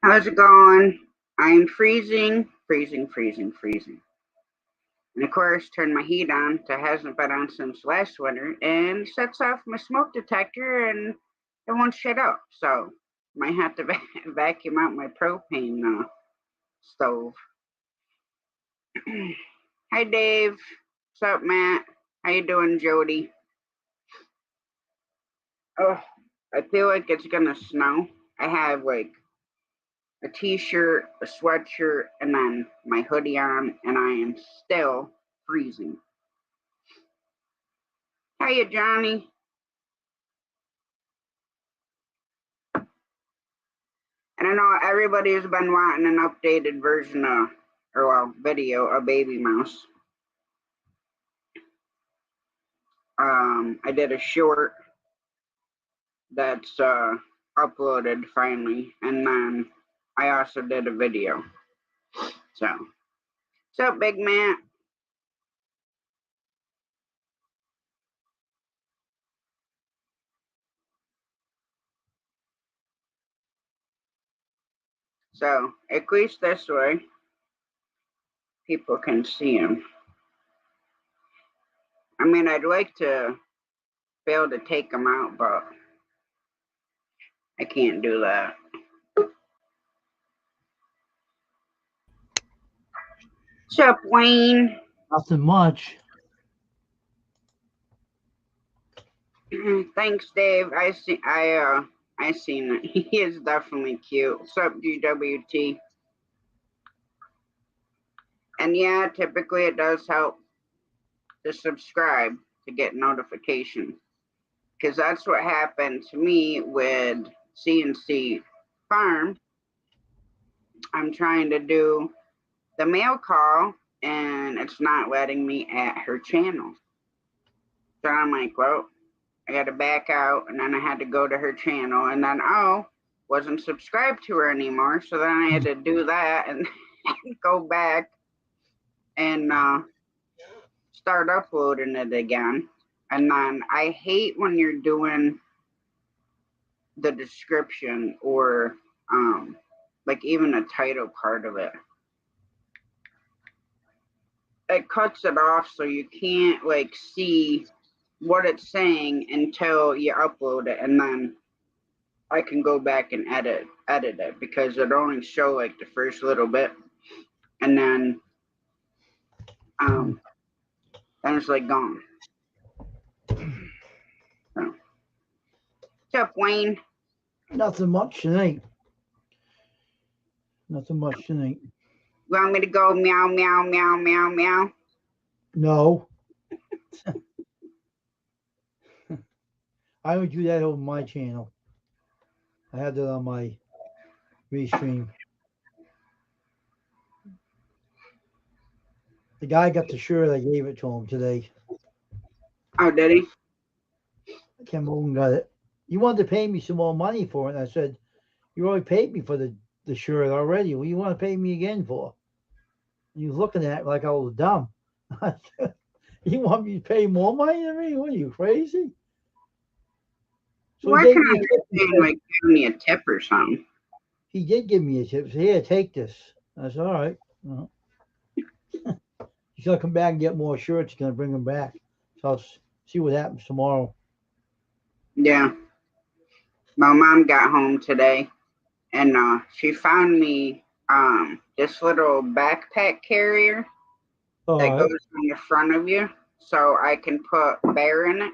How's it going? I'm freezing. And of course, turned my heat on that hasn't been on since last winter and sets off my smoke detector and it won't shut up. So might have to vacuum out my propane stove. Hi, Dave. What's up, Matt? How you doing, Jody? Oh, I feel like it's gonna snow. I have like a t-shirt, a sweatshirt, and then my hoodie on, and I am still freezing. Hiya, Johnny. And I know everybody has been wanting an updated version of, video of Baby Mouse. I did a short that's uploaded finally, and then I also did a video. So, what's up, Big Matt? So, at least this way, people can see him. I mean, I'd like to be able to take them out, but I can't do that. What's up, Wayne? Nothing much. Thanks, Dave. I seen it. He is definitely cute. What's up, GWT? And yeah, typically it does help to subscribe to get notifications, because that's what happened to me with CNC Farm. I'm trying to do the mail call and it's not letting me at her channel. So I'm like, well, I got to back out, and then I had to go to her channel, and then wasn't subscribed to her anymore. So then I had to do that and go back and start uploading it again. And then I hate when you're doing the description or like even a title part of it. It cuts it off so you can't like see what it's saying until you upload it, and then I can go back and edit it, because it only show like the first little bit, and then it's like gone. So, what's up, Wayne? Nothing much tonight. Nothing much tonight. You want me to go meow, meow, meow, meow, meow? No. I would do that on my channel. I had that on my restream. The guy got the shirt. I gave it to him today. Oh, did he? I came over and got it. You wanted to pay me some more money for it. And I said, you already paid me for the shirt already. What do you want to pay me again for? And he was looking at it like I was dumb. I said, you want me to pay more money than me? What are you, crazy? So why can I understand like giving me a tip or something? He did give me a tip. He said, here, take this. I said, all right. He's going to come back and get more shirts. He's going to bring them back. So I'll see what happens tomorrow. Yeah. My mom got home today, and she found me this little backpack carrier that goes on the front of you, so I can put Bear in it.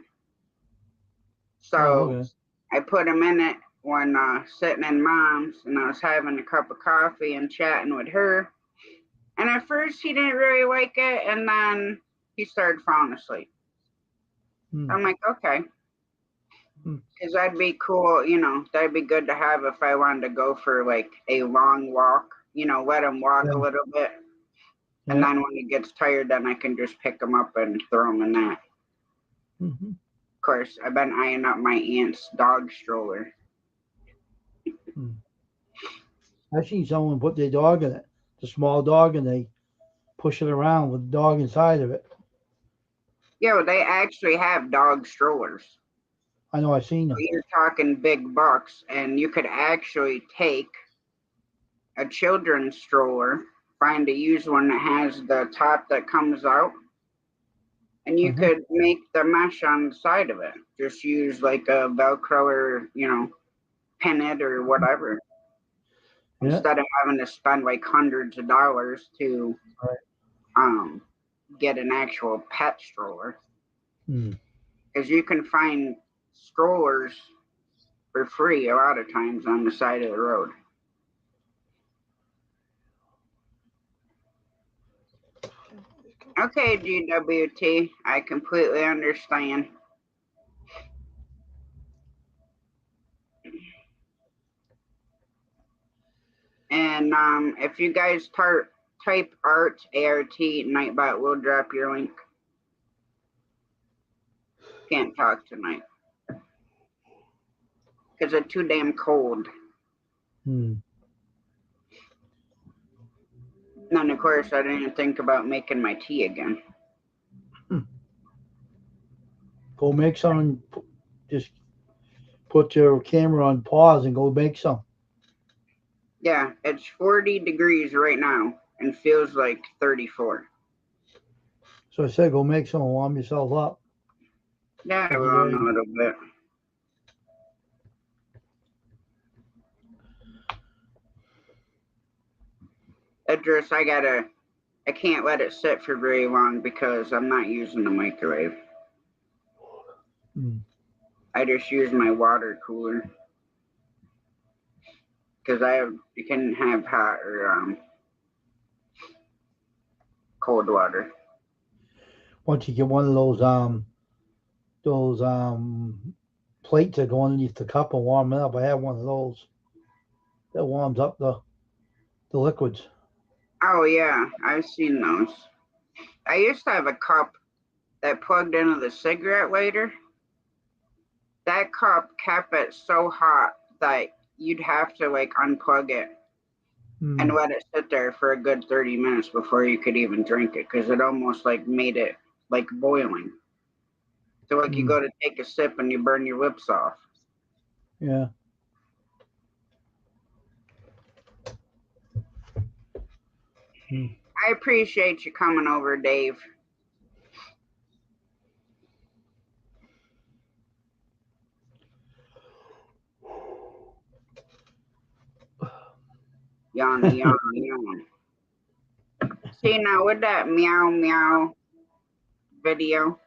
So I put him in it when sitting in Mom's, and I was having a cup of coffee and chatting with her. And at first he didn't really like it, and then he started falling asleep. I'm like, okay. Because that'd be cool, that'd be good to have if I wanted to go for like a long walk, let him walk a little bit. And Yeah. then when he gets tired, then I can just pick him up and throw him in that. Mm-hmm. Of course, I've been eyeing up my aunt's dog stroller. I seen someone put their dog in it, the small dog, and they push it around with the dog inside of it. Yo, they actually have dog strollers. I know, I seen So them. you're talking big bucks, and you could actually take a children's stroller, find a used one that has the top that comes out, and you Uh-huh. could make the mesh on the side of it. Just use like a Velcro or, pin it or whatever, Yeah. instead of having to spend like hundreds of dollars to Right. um, get an actual pet stroller. Mm. Because you can find strollers for free a lot of times on the side of the road. Okay, GWT, I completely understand. And if you guys type art, ART, Nightbot will drop your link. Can't talk tonight because it's too damn cold. Mm. And then, of course, I didn't think about making my tea again. Go make some. And just put your camera on pause and go make some. Yeah, it's 40 degrees right now and feels like 34. So I said, go make some and warm yourself up. Yeah, I Get will in a ready. little bit. Idris, I can't let it sit for very long because I'm not using the microwave. Mm. I just use my water cooler because you can have hot or cold water. Once you get one of those plates that go underneath the cup and warm it up, I have one of those that warms up the liquids. Oh yeah, I've seen those. I used to have a cup that plugged into the cigarette lighter. That cup kept it so hot that you'd have to like unplug it and Mm. let it sit there for a good 30 minutes before you could even drink it because it almost like made it like boiling. So like you Mm. go to take a sip and you burn your lips off. Yeah. Mm. I appreciate you coming over, Dave. Yawn, yawn, yawn. See now with that meow meow video,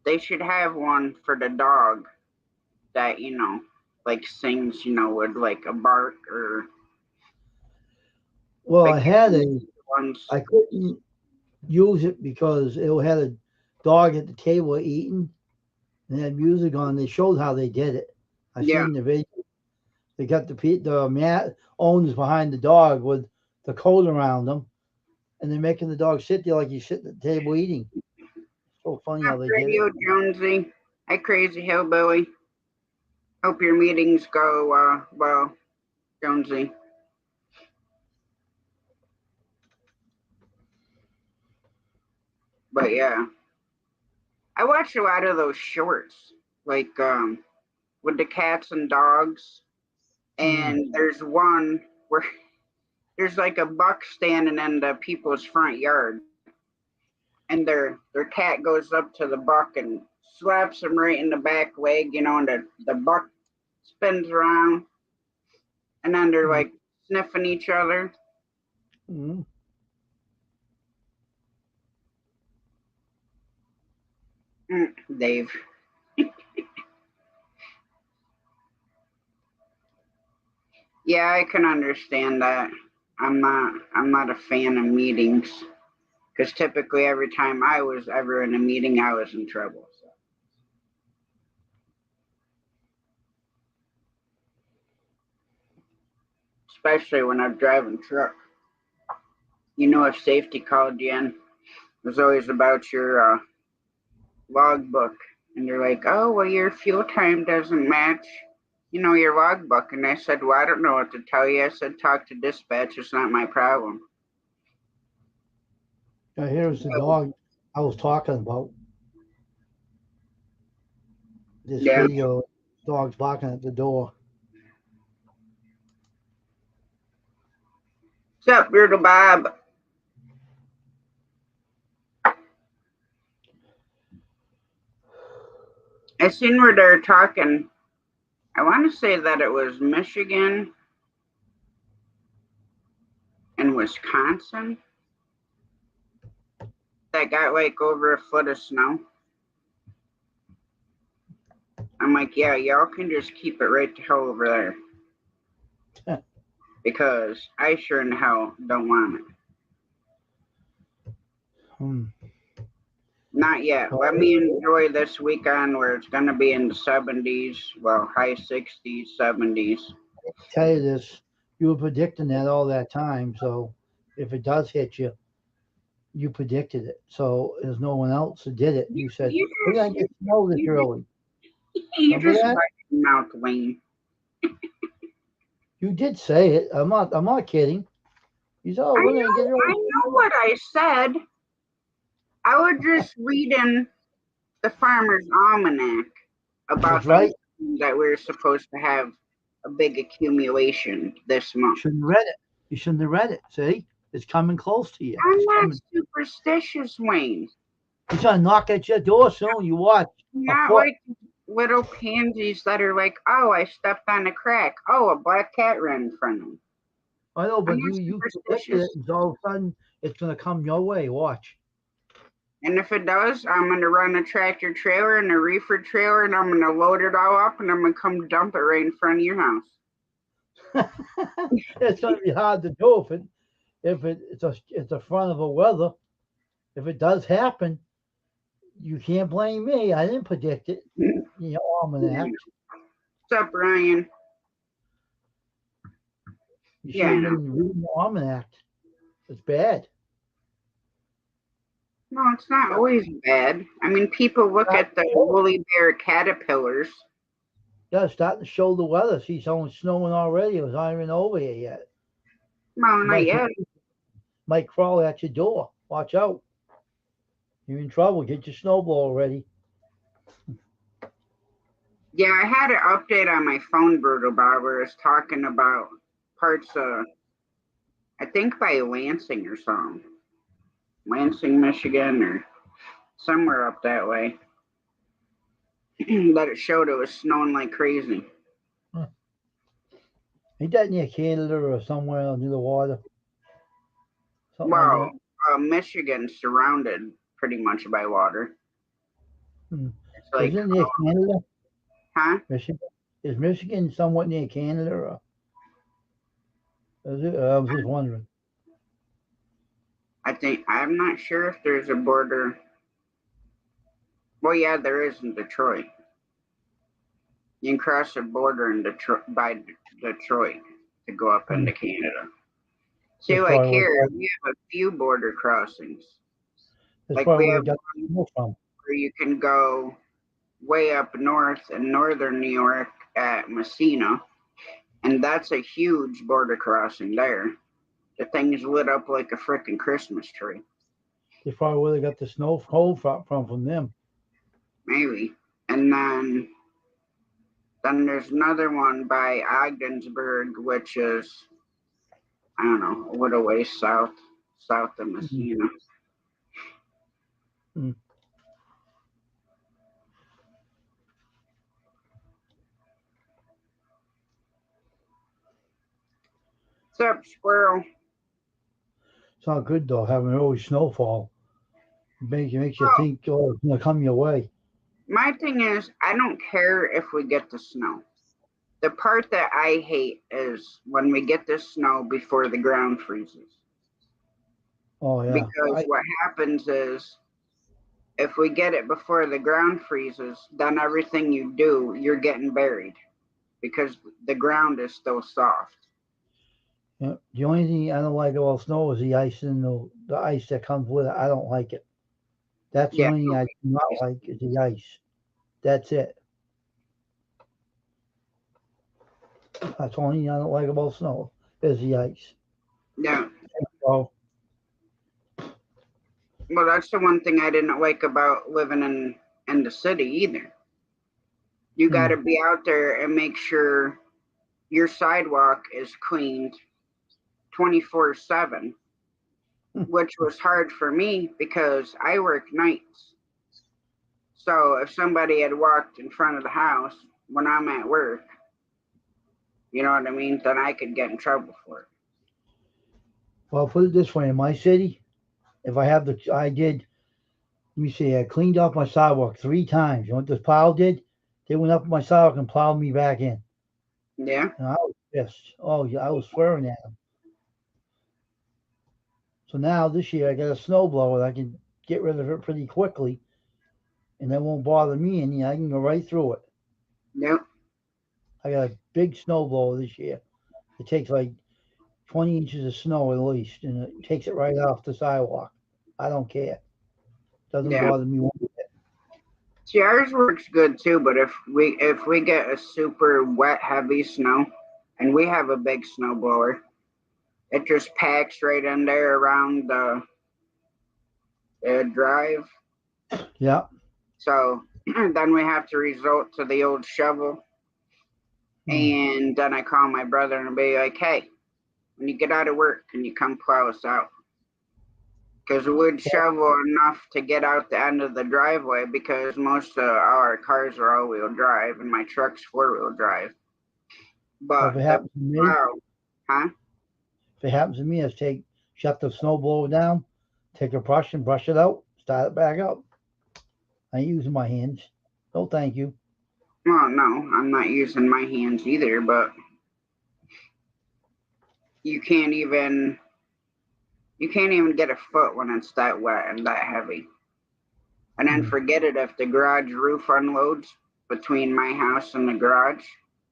they should have one for the dog that, like sings, with like a bark or Well, the I had kittens ones. I couldn't use it because it had a dog at the table eating and had music on. They showed how they did it. I Yeah, seen the video. They got the mat owners behind the dog with the coat around them, and they're making the dog sit there like he's sitting at the table eating. So funny how up they did it. Radio Jonesy. Hi, crazy hillbilly. Hope your meetings go well, Jonesy. But yeah, I watch a lot of those shorts, like with the cats and dogs. Mm. And there's one where there's like a buck standing in the people's front yard, and their cat goes up to the buck and slaps him right in the back leg, and the buck spins around, and then they're Mm. like sniffing each other. Mm. Dave. Yeah, I can understand that. I'm not a fan of meetings because typically every time I was ever in a meeting, I was in trouble. So. Especially when I'm driving truck. if safety called you in, it was always about your logbook. And they're like, oh, well, your fuel time doesn't match, your logbook. And I said, well, I don't know what to tell you. I said, talk to dispatch. It's not my problem. Here's the dog I was talking about. This Yeah. video, dog's barking at the door. What's up, Brutal Bob? I seen where they're talking. I want to say that it was Michigan and Wisconsin that got like over a foot of snow. I'm like, yeah, y'all can just keep it right the hell over there. Because I sure in hell don't want it. Not yet. Let me enjoy this weekend where it's going to be in the 70s, well, high 60s, 70s. Tell you this, you were predicting that all that time. So if it does hit you, you predicted it. So there's no one else that did it. You said, we're going to get snow this early. You just watch your mouth, Wayne. You did say it. I'm not kidding. You said, oh, we're going to get it early. I know what I said. I was just reading the Farmer's Almanac about right. that we're supposed to have a big accumulation this month. You shouldn't have read it. You shouldn't have read it. See? It's coming close to you. I'm not superstitious, Wayne. He's going to knock at your door soon. You watch. Not like little pansies that are like, oh, I stepped on a crack. Oh, a black cat ran in front of me. I know, but you predicted it, and all of a sudden it's going to come your way. Watch. And if it does, I'm going to run a tractor trailer and a reefer trailer, and I'm going to load it all up, and I'm going to come dump it right in front of your house. It's going to be hard to do if it's a front of the weather. If it does happen, you can't blame me. I didn't predict it. Almanac. What's up, Ryan? You should have been reading the almanac. It's bad. No, it's not always bad. I mean, people look at the woolly bear caterpillars. Yeah, it's starting to show the weather. See, someone's snowing already. It was not even over here yet. No, not yet. Might crawl at your door. Watch out. You're in trouble. Get your snowball ready. Yeah, I had an update on my phone, Brutal Bob, where it's talking about parts of, I think by Lansing or something. Lansing, Michigan, or somewhere up that way. That it showed it was snowing like crazy. Ain't that near Canada or somewhere near the water? Well, Michigan's surrounded pretty much by water. It's like, isn't it near Canada? Huh? Michigan? Is Michigan somewhat near Canada? Or is it? I was just wondering. I'm not sure if there's a border. Well, yeah, there is in Detroit. You can cross the border in by Detroit to go up into Canada. See, like here, we have a few border crossings. That's like we have one where you can go way up north in northern New York at Messina, and that's a huge border crossing there. The thing's lit up like a frickin' Christmas tree. They probably would have got the snow cold from them. Maybe. And then there's another one by Ogdensburg, which is, I don't know, a little way south of Messina. Mm-hmm. What's up, squirrel? It's not good though, having early snowfall. Makes you think, oh, it's gonna come your way. My thing is, I don't care if we get the snow. The part that I hate is when we get the snow before the ground freezes. Oh yeah. Because what happens is, if we get it before the ground freezes, then everything you do, you're getting buried because the ground is still soft. Yeah. The only thing I don't like about snow is the ice and the ice that comes with it. I don't like it. That's the Yeah, only thing I do not like is the ice. That's it. That's the only thing I don't like about snow is the ice. yeah. So Well, that's the one thing I didn't like about living in the city either. You got hmm, to be out there and make sure your sidewalk is cleaned 24/7, which was hard for me because I work nights. So if somebody had walked in front of the house when I'm at work, you know what I mean, then I could get in trouble for it. well, put it this way: in my city, if I have the, I did. Let me see. I cleaned off my sidewalk 3 times. You know what this plow did? They went up my sidewalk and plowed me back in. Yeah, And I was pissed. Oh yeah, I was swearing at them. So now this year I got a snow blower. I can get rid of it pretty quickly, and that won't bother me. And I can go right through it. yep, I got a big snow blower this year. It takes like 20 inches of snow at least, and it takes it right off the sidewalk. I don't care. Doesn't yeah. bother me one. See, ours works good too, but if we get a super wet, heavy snow, and we have a big snow blower, it just packs right in there around the drive. Yeah. So then we have to resort to the old shovel, Hmm. and then I call my brother and be like, "Hey, when you get out of work, can you come plow us out?" Because we would shovel enough to get out the end of the driveway because most of our cars are all-wheel drive and my truck's four-wheel drive. Well, if it But the happens to me, plow, huh? if it happens to me, I take shut the snow blower down, take a brush and brush it out, start it back up. I ain't using my hands. No, thank you. Well, no, I'm not using my hands either, but you can't even you can't even get a foot when it's that wet and that heavy. And then Hmm. forget it if the garage roof unloads between my house and the garage,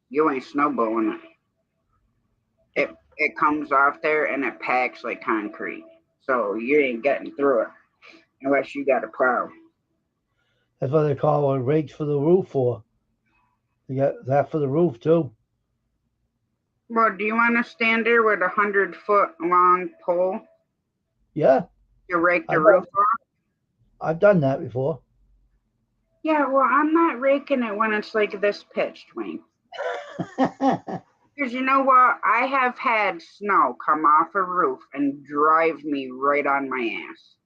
you ain't snowballing it. It comes off there and it packs like concrete. So you ain't getting through it unless you got a plow. That's what they call rakes for the roof for. You got that for the roof too. Well, do you want to stand there with 100-foot long pole Yeah, to rake the I've roof done, off? I've done that before. Yeah, well, I'm not raking it when it's like this pitched, Wayne. Because you know what? I have had snow come off a roof and drive me right on my ass.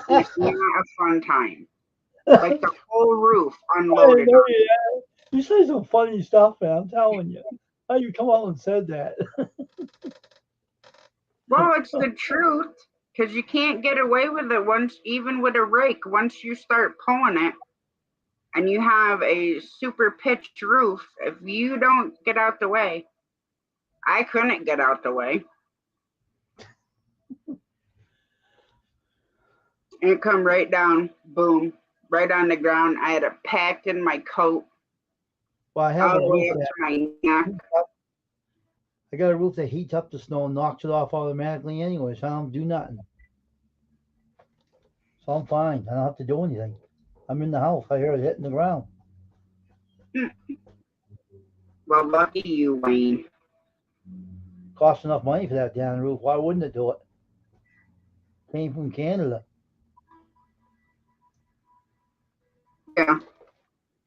And it's not a fun time. Like the whole roof I unloaded. know you say some funny stuff, man. I'm telling you. How you come out and said that? Well, it's the truth. Because you can't get away with it once, even with a rake. Once you start pulling it and you have a super pitched roof, if you don't get out the way, I couldn't get out the way. And it come right down, boom, right on the ground. I had it packed in my coat Well, I have all a the roof way up that to my neck. I got a roof that heats up the snow and knocks it off automatically anyway, so I don't do nothing. So I'm fine. I don't have to do anything. I'm in the house. I hear it hitting the ground. Well, lucky you, Wayne. Cost enough money for that damn roof. Why wouldn't it do it? Came from Canada. Yeah.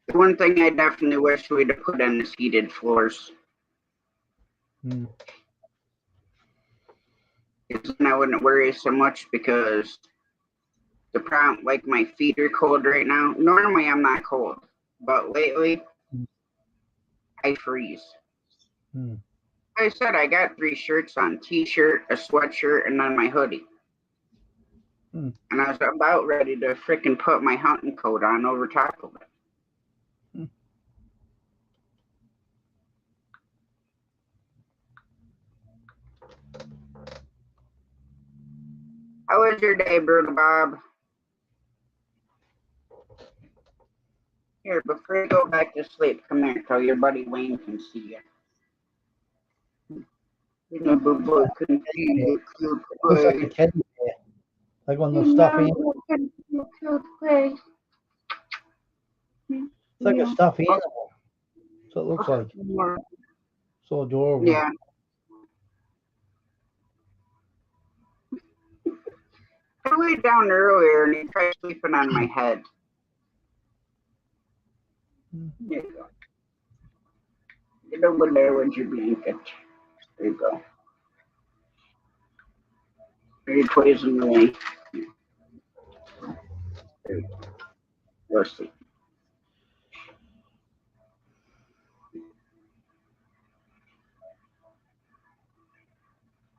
The one thing I definitely wish we'd have put in is heated floors. Hmm. Because then I wouldn't worry so much because the problem, like my feet are cold right now. Normally I'm not cold, but lately I freeze. Hmm. Like I said, I got 3 shirts on: t-shirt, a sweatshirt, and then my hoodie. Hmm. And I was about ready to freaking put my hunting coat on over top of it. Hmm. How was your day, Bruno Bob? Here, before you go back to sleep, come here so your buddy Wayne can see you. Never can Teddy bear. feel cute Looks like a play. teddy bear, like one of You those stuffed never animals. can feel cute play. It's like a stuffed animal. So it looks like so adorable. Yeah. I laid down earlier and he tried sleeping on my head. Mhm. There you go. Get over there with your blanket. There you go. Your toys in the way. There you go. Go sleep.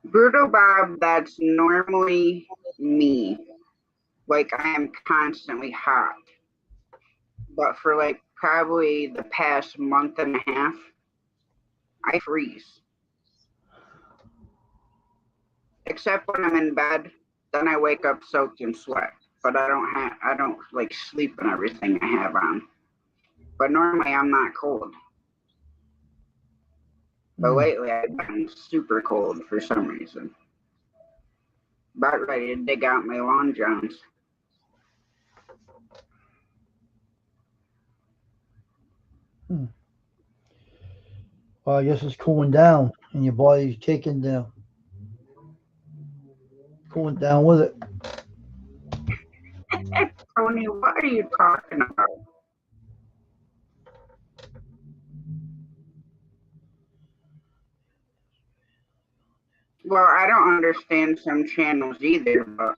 Brutal Bob, that's normally me. Like I am constantly hot. But for like probably the past month and a half, I freeze. Except when I'm in bed, then I wake up soaked in sweat. But I don't like sleep and everything I have on. But normally I'm not cold. But Mm. lately I've been super cold for some reason. About ready to dig out my long johns. Mm. Well, I guess it's cooling down, and your body's taking the cooling down with it. Tony, what are you talking about? Well, I don't understand some channels either, but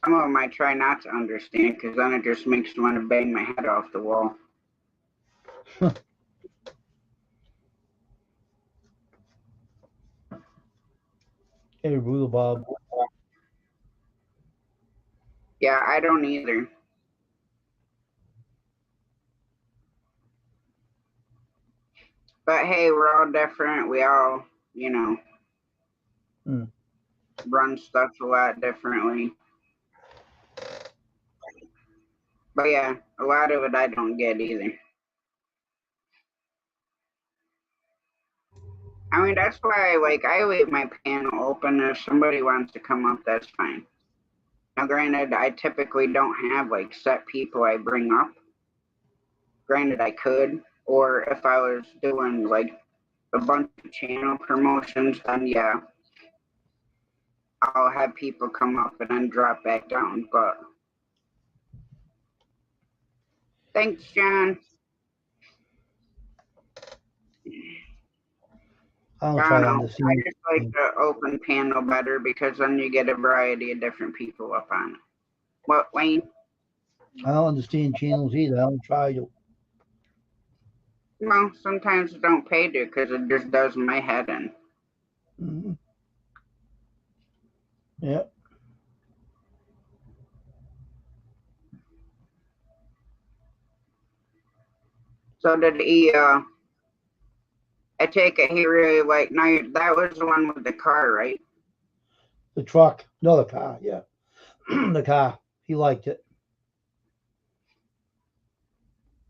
some of them I try not to understand because then it just makes me want to bang my head off the wall. Hey, Brutal Bob. Yeah, I don't either. But hey, we're all different. We all, you know, Mm. run stuff a lot differently. But yeah, a lot of it I don't get either. I mean, that's why I leave my panel open. If somebody wants to come up, that's fine. Now, granted, I typically don't have like set people I bring up. Granted, I could, or if I was doing like a bunch of channel promotions, then yeah, I'll have people come up and then drop back down. But thanks, John. I don't I try don't to know. I understand. just like the open panel better because then you get a variety of different people up on it. What, Wayne? I don't understand channels either. I don't try to. Well, sometimes it don't pay to because it just does my head in. Mm. Yeah. So did he? I take it he really like. Now that was the one with the car, right? The truck. No, the car. Yeah. The car. He liked it.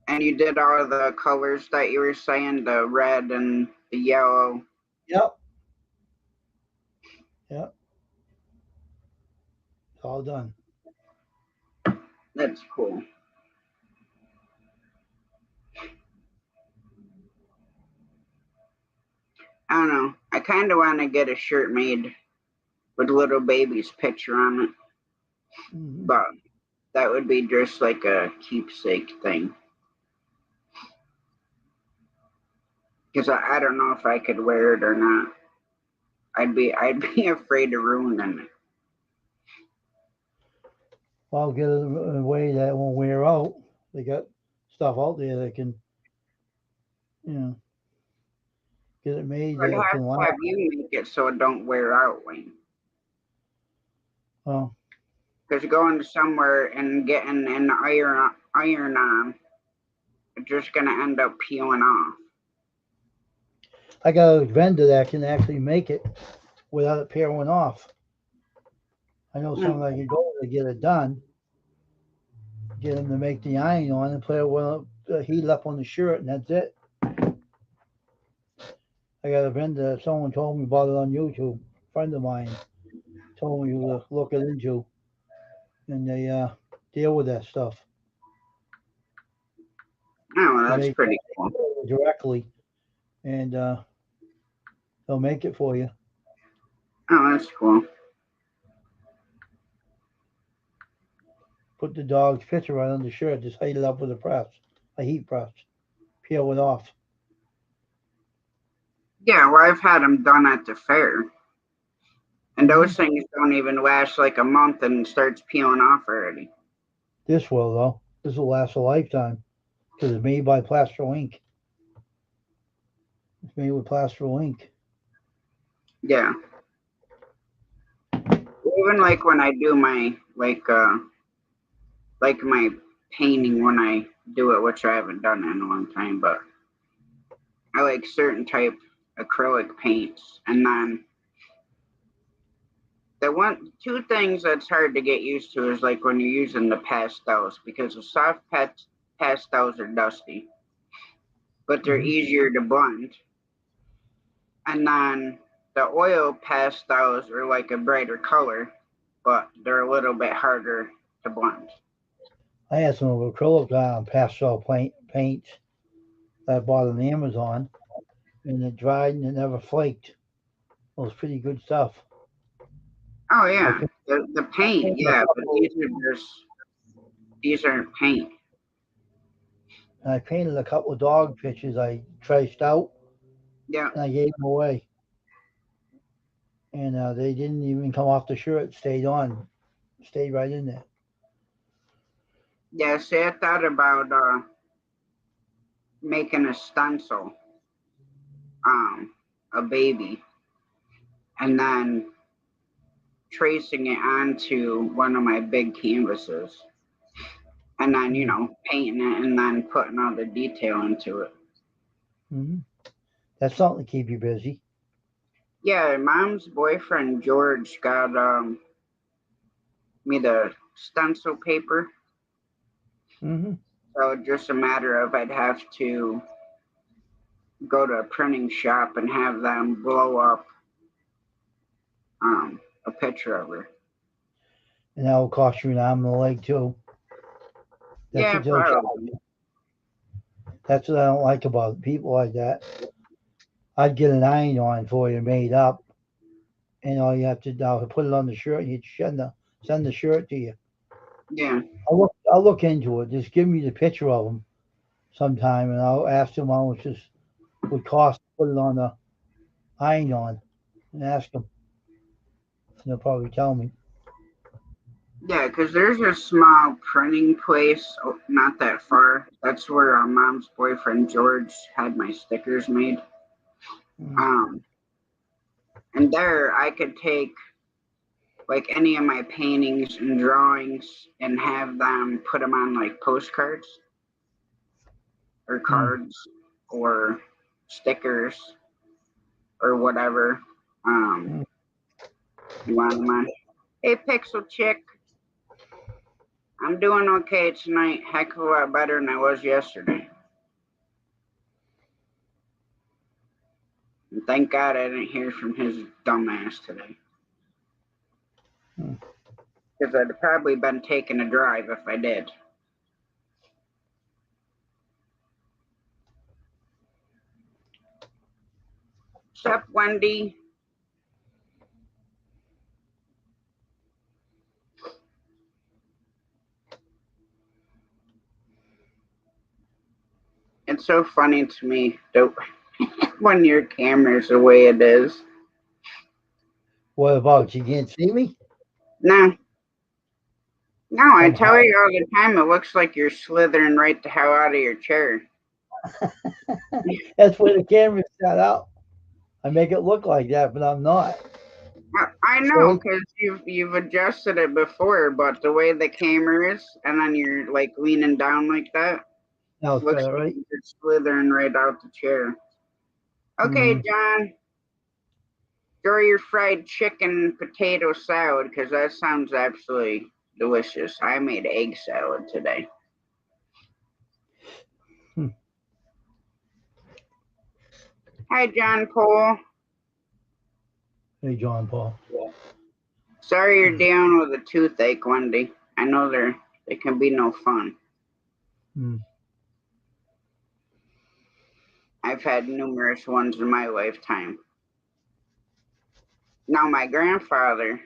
And you did all the colors that you were saying, the red and the yellow. Yep. Yep. It's all done. That's cool. I don't know. I kind of want to get a shirt made with little baby's picture on it, Mm-hmm. but that would be just like a keepsake thing. Because I don't know if I could wear it or not. I'd be afraid of ruining it. I'll get it in a way that it won't wear out. They got stuff out there that can, you know, get it made I'd that it have can to last. have you make it so it don't wear out, Wayne. Well, Because going somewhere and getting an iron on, it's just gonna end up peeling off. I got a vendor that can actually make it without it peeling off. I know Hmm. someone I can go to get it done. Get him to make the iron on and put a heat up on the shirt, and that's it. I got a vendor. Someone told me about it on YouTube. A friend of mine told me to look it into, and they deal with that stuff. Oh, well, They that's make pretty cool. it directly, and they'll make it for you. Oh, that's cool. Put the dog's picture right on the shirt. Just heat it up with a heat press. Peel it off. Yeah, well, I've had them done at the fair, and Hmm. those things don't even last like a month and starts peeling off already. This will though. This will last a lifetime because it's made by Plastro Ink. It's made with Plastro Ink. Yeah, even like when I do my like my painting when I do it, which I haven't done in a long time, but I like certain type acrylic paints, and then the one two things that's hard to get used to is like when you're using the pastels because the pastels are dusty, but they're Hmm. easier to blend. And then the oil pastels are like a brighter color, but they're a little bit harder to blend. I had some acrylic pastel paint that I bought on Amazon, and it dried and it never flaked. It was pretty good stuff. Oh I yeah, painted, the I paint, painted a yeah, but couple. these aren't paint. I painted a couple of dog pictures I traced out, Yeah, and I gave them away. And they didn't even come off the shirt. It stayed on, stayed right in there. yeah. See, I thought about making a stencil, a baby, and then tracing it onto one of my big canvases, and then Mm-hmm. painting it, and then putting all the detail into it. Mm-hmm. That's something to keep you busy. Yeah, mom's boyfriend George got me the stencil paper, Mm-hmm. so just a matter of I'd have to go to a printing shop and have them blow up a picture of her. And that will cost you an arm and a leg too. That's Yeah, what they'll charge. probably. That's what I don't like about people like that. I'd get an iron on for you made up, and all you have to do is put it on the shirt. You send the shirt to you. Yeah, I'll look into it. Just give me the picture of them sometime, and I'll ask them how much this would cost to put it on the iron on, and ask them. And they'll probably tell me. yeah, because there's a small printing place not that far. That's where our mom's boyfriend George had my stickers made. Mm, Um, and there I could take like any of my paintings and drawings and have them put them on like postcards or mm, cards or stickers or whatever. Um, mm. you want them on? Hey, Pixel Chick, I'm doing okay tonight. Heck of a lot better than I was yesterday. And thank God I didn't hear from his dumbass today. Mm. Because I'd probably been taking a drive if I did. Sup, Wendy? It's so funny to me that when your camera's the way it is. What about you? Can't see me No, no, I somehow. tell you all the time, it looks like you're slithering right the hell out of your chair. That's where the camera's set out. I make it look like that, but I'm not. I know, See? because you've adjusted it before, but the way the camera is, and then you're like leaning down like that, Now it's looks better, like right? you're slithering right out the chair. Okay, Mm-hmm. John, enjoy your fried chicken potato salad because that sounds absolutely delicious. I made egg salad today. Hi, John Paul. Hey, John Paul. Sorry you're dealing with a toothache, Wendy. I know they can be no fun. Hmm. I've had numerous ones in my lifetime. Now, my grandfather,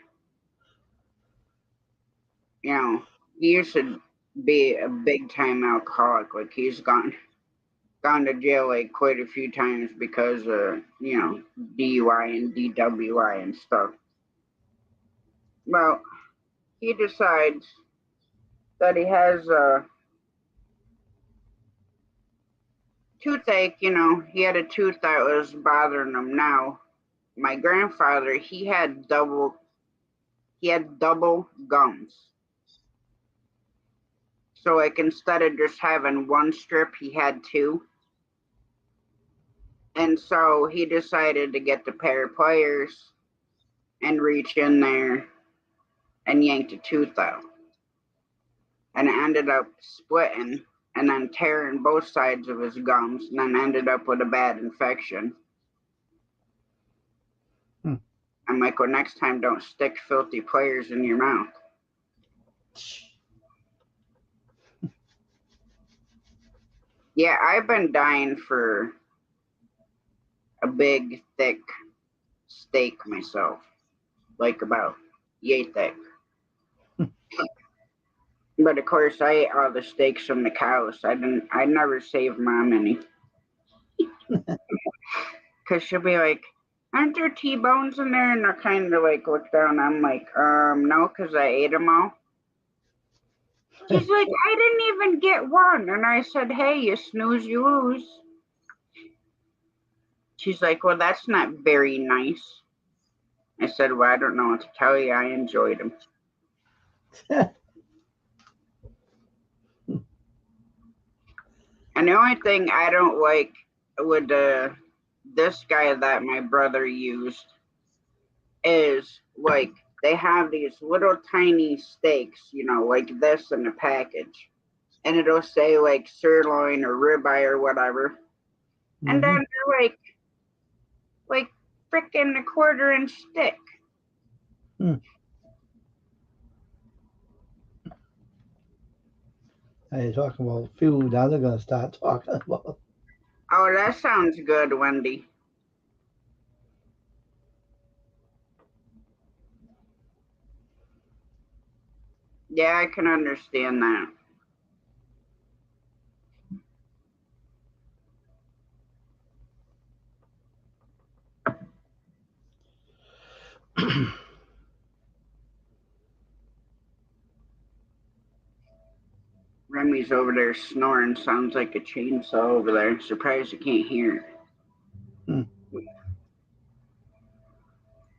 you know, he used to be a big time alcoholic. Like he's gone to jail like quite a few times because of DUI and DWI and stuff. Well, he decides that he has a toothache. He had a tooth that was bothering him. Now, my grandfather, he had double gums. So like instead of just having one strip, he had two. And so he decided to get the pair of pliers and reach in there and yanked a tooth out. And it ended up splitting and then tearing both sides of his gums and then ended up with a bad infection. Hmm. I'm like, well, next time don't stick filthy pliers in your mouth. Yeah, I've been dying for a big, thick steak myself. Like about yay thick. But of course, I ate all the steaks from the cows. I never saved Mom any. Because she'll be like, aren't there T-bones in there? And I kind of like look down. I'm like, no, because I ate them all. She's like, I didn't even get one. And I said, hey, you snooze, you lose. She's like, well, that's not very nice. I said, well, I don't know what to tell you. I enjoyed them. And the only thing I don't like with this guy that my brother used is like they have these little tiny steaks, like this in the package. And it'll say like sirloin or ribeye or whatever. And then Mm-hmm. they're like freaking a quarter-inch thick. Hmm. Now you're talking about food. Now they're going to start talking about. Oh, that sounds good, Wendy. Yeah, I can understand that. Remy's over there snoring. Sounds like a chainsaw over there. Surprised you can't hear it. Hmm.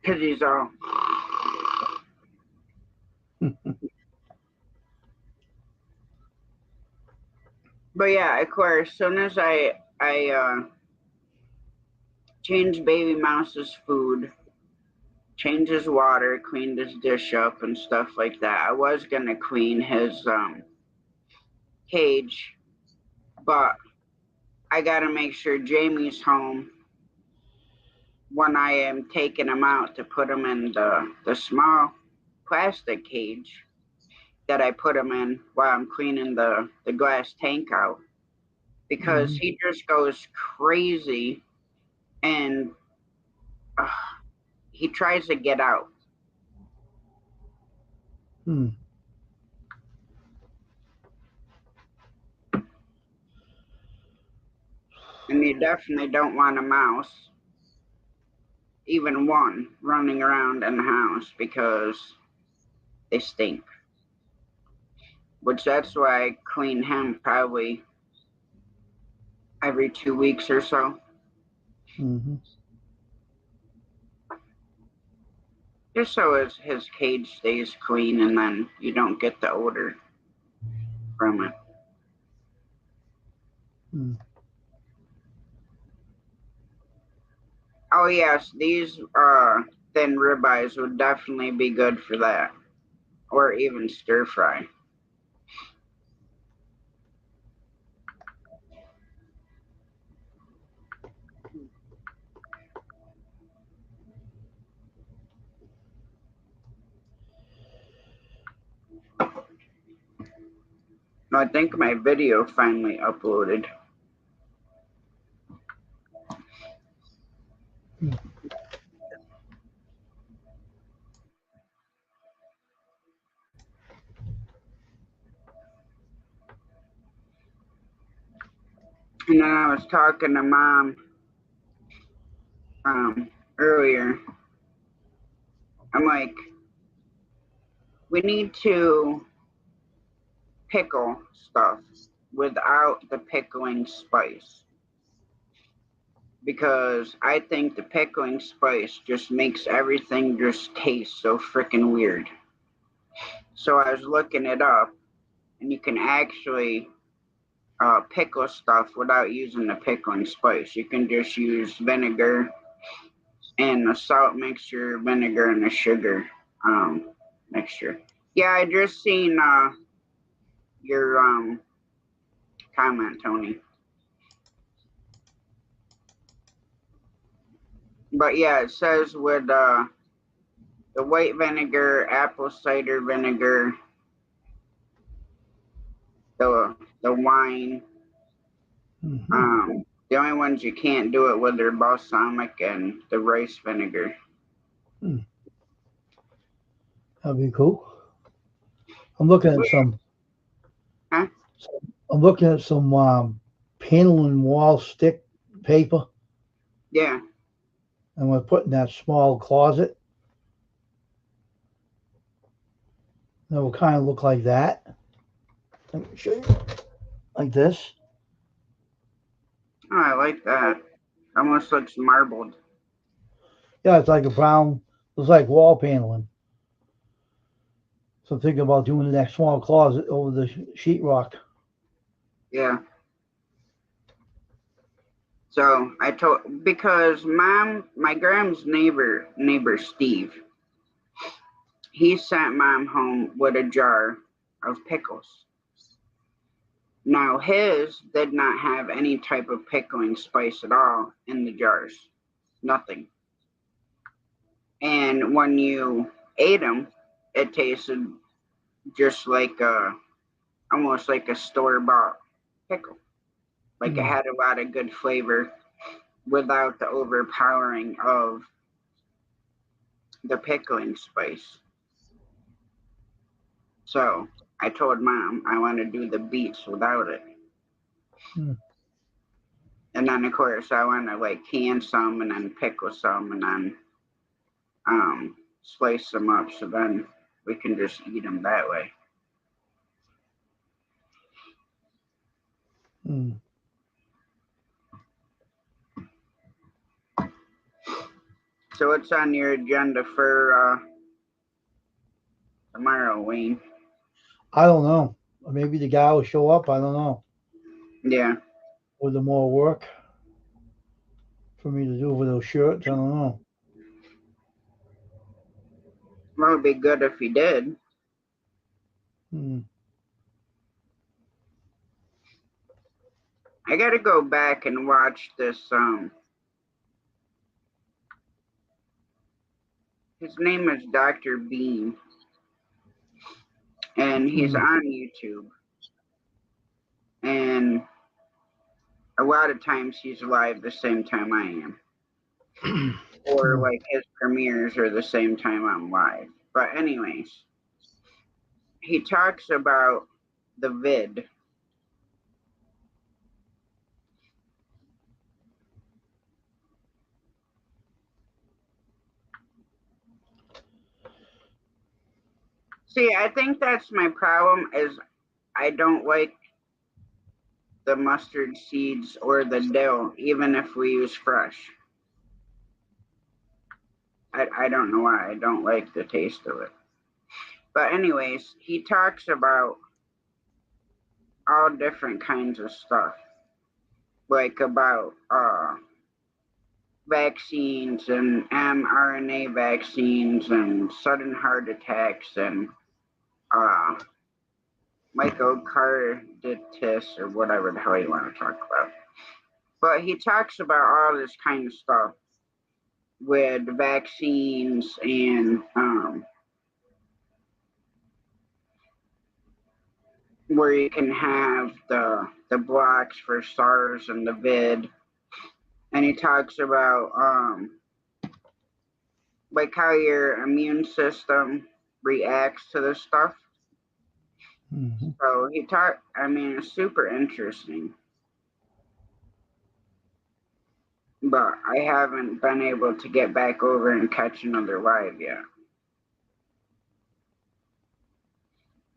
Because he's all. But yeah, of course, as soon as I changed Baby Mouse's food, changed his water, cleaned his dish up and stuff like that, I was gonna clean his cage, but I gotta make sure Jamie's home when I am taking him out to put him in the small plastic cage that I put him in while I'm cleaning the glass tank out because Mm-hmm. he just goes crazy and uh, he tries to get out. Hmm. And you definitely don't want a mouse, even one, running around in the house because they stink. Which that's why I clean him probably every 2 weeks or so. Mm-hmm. Just so his cage stays clean and then you don't get the odor from it. Hmm. Oh yes, these thin ribeyes would definitely be good for that. Or even stir fry. I think my video finally uploaded. And then I was talking to Mom earlier. I'm like, we need to pickle stuff without the pickling spice. Because I think the pickling spice just makes everything just taste so freaking weird. So I was looking it up, and you can actually pickle stuff without using the pickling spice. You can just use vinegar and a salt mixture, vinegar, and a sugar mixture. Yeah, I just seen your comment, Tony. But yeah, it says with the white vinegar, apple cider vinegar, the wine. The only ones you can't do it with are balsamic and the rice vinegar. That'd be cool. I'm looking at some. Huh? I'm looking at some panel and wall stick paper. Yeah. I'm gonna put in that small closet. That will kind of look like that. Let me show you. Like this. Oh, I like that. Almost looks marbled. Yeah, it's like a brown. Looks like wall paneling. So I'm thinking about doing that small closet over the sheetrock. Yeah. So I told because my Graham's neighbor Steve, he sent Mom home with a jar of pickles. Now his did not have any type of pickling spice at all in the jars, nothing. And when you ate them, it tasted just like almost like a store bought pickle. Like it had a lot of good flavor without the overpowering of the pickling spice. So I told Mom I want to do the beets without it. And then of course I want to like can some and then pickle some and then slice them up so then we can just eat them that way. So what's on your agenda for tomorrow, Wayne? I don't know. Maybe the guy will show up. I don't know. Yeah. With the more work for me to do with those shirts, I don't know. Well, it'd be good if he did. I gotta go back and watch this. His name is Dr. Bean, and he's on YouTube. And a lot of times he's live the same time I am, or like his premieres are the same time I'm live. But anyways, he talks about the vid. See, I think that's my problem is I don't like the mustard seeds or the dill, even if we use fresh. I don't know why I don't like the taste of it. But anyways, he talks about all different kinds of stuff, like about vaccines and mRNA vaccines and sudden heart attacks and uh, myocarditis or whatever the hell you want to talk about. But he talks about all this kind of stuff with vaccines and where you can have the blocks for SARS and the vid, and he talks about like how your immune system reacts to this stuff. Mm-hmm. So he talked. I mean, it's super interesting, but I haven't been able to get back over and catch another live yet.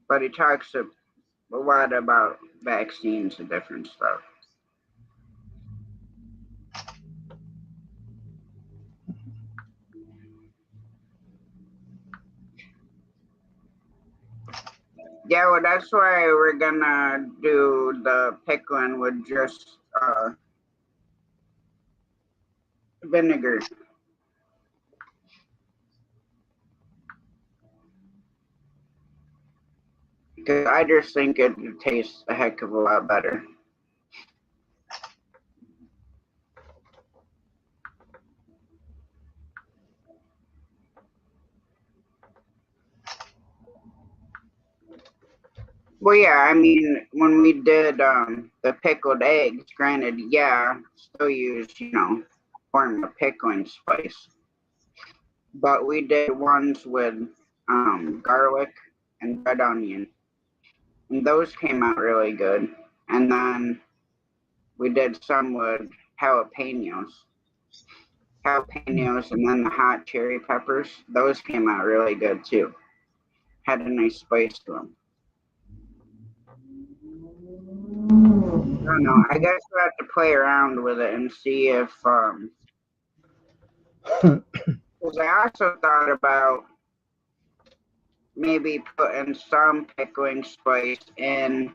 But he talks a lot about vaccines and different stuff. Yeah, well, that's why we're gonna do the pickling with just vinegar. Because I just think it tastes a heck of a lot better. Well, yeah, I mean, when we did the pickled eggs, granted, yeah, still use, form of pickling spice. But we did ones with garlic and red onion. And those came out really good. And then we did some with jalapenos. Jalapenos and then the hot cherry peppers. Those came out really good too. Had a nice spice to them. I don't know. I guess we'll have to play around with it and see if because I also thought about maybe putting some pickling spice in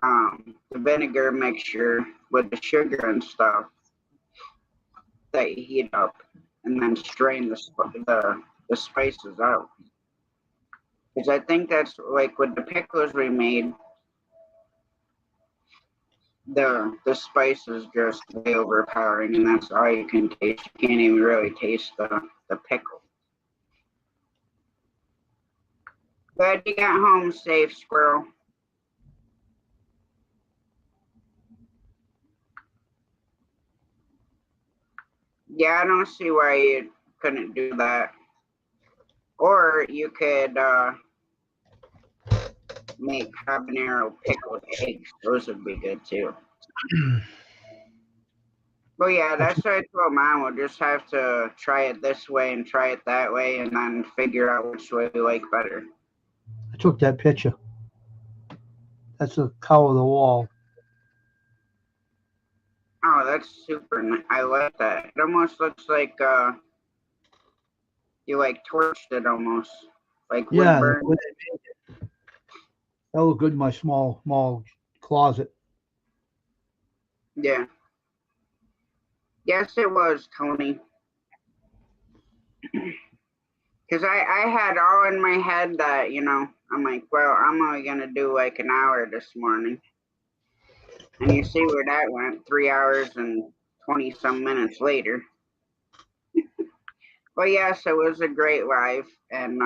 the vinegar mixture with the sugar and stuff that you heat up, and then strain the spices out. Because I think that's like with the pickles we made, the spice is just way overpowering, and that's all you can taste. You can't even really taste the pickle. Glad you got home safe, squirrel. Yeah, I don't see why you couldn't do that. Or you could make habanero pickled eggs. Those would be good too. Well, yeah, I that's took, what I told Mom. We'll just have to try it this way and try it that way, and then figure out which way we like better. I took that picture. That's the color of the wall. Oh, that's super nice. I like that. It almost looks like you like torched it almost, like wood Yeah, burn. that looked good in my small closet. Yeah. Yes, it was, Tony. Because I had all in my head that, I'm like, well, I'm only going to do like an hour this morning. And you see where that went 3 hours and 20 some minutes later. Well, yes, it was a great live. And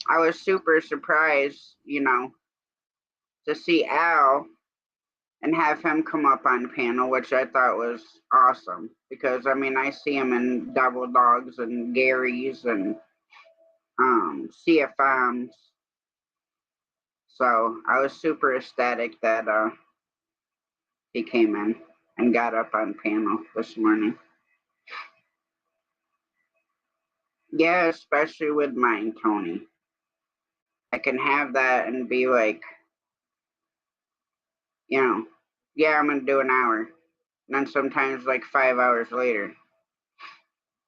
I was super surprised, to see Al and have him come up on the panel, which I thought was awesome. Because, I mean, I see him in Double Dogs and Gary's and CFMs. So I was super ecstatic that he came in and got up on panel this morning. Yeah, especially with mine, Tony. I can have that and be like, yeah, I'm gonna do an hour. And then sometimes like 5 hours later.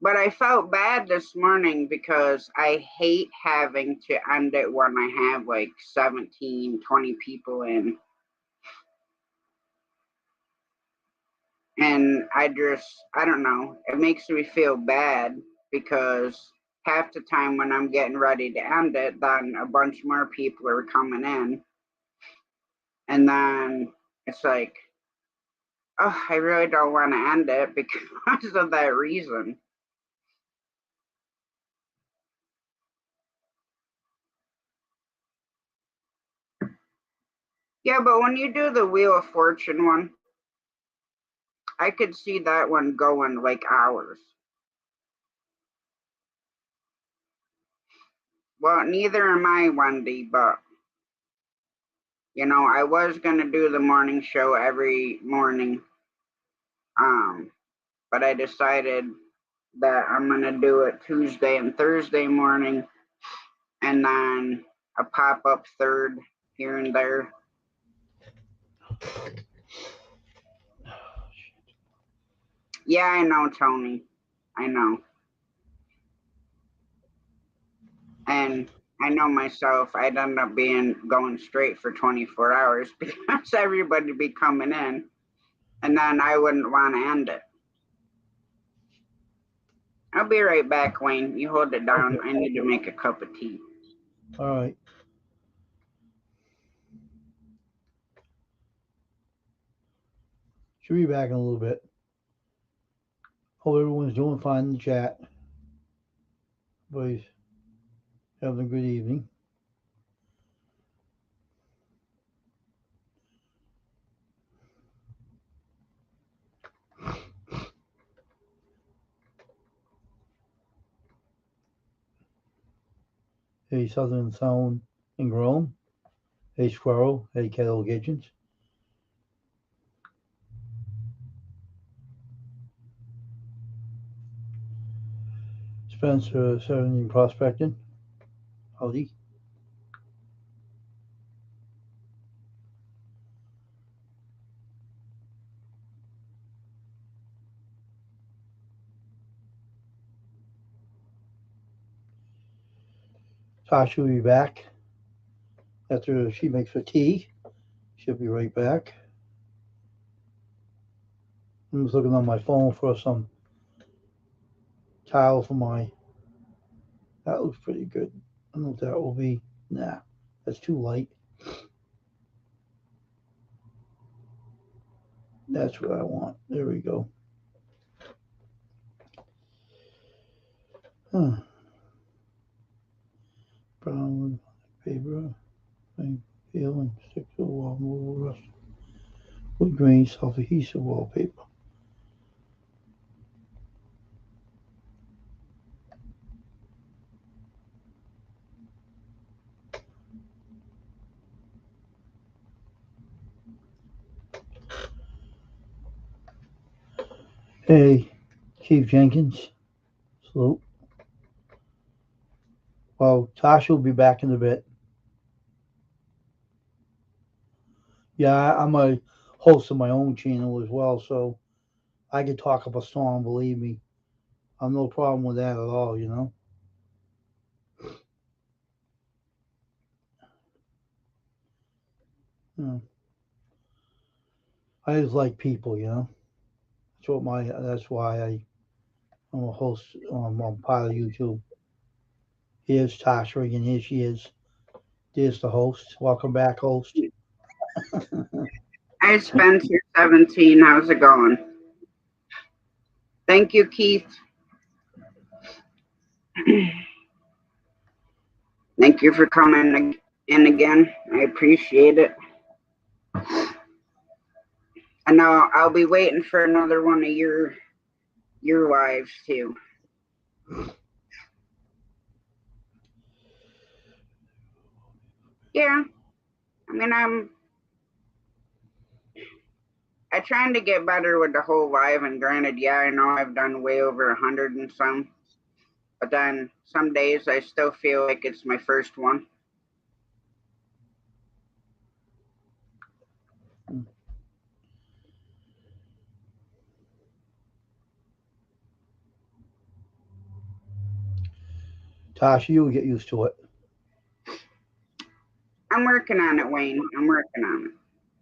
But I felt bad this morning because I hate having to end it when I have like 17, 20 people in. And I don't know, it makes me feel bad because half the time when I'm getting ready to end it, then a bunch more people are coming in. And then it's like, oh, I really don't want to end it because of that reason. Yeah, but when you do the Wheel of Fortune one, I could see that one going like hours. Well, neither am I, Wendy, but I was gonna do the morning show every morning. Um, but I decided that I'm gonna do it Tuesday and Thursday morning, and then a pop up third here and there. Yeah, I know, Tony. I know. And I know myself, I'd end up going straight for 24 hours because everybody would be coming in, and then I wouldn't want to end it. I'll be right back, Wayne. You hold it down. Okay. I need to make a cup of tea. All right. Should be back in a little bit. Hope everyone's doing fine in the chat. Everybody's having a good evening. Hey, Southern Sound and Grown. Hey, Squirrel. Hey, Kettle Kitchens. Spencer, 17 Prospecting. Howdy. Tasha will be back after she makes her tea. She'll be right back. I'm just looking on my phone for some tile for my. That looks pretty good. I don't know what that will be. Nah, that's too light. That's what I want. There we go. Huh. Brown paper. Peel and stick to the wall. Move rust. Wood grain self-adhesive wallpaper. Hey, Chief Jenkins. Salute. Well, Tasha will be back in a bit. Yeah, I'm a host of my own channel as well, so I can talk up a storm, believe me. I'm no problem with that at all. Yeah. I just like people. That's why I'm a host. I'm part of YouTube. Here's Tasha again. Here she is. There's the host. Welcome back, host. Hi, Spencer 17. How's it going? Thank you, Keith. Thank you for coming in again. I appreciate it. And I'll be waiting for another one of your lives too. Yeah, I mean I trying to get better with the whole live, and granted, yeah, I know I've done way over 100 and some, but then some days I still feel like it's my first one. Tasha, you'll get used to it. I'm working on it, Wayne. I'm working on it.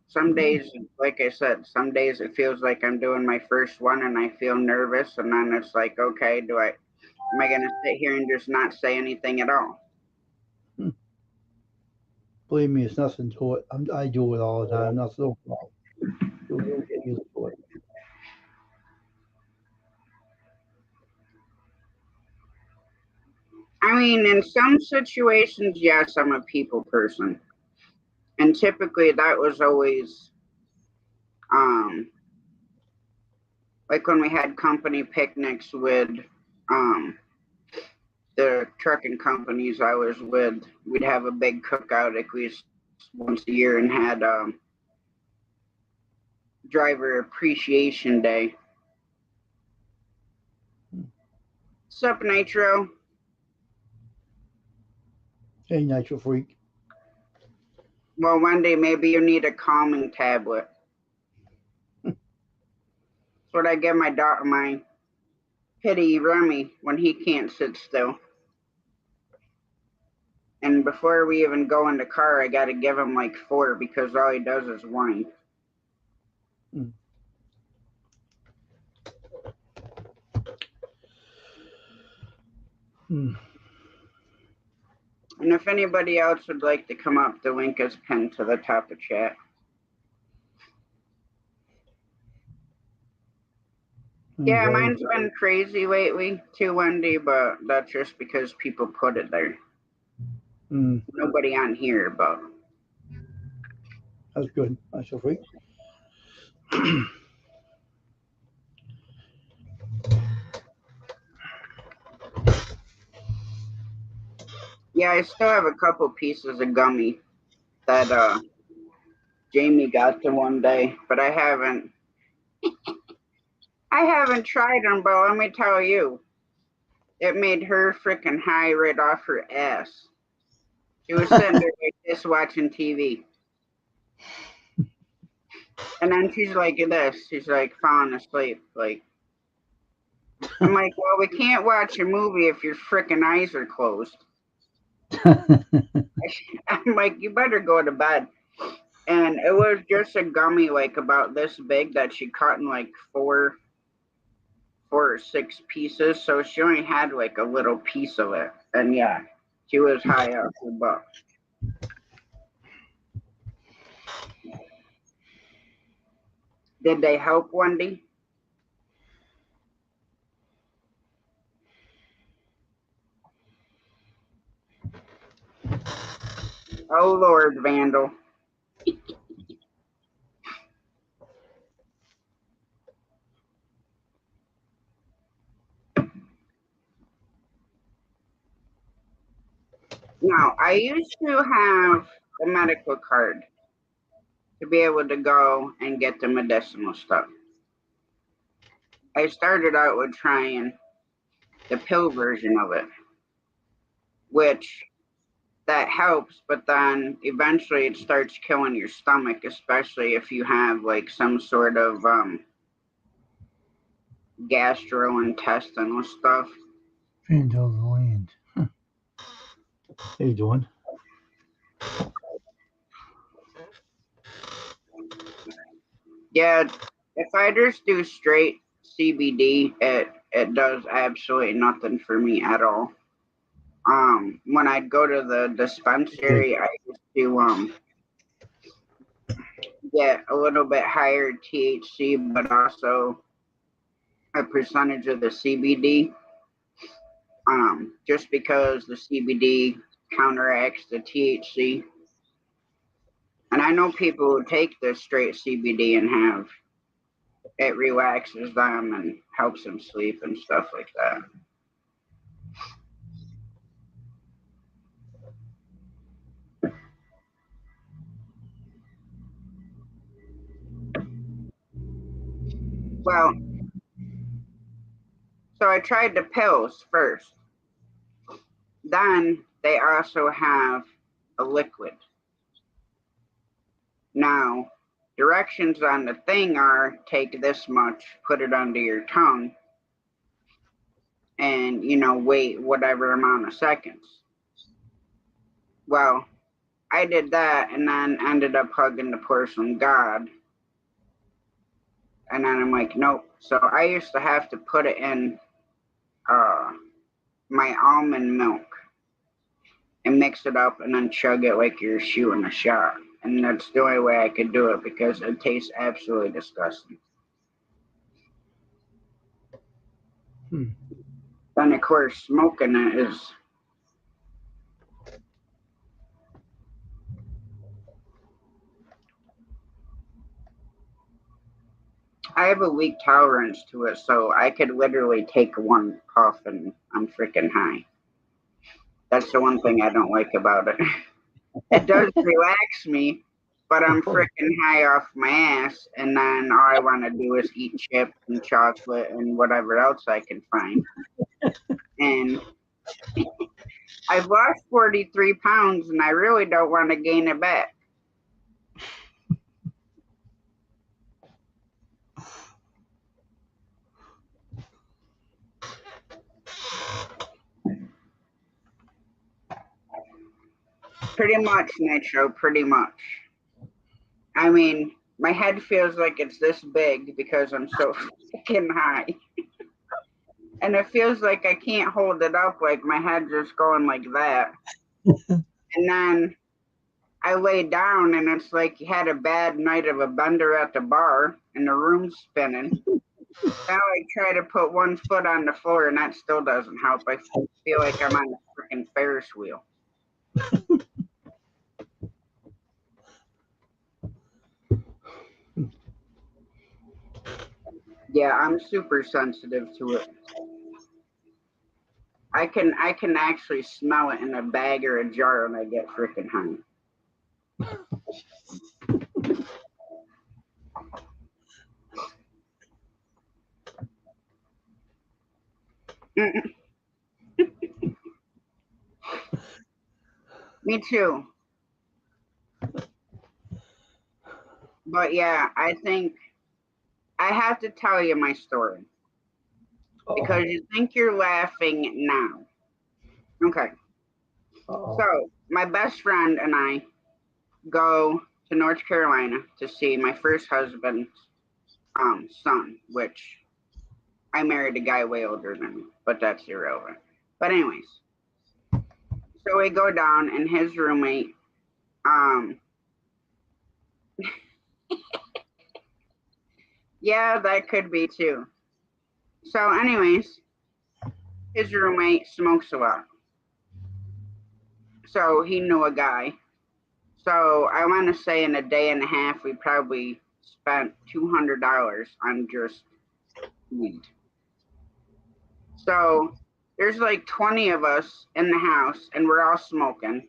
Some days, like I said, some days it feels like I'm doing my first one and I feel nervous, and then it's like, okay, am I gonna sit here and just not say anything at all? Believe me, it's nothing to it. I do it all the time. Nothing. No problem. You'll get used to it. I mean, in some situations, yes, I'm a people person. And typically that was always um like when we had company picnics with um the trucking companies I was with, we'd have a big cookout at least once a year and had driver appreciation day. Sup, Nitro? Hey, Nitro Freak. Well, one day maybe you need a calming tablet. That's what I give my pity Remy when he can't sit still. And before we even go in the car, I got to give him like 4 because all he does is whine. Mm. Mm. And if anybody else would like to come up, the link is pinned to the top of chat. Yeah, mine's been crazy lately too, Wendy, but that's just because people put it there. Mm. Nobody on here, but That's good. Nitro Freak. yeah, I still have a couple pieces of gummy that Jamie got to one day, but I haven't tried them, but let me tell you, it made her freaking high right off her ass. She was sitting there like this watching TV. And then she's like this. She's like falling asleep. Like I'm like, well, we can't watch a movie if your freaking eyes are closed. I'm like, you better go to bed. And it was just a gummy like about this big that she cut in like four or 6 pieces. So she only had like a little piece of it. And yeah, she was high off her butt. Did they help, Wendy? Oh Lord, Vandal. Now, I used to have the medical card to be able to go and get the medicinal stuff. I started out with trying the pill version of it, which that helps, but then eventually it starts killing your stomach, especially if you have like some sort of gastrointestinal stuff. Fantail the land. Huh. How you doing? Yeah, if I just do straight CBD, it does absolutely nothing for me at all. When I'd go to the Good. dispensary, I used to get a little bit higher THC, but also a percentage of the CBD. Just because the CBD counteracts the THC. And I know people who take the straight CBD and have it relaxes them and helps them sleep and stuff like that. Well, so I tried the pills first. Then they also have a liquid. Now, directions on the thing are take this much, put it under your tongue, and wait whatever amount of seconds. Well, I did that and then ended up hugging the porcelain god. And then I'm like, nope. So I used to have to put it in uh, my almond milk and mix it up and then chug it like you're shooting a shot. And that's the only way I could do it because it tastes absolutely disgusting. Hmm. Then, of course, smoking it is I have a weak tolerance to it, so I could literally take one puff and I'm freaking high. That's the one thing I don't like about it. It does relax me, but I'm freaking high off my ass, and then all I want to do is eat chips and chocolate and whatever else I can find. And I've lost 43 pounds, and I really don't want to gain it back. Pretty much, Nitro, pretty much. I mean, my head feels like it's this big because I'm so freaking high. And it feels like I can't hold it up, like my head just going like that. And then I lay down and it's like you had a bad night of a bender at the bar and the room's spinning. Now I try to put one foot on the floor and that still doesn't help. I feel like I'm on a freaking Ferris wheel. Yeah, I'm super sensitive to it. I can actually smell it in a bag or a jar and I get freaking high. Me too. But yeah, I think I have to tell you my story because you think you're laughing now. Okay. So, my best friend and I go to North Carolina to see my first husband's son, which I married a guy way older than me, but that's irrelevant. But anyways, so we go down and his roommate, um, yeah, that could be too. So anyways, his roommate smokes a lot. So he knew a guy. So I want to say in a day and a half, we probably spent $200 on just weed. So there's like 20 of us in the house and we're all smoking.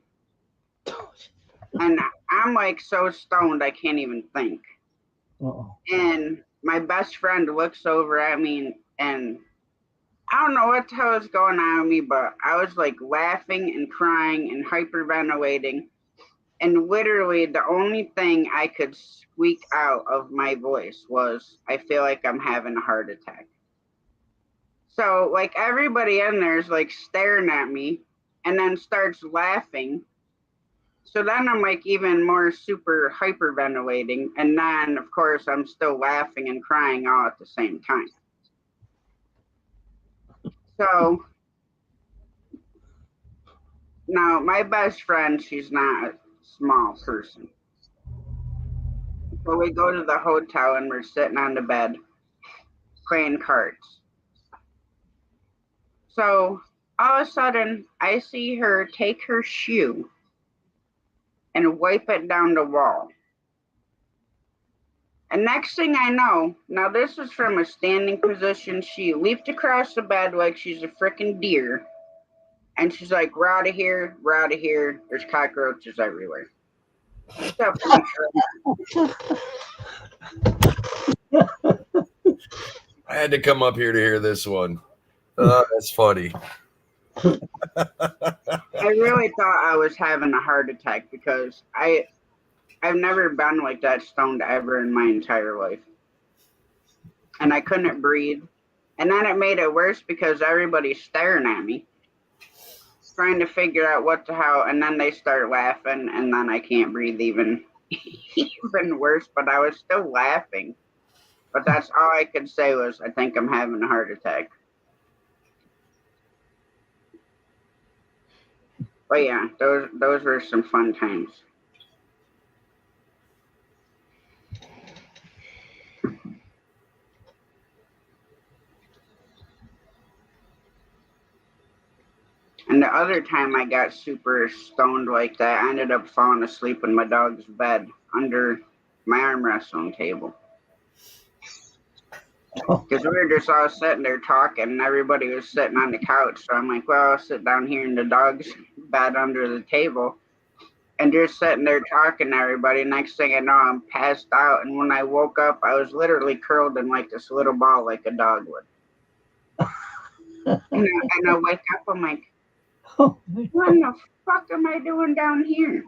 And I'm like so stoned I can't even think. And my best friend looks over at me and I don't know what the hell is going on with me, but I was like laughing and crying and hyperventilating. And literally the only thing I could squeak out of my voice was, I feel like I'm having a heart attack. So like everybody in there is like staring at me and then starts laughing. So then I'm like even more super hyperventilating. And then of course I'm still laughing and crying all at the same time. So now my best friend, she's not a small person. So we go to the hotel and we're sitting on the bed playing cards. So all of a sudden, I see her take her shoe and wipe it down the wall. And next thing I know, now this is from a standing position, she leaped across the bed like she's a freaking deer. And she's like, we're out of here, we're out of here. There's cockroaches everywhere. What's up, I had to come up here to hear this one. That's funny. I really thought I was having a heart attack because I've never been like that stoned ever in my entire life. And I couldn't breathe. And then it made it worse because everybody's staring at me, trying to figure out what the hell. And then they start laughing, and then I can't breathe even worse. But I was still laughing. But that's all I could say was, I think I'm having a heart attack. But yeah, those were some fun times. And the other time I got super stoned like that, I ended up falling asleep in my dog's bed under my arm wrestling table. Because we were just all sitting there talking, and everybody was sitting on the couch. So I'm like, well, I'll sit down here in the dog's bed under the table. And just sitting there talking to everybody. Next thing I know, I'm passed out. And when I woke up, I was literally curled in like this little ball like a dog would. And I wake up, I'm like, Oh, what in the fuck am I doing down here?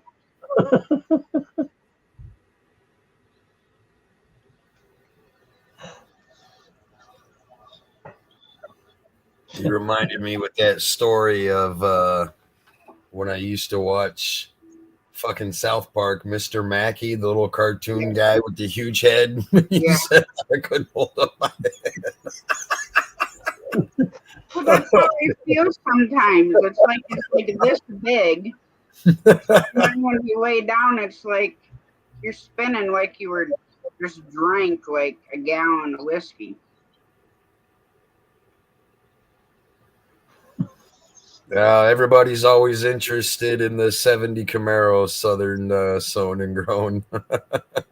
You reminded me with that story of when I used to watch fucking South Park, Mr. Mackey, the little cartoon guy with the huge head. He Yeah. said I couldn't hold up my head. Well, that's how I feel sometimes. It's like this big. And then when you lay down, it's like you're spinning like you were just drank like a gallon of whiskey. Everybody's always interested in the 70 Camaro Southern sewn and grown. But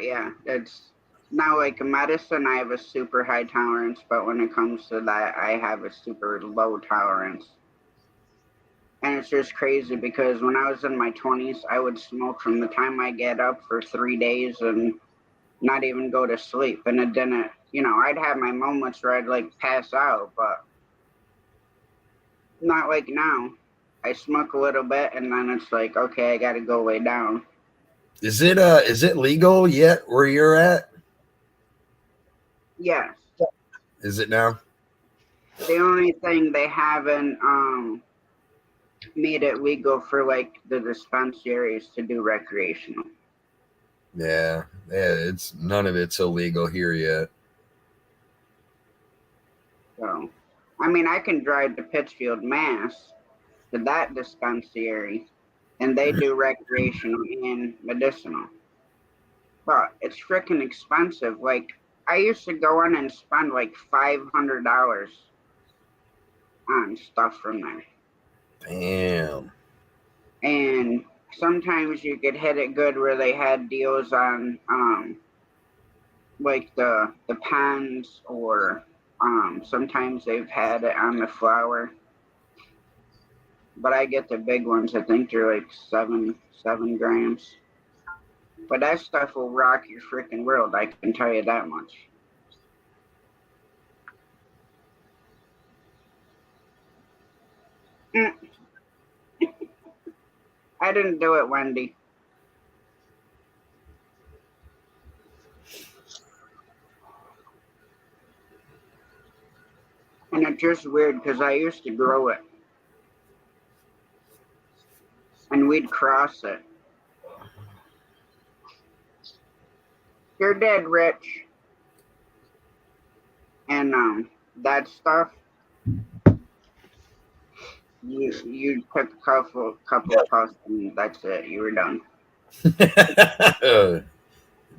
yeah, it's not like a medicine. I have a super high tolerance, but when it comes to that, I have a super low tolerance. And it's just crazy because when I was in my 20s, I would smoke from the time I get up for 3 days and not even go to sleep. And it didn't, I'd have my moments where I'd like pass out, but not like now. I smoke a little bit and then it's like, okay, I gotta go lay down. Is it legal yet where you're at? Yes. Is it now? The only thing they haven't made it legal for like the dispensaries to do recreational. Yeah, it's none of it's illegal here yet. So, I mean, I can drive to Pittsfield, Mass, to that dispensary, and they do recreational and medicinal. But it's freaking expensive. Like, I used to go in and spend like $500 on stuff from there. Damn. And sometimes you could hit it good where they had deals on like the pens, or sometimes they've had it on the flour. But I get the big ones. I think they're like 7 grams. But that stuff will rock your freaking world. I can tell you that much. I didn't do it, Wendy. And it's just weird because I used to grow it. And we'd cross it. You're dead, Rich. And that stuff, you took a couple puffs and that's it. You were done.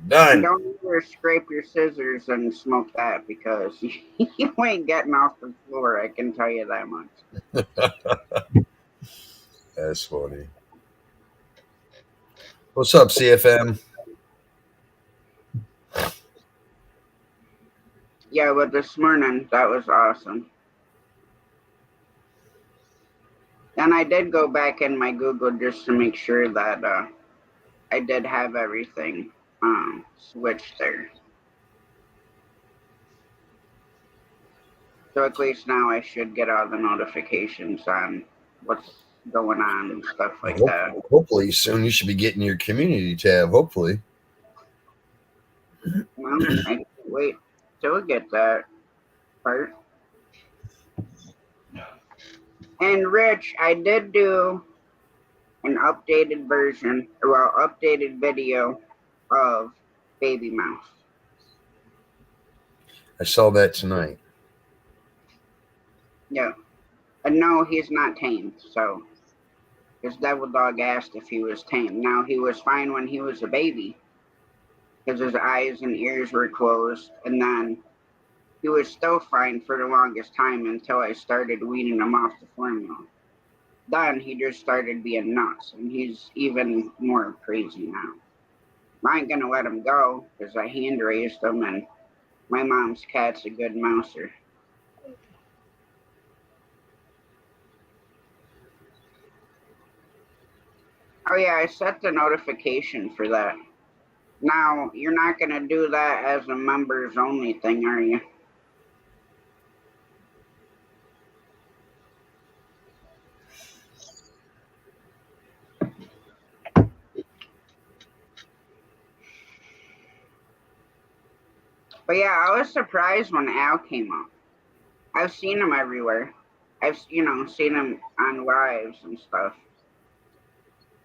Done. Don't ever scrape your scissors and smoke that because you ain't getting off the floor. I can tell you that much. That's funny. What's up, CFM? Yeah, but this morning, that was awesome. And I did go back in my Google just to make sure that I did have everything switched there. So at least now I should get all the notifications on what's going on and stuff like that. Hopefully soon you should be getting your community tab. Hopefully. Well, I can't wait till we get that part. And Rich, I did do an updated updated video of Baby Mouse. I saw that tonight. Yeah. And no, he's not tamed, so his devil dog asked if he was tamed. Now, he was fine when he was a baby because his eyes and ears were closed, and then he was still fine for the longest time until I started weaning him off the formula. Then he just started being nuts, and he's even more crazy now. I ain't gonna let him go because I hand raised him, and my mom's cat's a good mouser. Oh yeah, I set the notification for that. Now, you're not gonna do that as a members only thing, are you? But yeah, I was surprised when Al came up. I've seen him everywhere. I've seen him on lives and stuff.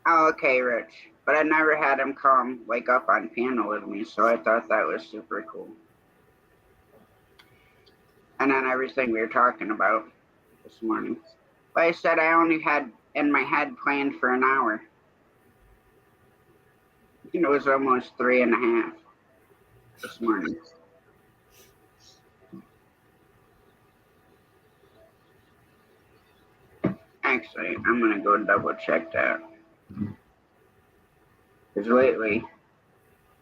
Oh, okay, Rich. But I never had him come like up on panel with me, so I thought that was super cool. And then everything we were talking about this morning. But I said I only had in my head planned for an hour. It was almost 3.5 this morning. Actually, I'm gonna go double check that. Because lately,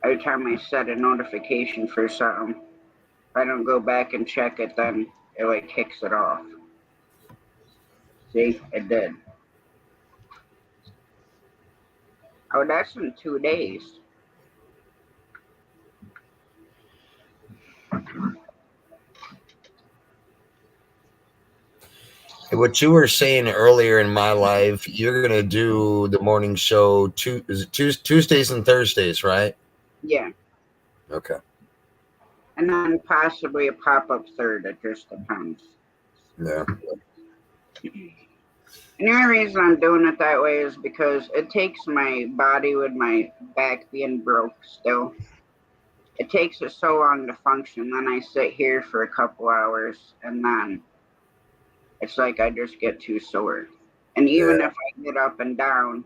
every time I set a notification for something, if I don't go back and check it, then it like kicks it off. See, it did. Oh, that's in 2 days. What you were saying earlier in my life, you're gonna do the morning show. Is it Tuesdays and Thursdays, right? Yeah. Okay. And then possibly a pop-up third. It just depends. Yeah. And the only reason I'm doing it that way is because it takes my body with my back being broke still. It takes it so long to function. Then I sit here for a couple hours and then it's like I just get too sore. And even Yeah. if I get up and down,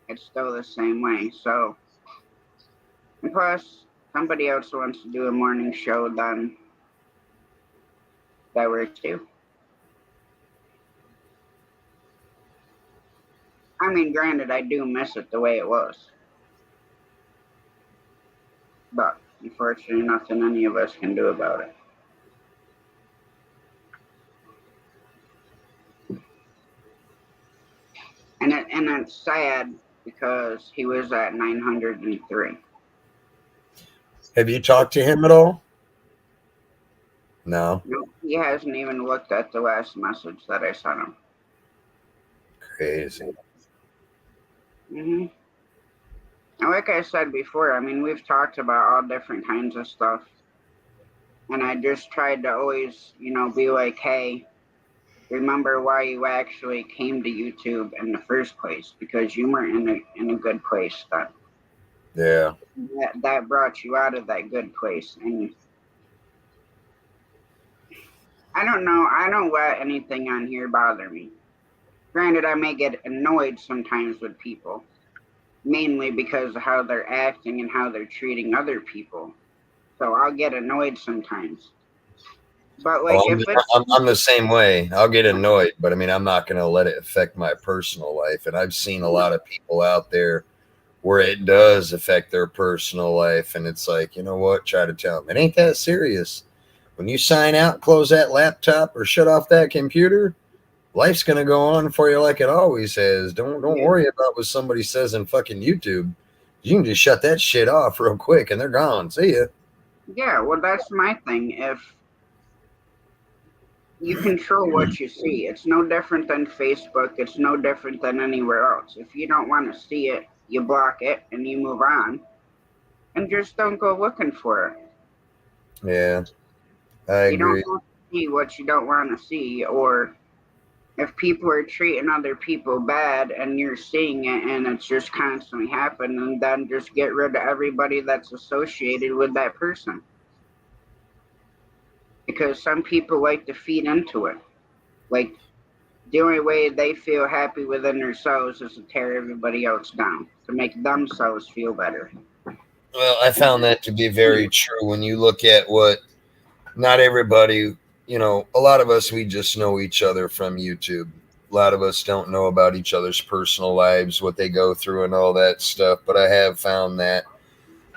it's still the same way. So, and plus, somebody else wants to do a morning show, then that works too. I mean, granted, I do miss it the way it was. But unfortunately, nothing any of us can do about it. And it's sad because he was at 903. Have you talked to him at all? No. Nope, he hasn't even looked at the last message that I sent him. Crazy. And like I said before, I mean, we've talked about all different kinds of stuff. And I just tried to always, be like, hey, remember why you actually came to YouTube in the first place, because you weren't in a good place then. Yeah. That brought you out of that good place. And I don't know, I don't let anything on here bother me. Granted, I may get annoyed sometimes with people, mainly because of how they're acting and how they're treating other people. So I'll get annoyed sometimes. But like, Well, if it's I'm the same way. I'll get annoyed, but I mean, I'm not going to let it affect my personal life. And I've seen a lot of people out there where it does affect their personal life. And it's like, you know what? Try to tell them it ain't that serious. When you sign out, close that laptop or shut off that computer, life's going to go on for you like it always has. Don't worry about what somebody says in fucking YouTube. You can just shut that shit off real quick and they're gone. See ya. yeah, well, that's my thing. If you control what you see, it's no different than Facebook. It's no different than anywhere else. If you don't want to see it, you block it and you move on, and just don't go looking for it. Yeah, I You don't agree. want to see what you don't want to see, or if people are treating other people bad and you're seeing it and it's just constantly happening, then just get rid of everybody that's associated with that person. Because some people like to feed into it. Like, the only way they feel happy within themselves is to tear everybody else down, to make themselves feel better. Well, I found that to be very true when you look at what not everybody, a lot of us, we just know each other from YouTube. A lot of us don't know about each other's personal lives, what they go through, and all that stuff. But I have found that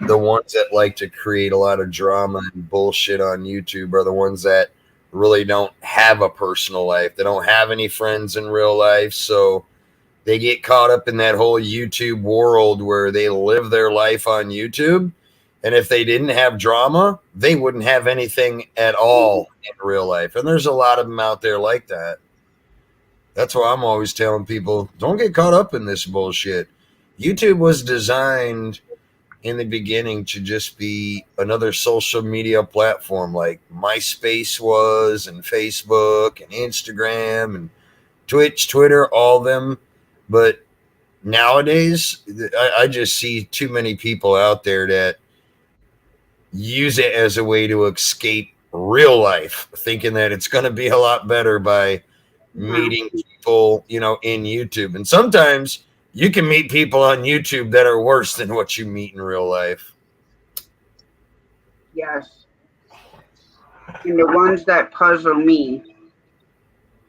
the ones that like to create a lot of drama and bullshit on YouTube are the ones that really don't have a personal life. They don't have any friends in real life, so they get caught up in that whole YouTube world where they live their life on YouTube. And if they didn't have drama, they wouldn't have anything at all in real life. And there's a lot of them out there like that. That's why I'm always telling people, don't get caught up in this bullshit. YouTube was designed in the beginning to just be another social media platform like MySpace was, and Facebook and Instagram and Twitch, Twitter, all of them. But nowadays, I just see too many people out there that use it as a way to escape real life, thinking that it's going to be a lot better by meeting people, in YouTube. And sometimes you can meet people on YouTube that are worse than what you meet in real life. Yes. And the ones that puzzle me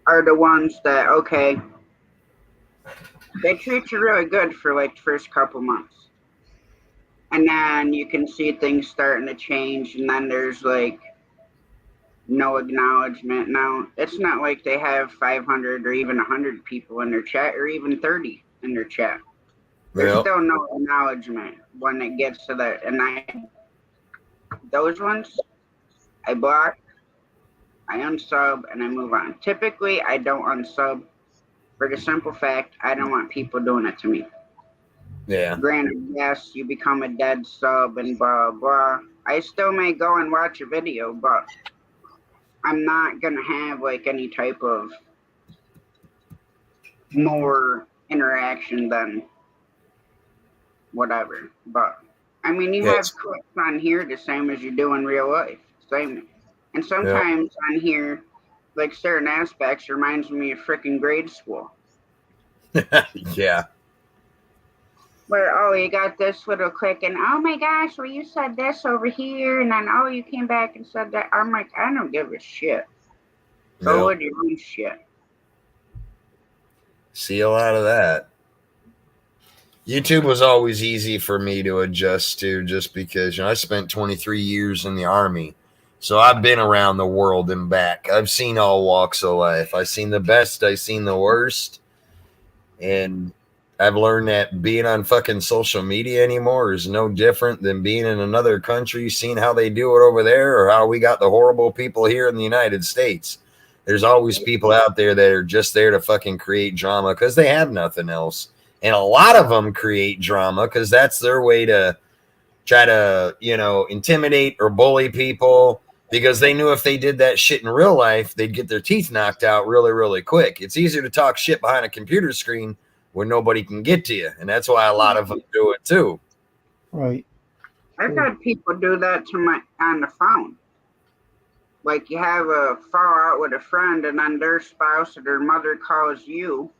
are the ones that, okay, they treat you really good for like the first couple months. And then you can see things starting to change, and then there's like no acknowledgement. Now, it's not like they have 500 or even 100 people in their chat, or even 30 in their chat. There's still no acknowledgement when it gets to that. And those ones, I block, I unsub, and I move on. Typically, I don't unsub for the simple fact I don't want people doing it to me. Yeah. Granted, yes, you become a dead sub and blah, blah. I still may go and watch a video, but I'm not going to have like any type of more interaction than whatever. But, I mean, you have clips on here the same as you do in real life. Same. And sometimes on here, like certain aspects reminds me of freaking grade school. Yeah. Where, oh, you got this little click, and oh my gosh, well, you said this over here, and then, oh, you came back and said that. I'm like, I don't give a shit. Go with your own shit. See a lot of that. YouTube was always easy for me to adjust to, just because I spent 23 years in the Army. So I've been around the world and back. I've seen all walks of life. I've seen the best. I've seen the worst. And I've learned that being on fucking social media anymore is no different than being in another country, seeing how they do it over there, or how we got the horrible people here in the United States. There's always people out there that are just there to fucking create drama because they have nothing else. And a lot of them create drama because that's their way to try to, intimidate or bully people, because they knew if they did that shit in real life, they'd get their teeth knocked out really, really quick. It's easier to talk shit behind a computer screen where nobody can get to you. And that's why a lot of them do it too. Right. I've had people do that to on the phone. Like, you have a fallout with a friend, and then their spouse or their mother calls you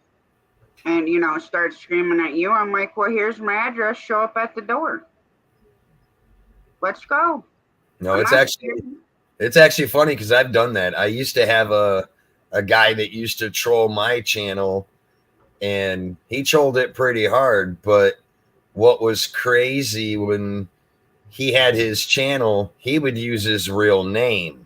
and, starts screaming at you. I'm like, well, here's my address. Show up at the door. Let's go. No, it's actually funny because I've done that. I used to have a guy that used to troll my channel, and he trolled it pretty hard. But what was crazy, when he had his channel, he would use his real name.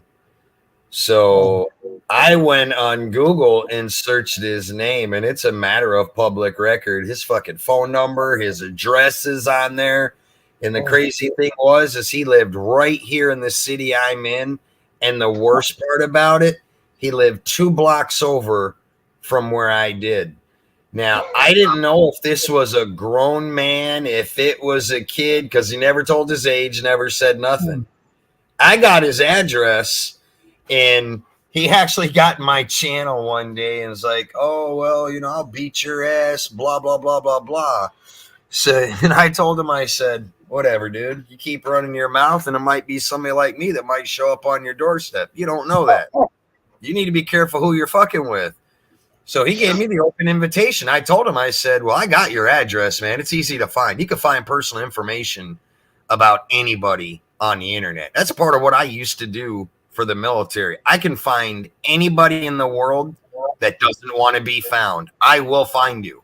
So I went on Google and searched his name, and it's a matter of public record. His fucking phone number, his address is on there. And the crazy thing is he lived right here in the city I'm in. And the worst part about it, he lived 2 blocks over from where I did. Now, I didn't know if this was a grown man, if it was a kid, because he never told his age, never said nothing. I got his address, and he actually got my channel one day and was like, oh, well, I'll beat your ass, blah, blah, blah, blah, blah. So, and I told him, I said, whatever, dude. You keep running your mouth, and it might be somebody like me that might show up on your doorstep. You don't know that. You need to be careful who you're fucking with. So he gave me the open invitation. I told him, I said, well, I got your address, man. It's easy to find. You can find personal information about anybody on the internet. That's part of what I used to do for the military. I can find anybody in the world that doesn't want to be found. I will find you.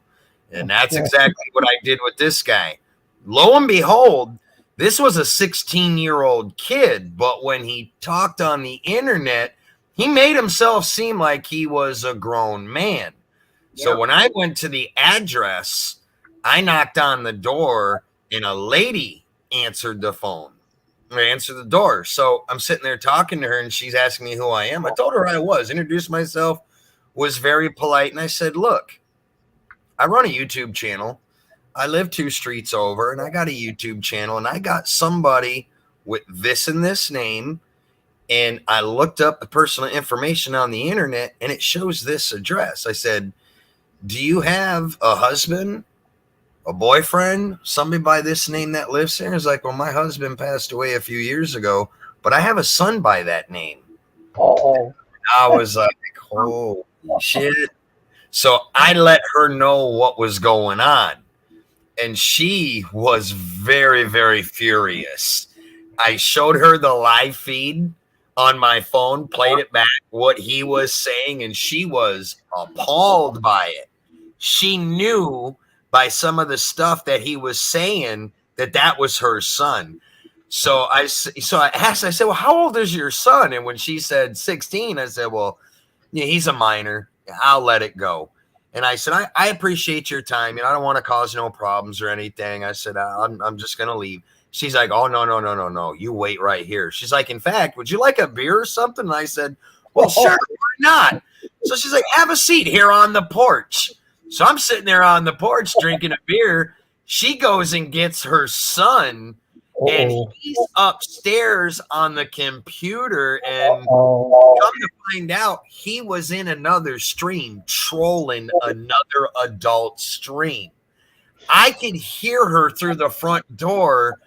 And that's exactly what I did with this guy. Lo and behold, This was a 16-year-old kid, but when he talked on the internet, he made himself seem like he was a grown man. So Yep. when I went to the address, I knocked on the door and a lady answered the phone. Or answered the door. So I'm sitting there talking to her and she's asking me who I am. I told her I was, introduced myself, was very polite, and I said, look, I run a YouTube channel. I live 2 streets over, and I got a YouTube channel, and I got somebody with this and this name, and I looked up the personal information on the internet, and it shows this address. I said, do you have a husband, a boyfriend, somebody by this name that lives here? He's like, well, my husband passed away a few years ago, but I have a son by that name. Oh, I was like, holy shit. So I let her know what was going on. And she was very, very furious. I showed her the live feed on my phone, played it back, what he was saying, and she was appalled by it. She knew by some of the stuff that he was saying that was her son. So I asked, I said, well, how old is your son? And when she said 16, I said, well, yeah, he's a minor. I'll let it go. And I said, I appreciate your time. I don't want to cause no problems or anything. I said, I'm just going to leave. She's like, oh, no. You wait right here. She's like, in fact, would you like a beer or something? And I said, well, sure, why not? So she's like, have a seat here on the porch. So I'm sitting there on the porch drinking a beer. She goes and gets her son, and he's upstairs on the computer, and come to find out, he was in another stream trolling another adult stream. I could hear her through the front door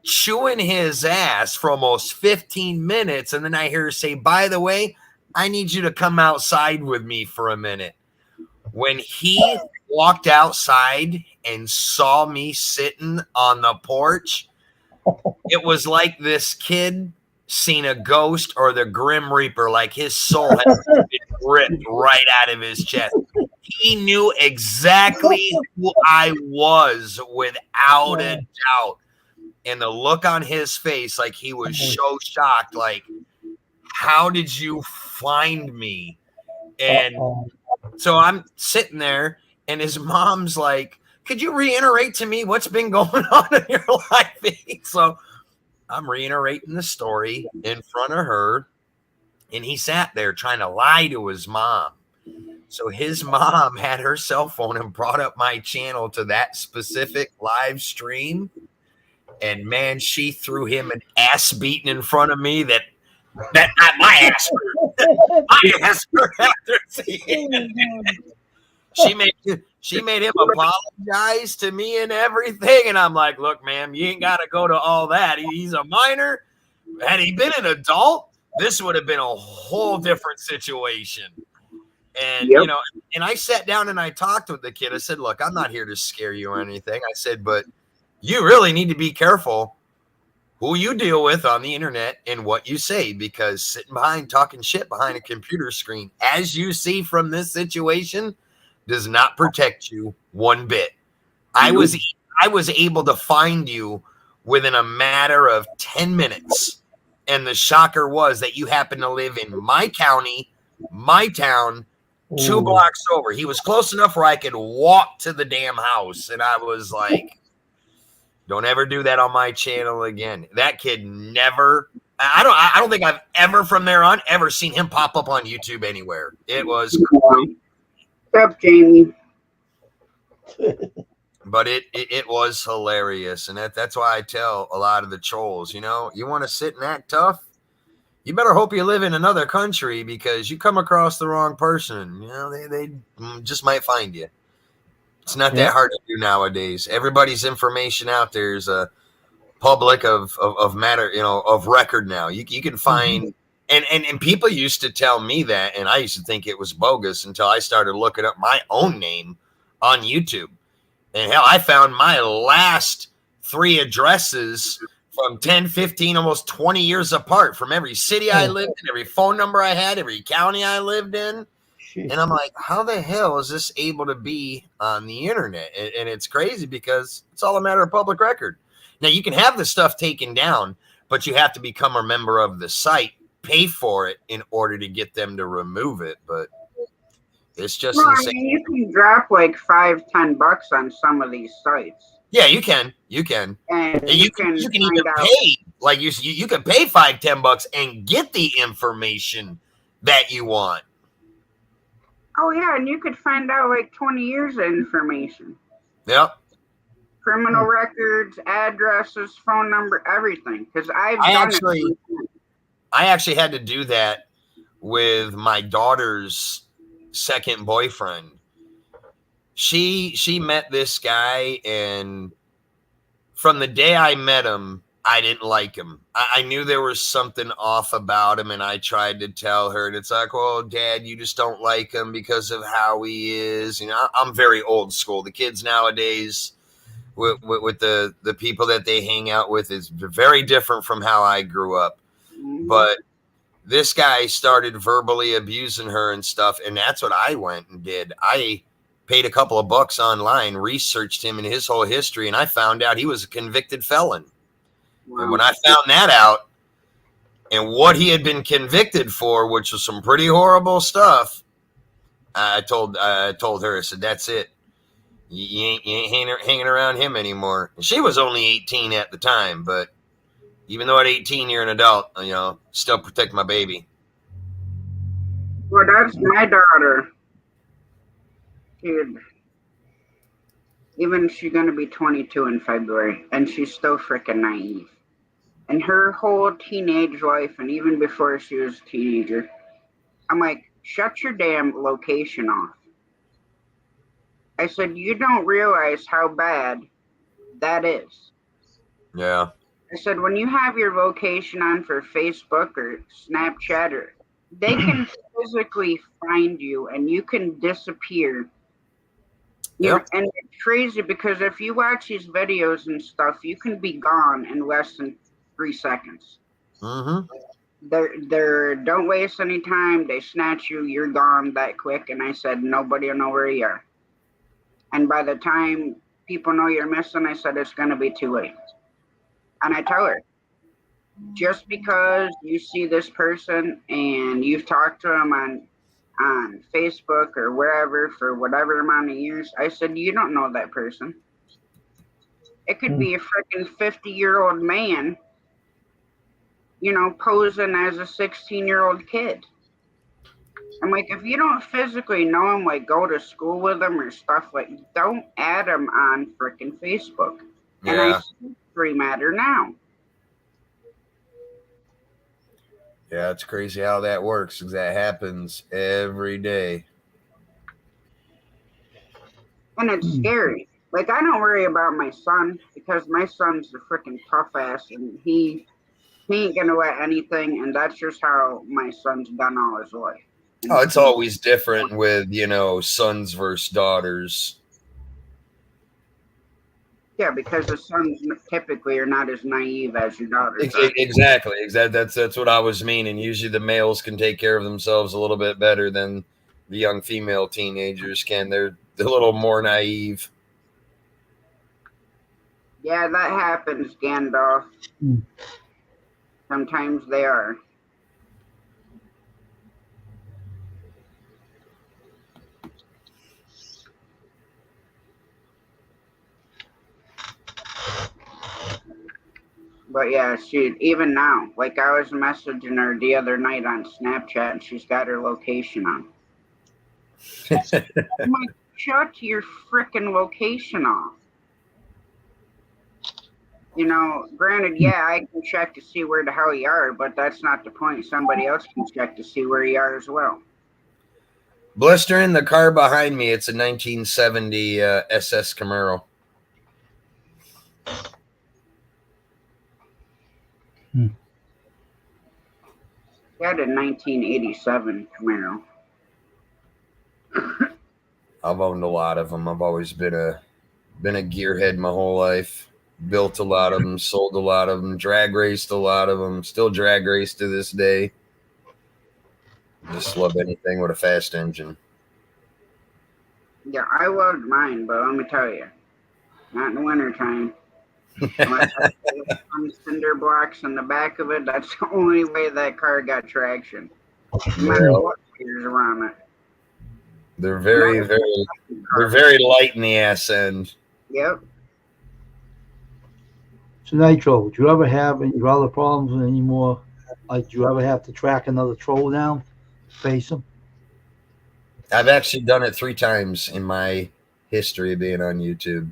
chewing his ass for almost 15 minutes, and then I hear her say, by the way, I need you to come outside with me for a minute. When he walked outside and saw me sitting on the porch, it was like this kid seen a ghost or the Grim Reaper, like his soul had been ripped right out of his chest. He knew exactly who I was without a doubt. And the look on his face, like he was so shocked, like, how did you find me? And so I'm sitting there, and his mom's like, could you reiterate to me what's been going on in your life? So I'm reiterating the story in front of her, and he sat there trying to lie to his mom. So his mom had her cell phone and brought up my channel to that specific live stream. And man, she threw him an ass beating in front of me that my ass hurt. My ass hurt after seeing it. She made him apologize to me and everything. And I'm like, look, ma'am, you ain't got to go to all that. He's a minor. Had he been an adult, this would have been a whole different situation. And, Yep. And I sat down and I talked with the kid. I said, look, I'm not here to scare you or anything. I said, but you really need to be careful who you deal with on the internet and what you say, because sitting behind talking shit behind a computer screen, as you see from this situation, does not protect you one bit. I was able to find you within a matter of 10 minutes. And the shocker was that you happen to live in my county, my town, 2 blocks over. He was close enough where I could walk to the damn house. And I was like, don't ever do that on my channel again. That kid never, I don't think I've ever from there on ever seen him pop up on YouTube anywhere. It was crazy. Up, Jamie. But it was hilarious. And that's why I tell a lot of the trolls, you want to sit and act tough, you better hope you live in another country, because you come across the wrong person, they just might find you. It's not that hard to do nowadays. Everybody's information out there is a public of matter, of record now. You can find, and people used to tell me that, and I used to think it was bogus until I started looking up my own name on YouTube. And hell, I found my last 3 addresses from 10, 15, almost 20 years apart, from every city I lived in, every phone number I had, every county I lived in. And I'm like, how the hell is this able to be on the internet? And it's crazy because it's all a matter of public record. Now you can have the stuff taken down, but you have to become a member of the site, pay for it in order to get them to remove it. But it's just Well, I insane. mean, you can drop like $5-10 on some of these sites, Yeah, you can. You can. and And you you can can even find out. pay, like you can pay $5-10 and get the information that you want. Oh yeah, and you could find out like 20 years of information, Yep. criminal records, addresses, phone number, everything. Because I've I done it. actually had to do that with my daughter's second boyfriend. She met this guy, and from the day I met him, I didn't like him. I knew there was something off about him, and I tried to tell her, and it's like, well, Dad, you just don't like him because of how he is. You know, I'm very old school. The kids nowadays, with the people that they hang out with, is very different from how I grew up. Mhm. But this guy started verbally abusing her and stuff, and that's what I went and did. I paid a couple of bucks online, researched him and his whole history, and I found out he was a convicted felon. Wow. And when I found that out and what he had been convicted for, which was some pretty horrible stuff, I told her, I said, that's it. You ain't hanging around him anymore. And she was only 18 at the time, but even though at 18 you're an adult, you know, still protect my baby. Well, that's my daughter. Dude, even she's gonna be 22 in February, and she's still freaking naive. And her whole teenage life, and even before she was a teenager, I'm like, shut your damn location off. I said, you don't realize how bad that is. Yeah. I said, when you have your location on for Facebook or Snapchat, or they can physically find you and you can disappear. Yep. And it's crazy because if you watch these videos and stuff, you can be gone in less than 3 seconds. Mm-hmm. They're don't waste any time. They snatch you, you're gone that quick. And I said, nobody will know where you are. And by the time people know you're missing, I said, it's going to be too late. And I tell her, just because you see this person and you've talked to them on Facebook or wherever for whatever amount of years, I said, you don't know that person. It could be a freaking 50-year-old man, you know, posing as a 16-year-old kid. I'm like, if you don't physically know him, like go to school with him or stuff, like, don't add him on freaking Facebook. Yeah. And I see free matter now. Yeah, it's crazy how that works, because that happens every day. And it's scary. Like, I don't worry about my son because my son's a freaking tough ass and he ain't gonna let anything, and that's just how my son's done all his life. And Oh, it's always different with, you know, sons versus daughters. yeah, because the sons typically are not as naive as your daughters are. Exactly. That's what I was meaning. Usually the males can take care of themselves a little bit better than the young female teenagers can. They're a little more naive. Yeah, that happens, Gandalf. Sometimes they are. But yeah, she even now, like I was messaging her the other night on Snapchat, and she's got her location on. I'm like, shut your freaking location off. You know, granted, yeah, I can check to see where the hell you are, but that's not the point. Somebody else can check to see where you are as well. Blister in the car behind me. It's a 1970 SS Camaro. He had a 1987 Camaro. I've owned a lot of them. I've always been a gearhead my whole life. Built a lot of them, sold a lot of them, drag raced a lot of them, still drag race to this day. Just love anything with a fast engine. Yeah, I loved mine, but let me tell you, not in the wintertime. Unless I put some cinder blocks in the back of it, that's the only way that car got traction. No matter Yeah. what gears are on it. They're And very, that very, they're car. very light in the ass end. Yep. So Nitro, do you ever have any other problems with any more? Like, do you ever have to track another troll down, face him? I've actually done it 3 times in my history of being on YouTube.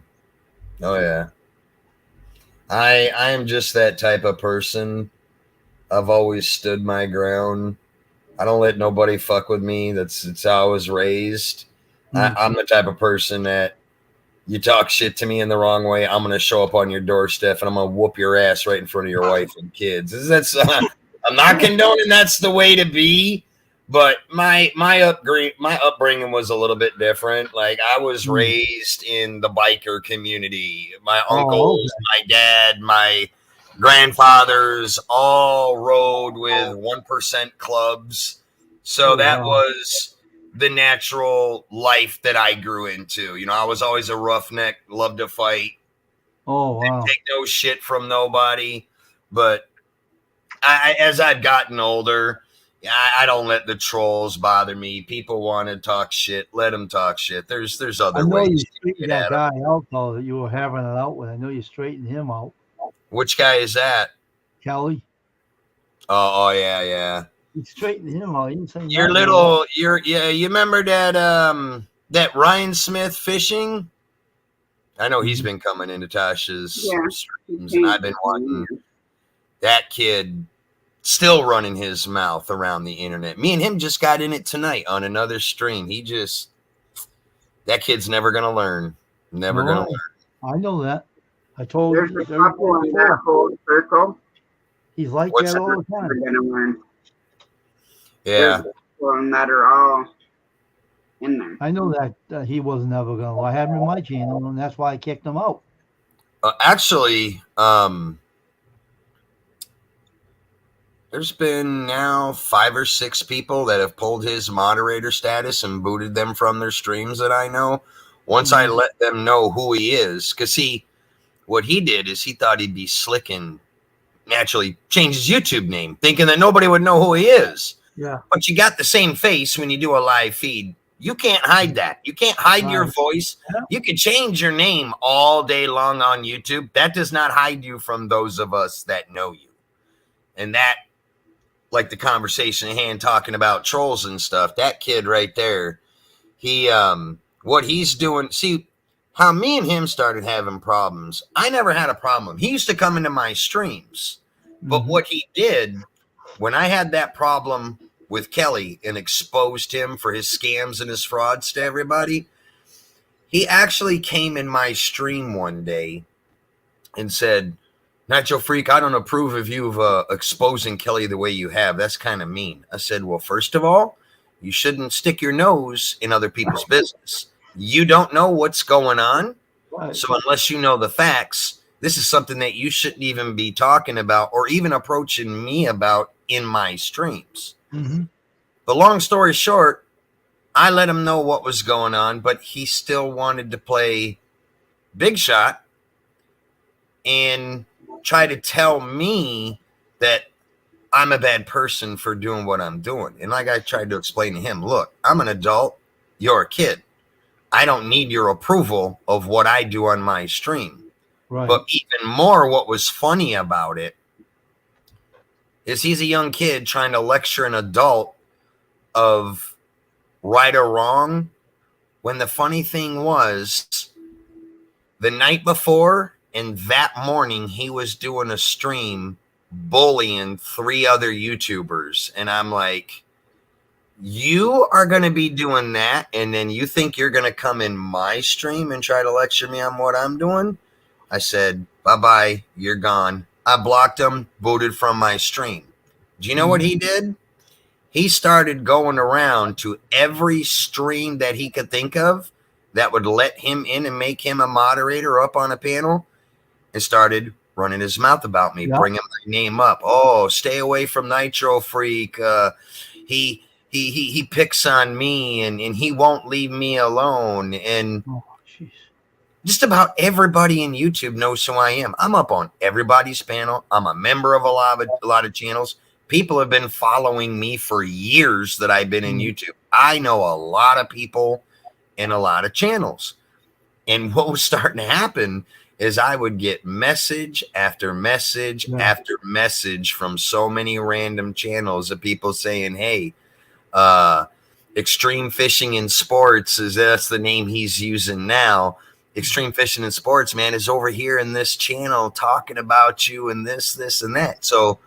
Oh yeah. I am just that type of person. I've always stood my ground. I don't let nobody fuck with me. It's how I was raised. I'm the type of person that you talk shit to me in the wrong way, I'm gonna show up on your doorstep and I'm gonna whoop your ass right in front of your wife and kids. That's I'm not condoning that's the way to be, but my upbringing was a little bit different. Like I was Mm. raised in the biker community. My Oh, okay. uncles, my dad, my grandfathers all rode with 1% clubs. So Oh, that wow. was the natural life that I grew into. I was always a roughneck, loved to fight, Oh, didn't wow. take no shit from nobody. But as I've gotten older, I don't let the trolls bother me. People want to talk shit, let them talk shit. There's I other know ways you to straightened get that at them. guy out, though, that you were having it out with. I know you straightened him out, Which guy is that? Kelly. Oh yeah, yeah. You straightened him out. He didn't say Your nothing at all. little, yeah. You remember that Ryan Smith fishing? I know he's Mhm. been coming into Tasha's Yeah. He streams, and changed I've been his wanting that kid still running his mouth around the internet. Me and him just got in it tonight on another stream. That kid's never gonna learn. Never gonna No, learn. I know that. I told There's a everybody couple in that before. whole circle He's like What's that that? all the we're time. gonna learn. There's Yeah. people in that are all in there. I know that he wasn't ever going to. I had him in my channel, and that's why I kicked him out. Actually, there's been now 5 or 6 people that have pulled his moderator status and booted them from their streams that I know. Once I Mhm. let them know who he is, because what he did is he thought he'd be slick and naturally change his YouTube name, thinking that nobody would know who he is. Yeah. But you got the same face when you do a live feed. You can't hide that. You can't hide your Right. voice. Yeah. You can change your name all day long on YouTube. That does not hide you from those of us that know you. And that, like the conversation at hand talking about trolls and stuff, that kid right there, he what he's doing, see how me and him started having problems. I never had a problem. He used to come into my streams. But Mhm. what he did when I had that problem with Kelly and exposed him for his scams and his frauds to everybody, he actually came in my stream one day and said, Nacho Freak, I don't approve of you exposing Kelly the way you have. That's kind of mean. I said, well, first of all, you shouldn't stick your nose in other people's business. You don't know what's going on. Right. So unless you know the facts, this is something that you shouldn't even be talking about or even approaching me about in my streams. Mhm. But long story short, I let him know what was going on, but he still wanted to play big shot and try to tell me that I'm a bad person for doing what I'm doing. And like I tried to explain to him, look, I'm an adult, you're a kid. I don't need your approval of what I do on my stream. Right. But even more, what was funny about it is he's a young kid trying to lecture an adult of right or wrong. When the funny thing was, the night before and that morning, he was doing a stream bullying 3 other YouTubers. And I'm like, you are going to be doing that. And then you think you're going to come in my stream and try to lecture me on what I'm doing? I said, bye-bye, you're gone. I blocked him, booted from my stream. Do you know what he did? He started going around to every stream that he could think of that would let him in and make him a moderator up on a panel and started running his mouth about me, Yeah. bringing my name up. Oh, stay away from Nitro Freak. He picks on me and he won't leave me alone. And Oh, jeez. just about everybody in YouTube knows who I am. I'm up on everybody's panel. I'm a member of a lot of channels. People have been following me for years that I've been in YouTube. I know a lot of people and a lot of channels. And what was starting to happen is I would get message after message after message from so many random channels of people saying, hey, Extreme Fishing and Sports, that's the name he's using now. Extreme Fishing and Sports, man, is over here in this channel talking about you and this, and that. So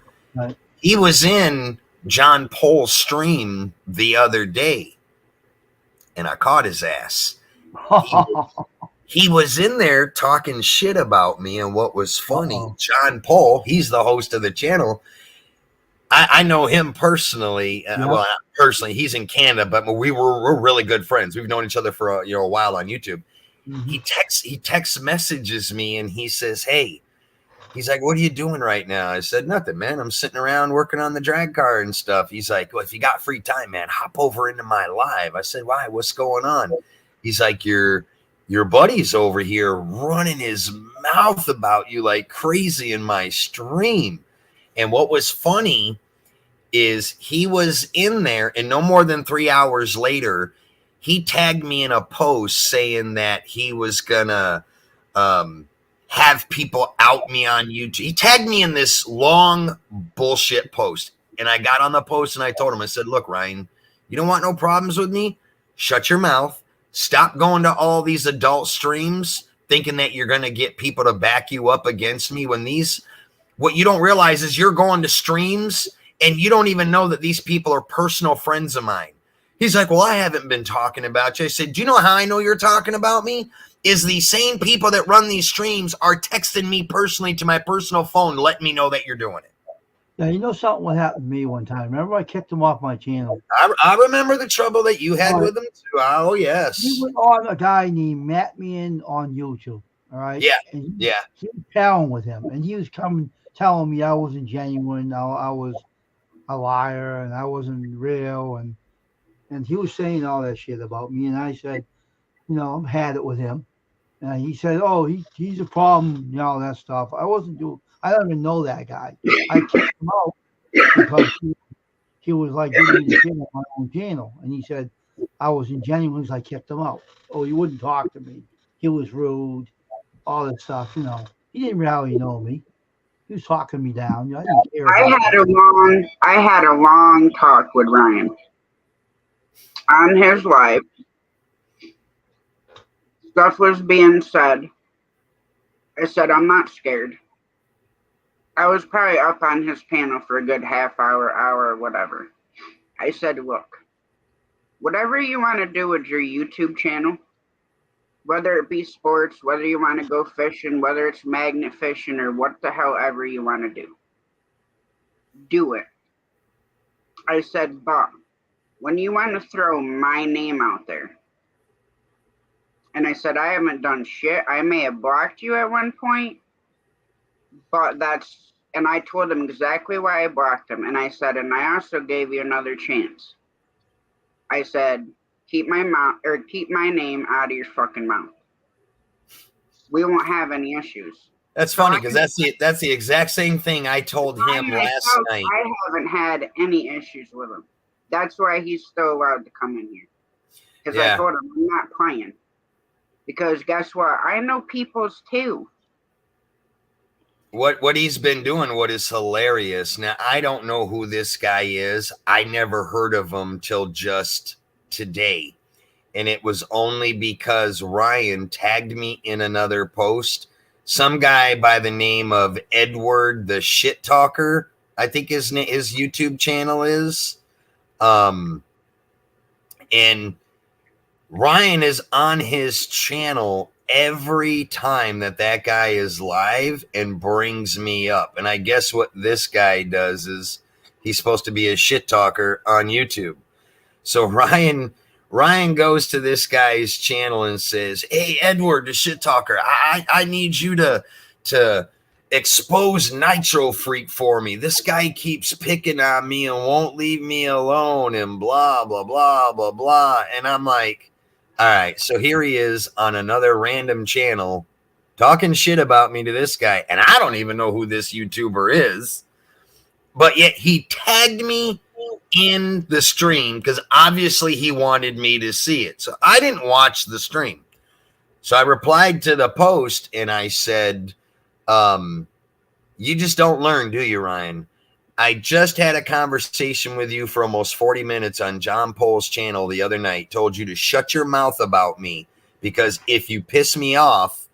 he was in John Pole's stream the other day, and I caught his ass. He was in there talking shit about me, and what was funny, John Pole, he's the host of the channel. I know him personally. Well, not personally, he's in Canada, but we're really good friends. We've known each other for a while on YouTube. He text messages me, and he says, hey, he's like, what are you doing right now? I said, nothing, man. I'm sitting around working on the drag car and stuff. He's like, well, if you got free time, man, hop over into my live. I said, why? What's going on? He's like, your buddy's over here running his mouth about you like crazy in my stream. And what was funny is he was in there, and no more than 3 hours later, he tagged me in a post saying that he was gonna have people out me on YouTube. He tagged me in this long bullshit post, and I got on the post and I told him, I said, look, Ryan, you don't want no problems with me? Shut your mouth. Stop going to all these adult streams thinking that you're going to get people to back you up against me when what you don't realize is you're going to streams and you don't even know that these people are personal friends of mine. He's like, well, I haven't been talking about you. I said, do you know how I know you're talking about me? Is the same people that run these streams are texting me personally to my personal phone, letting me know that you're doing it. Yeah, you know something what happened to me one time. Remember I kicked him off my channel? I remember the trouble that you had with him too. Oh, yes. He went on a guy named Matt Meehan on YouTube. All right. Yeah. And he was palling with him, and he was coming telling me I wasn't genuine. I was a liar, and I wasn't real, and he was saying all that shit about me. And I said, I've had it with him. And he said, oh, he's a problem, all that stuff. I don't even know that guy. I kicked him out because he was like giving me the shit on my own channel. And he said I was ingenuine, so I kicked him out. Oh, he wouldn't talk to me. He was rude, all that stuff, He didn't really know me. He was talking me down. I didn't care. I had a long talk with Ryan on his live. Stuff was being said. I said, I'm not scared. I was probably up on his panel for a good half hour, whatever. I said, look, whatever you want to do with your YouTube channel, whether it be sports, whether you want to go fishing, whether it's magnet fishing or what the hell ever you want to do it. I said, but when you want to throw my name out there, and I said, I haven't done shit. I may have blocked you at one point, but and I told him exactly why I blocked him. And I said, and I also gave you another chance. I said, keep my name out of your fucking mouth. We won't have any issues. That's funny because that's the exact same thing I told him last night. I haven't had any issues with him. That's why he's still allowed to come in here. Because I told him I'm not playing. Because guess what? I know people's too. What he's been doing, what is hilarious. Now, I don't know who this guy is. I never heard of him till just today. And it was only because Ryan tagged me in another post. Some guy by the name of Edward the Shit Talker, I think his YouTube channel is. And Ryan is on his channel every time that guy is live and brings me up. And I guess what this guy does is he's supposed to be a shit talker on YouTube. So Ryan goes to this guy's channel and says, hey, Edward, the shit talker, I need you to expose Nitro Freak for me. This guy keeps picking on me and won't leave me alone and blah, blah, blah, blah, blah. And I'm like, All right, so here he is on another random channel talking shit about me to this guy, and I don't even know who this YouTuber is, but yet he tagged me in the stream because obviously he wanted me to see it. So I didn't watch the stream. So I replied to the post and I said, you just don't learn, do you, Ryan? I just had a conversation with you for almost 40 minutes on John Pole's channel the other night, told you to shut your mouth about me because if you piss me off,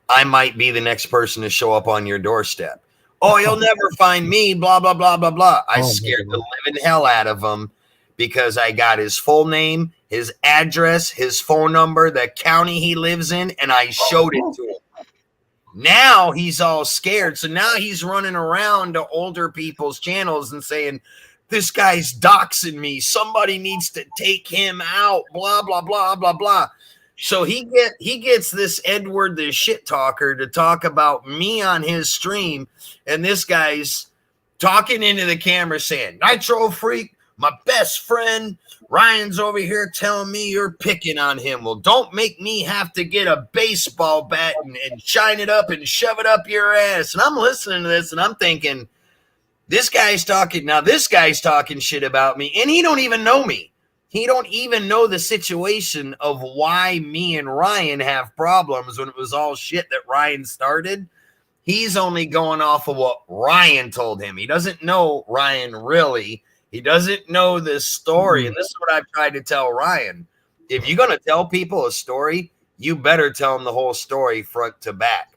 I might be the next person to show up on your doorstep. Oh, you'll never find me, blah, blah, blah, blah, blah. I scared the living hell out of him because I got his full name, his address, his phone number, the county he lives in, and I showed it to him. Now he's all scared. So now he's running around to older people's channels and saying, this guy's doxing me. Somebody needs to take him out, blah, blah, blah, blah, blah. So he gets this Edward, the shit talker, to talk about me on his stream. And this guy's talking into the camera saying, Nitro Freak, my best friend, Ryan's over here telling me you're picking on him. Well, don't make me have to get a baseball bat and shine it up and shove it up your ass. And I'm listening to this and I'm thinking, this guy's talking shit about me, and he don't even know me. He don't even know the situation of why me and Ryan have problems when it was all shit that Ryan started. He's only going off of what Ryan told him. He doesn't know Ryan really. He doesn't know this story. And this is what I've tried to tell Ryan. If you're going to tell people a story, you better tell them the whole story front to back.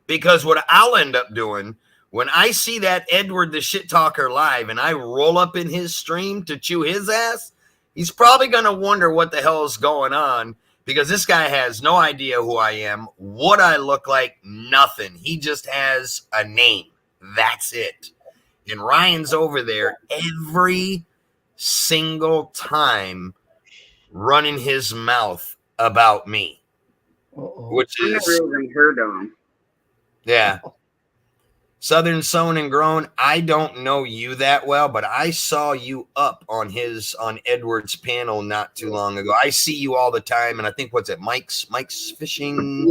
Because what I'll end up doing, when I see that Edward the shit talker live and I roll up in his stream to chew his ass, he's probably going to wonder what the hell is going on because this guy has no idea who I am, what I look like, nothing. He just has a name. That's it. And Ryan's over there every single time running his mouth about me. Which I is never even heard of him. Yeah. Southern Sown and Grown, I don't know you that well, but I saw you up on Edward's panel not too long ago. I see you all the time, and I think what's it, Mike's fishing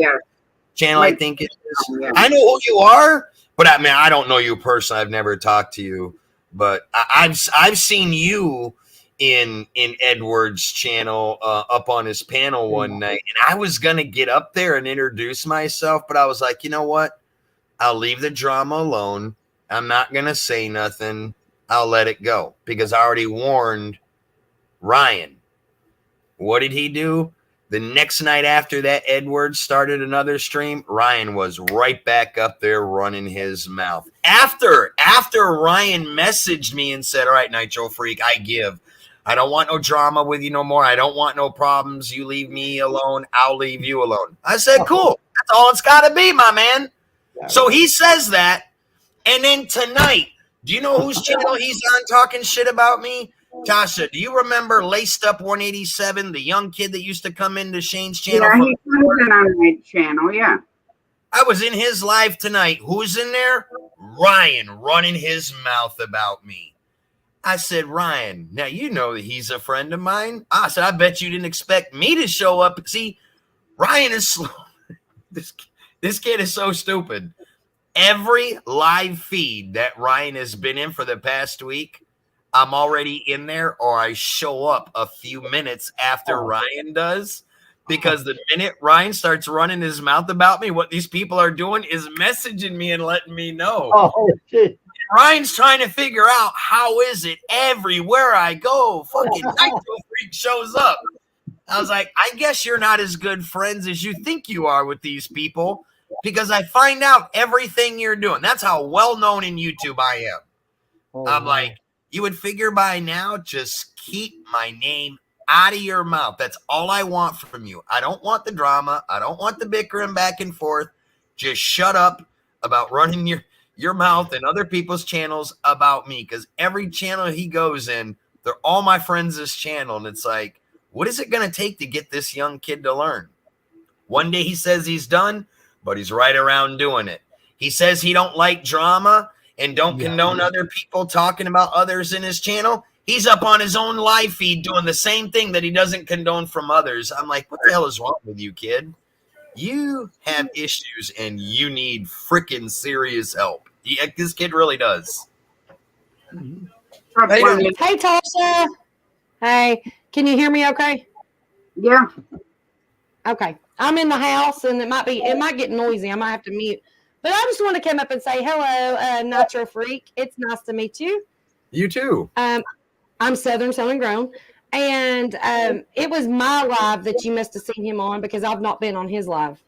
channel, Mike, I think it is. Yeah. I know who you are, but I mean I don't know you personally. I've never talked to you, but I've seen you in Edward's channel up on his panel one night, and I was gonna get up there and introduce myself, but I was like, you know what? I'll leave the drama alone. I'm not going to say nothing. I'll let it go because I already warned Ryan. What did he do? The next night after that, Edward started another stream. Ryan was right back up there running his mouth. After Ryan messaged me and said, all right, Nitro Freak, I give. I don't want no drama with you no more. I don't want no problems. You leave me alone. I'll leave you alone. I said, cool. That's all it's got to be, my man. So he says that, and then tonight, do you know whose channel he's on talking shit about me? Tasha, do you remember Laced Up 187, the young kid that used to come into Shane's channel? Yeah, he comes in on my channel, yeah. I was in his live tonight. Who's in there? Ryan running his mouth about me. I said, Ryan, now you know that he's a friend of mine. I said, I bet you didn't expect me to show up. See, Ryan is slow. This kid is so stupid. Every live feed that Ryan has been in for the past week, I'm already in there or I show up a few minutes after Ryan does because the minute Ryan starts running his mouth about me, what these people are doing is messaging me and letting me know. Oh, shit. Ryan's trying to figure out how is it everywhere I go, fucking Nitro Freak shows up. I was like, I guess you're not as good friends as you think you are with these people. Because I find out everything you're doing. That's how well known in YouTube I am. I'm like, you would figure by now, just keep my name out of your mouth. That's all I want from you. I don't want the drama. I don't want the bickering back and forth. Just shut up about running your mouth and other people's channels about me. Because every channel he goes in, they're all my friends' channel. And it's like, what is it going to take to get this young kid to learn? One day he says he's done, but he's right around doing it. He says he don't like drama and don't condone other people talking about others in his channel. He's up on his own live feed doing the same thing that he doesn't condone from others. I'm like, what the hell is wrong with you, kid? You have issues and you need freaking serious help. This kid really does. Hey, Tasha. Hey, can you hear me okay? Yeah. Okay. I'm in the house and it might get noisy. I might have to mute. But I just want to come up and say hello, Nitro Freak. It's nice to meet you. You too. I'm Southern Southern Grown. And it was my live that you must have seen him on because I've not been on his live.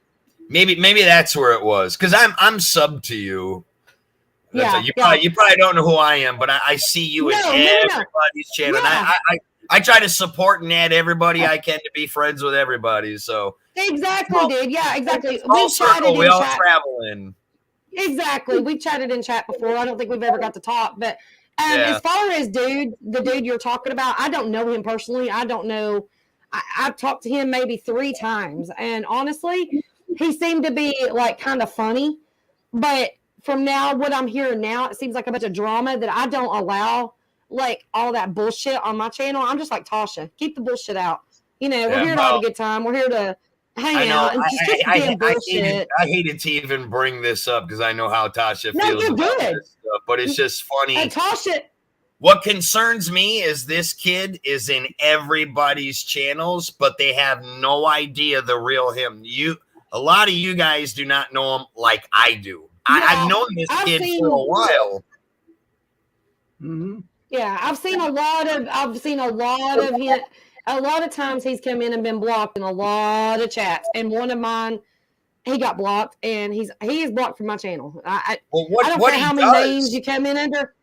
Maybe that's where it was. Because I'm sub to you. Yeah, you probably don't know who I am, but I see you in everybody's channel. Yeah. And I try to support and add everybody I can to be friends with everybody. So exactly, dude. Yeah, exactly. We all travel in. Exactly. We chatted in chat before. I don't think we've ever got to talk, but as far as the dude you're talking about, I don't know him personally. I don't know. I've talked to him maybe 3 times, and honestly, he seemed to be like kind of funny, but from now, what I'm hearing now, it seems like a bunch of drama that I don't allow, like all that bullshit on my channel. I'm just like, Tasha, keep the bullshit out. You know, we're here to have a good time. We're here to hang out and just keep the bullshit. I hated to even bring this up because I know how Tasha feels you're about good. this stuff, but it's just funny. Hey, Tasha. What concerns me is this kid is in everybody's channels, but they have no idea the real him. A lot of you guys do not know him like I do. I've known this kid for a while. Mm-hmm. Yeah, I've seen a lot of him. A lot of times he's come in and been blocked in a lot of chats. And one of mine, he got blocked, and he is blocked from my channel. I don't care how many names you come in under.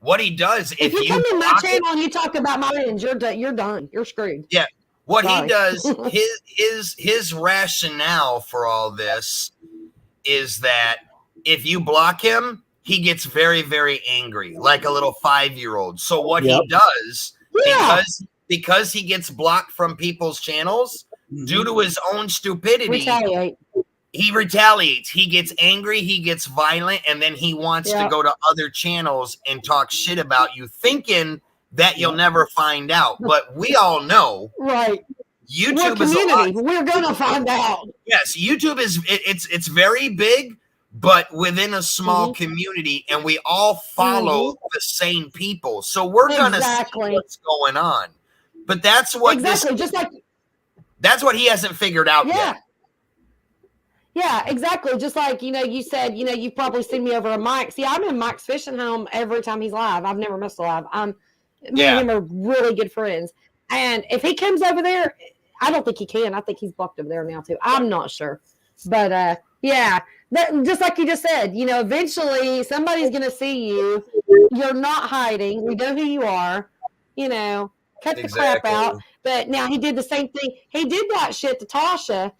What he does, if you come in my channel and you talk about my names, you're done. You're screwed. Yeah. What he does, his rationale for all this is that if you block him, he gets very, very angry, like a little 5-year-old. So what he does, because he gets blocked from people's channels due to his own stupidity, he retaliates. He gets angry, he gets violent, and then he wants to go to other channels and talk shit about you, thinking that you'll never find out. But we all know, YouTube is a lot. We're gonna find out. Yes, YouTube it's very big, but within a small community, and we all follow the same people. So we're gonna see what's going on. But that's what that's what he hasn't figured out yet. Yeah, exactly. Just like, you said, you've probably seen me over a Mike. See, I'm in Mike's fishing home every time he's live. I've never missed a live. Me and him are really good friends. And if he comes over there, I don't think he can. I think he's blocked over there now too. I'm not sure. But just like you just said, eventually somebody's going to see you. You're not hiding. We know who you are. Cut the crap out. But now he did the same thing. He did that shit to Tasha,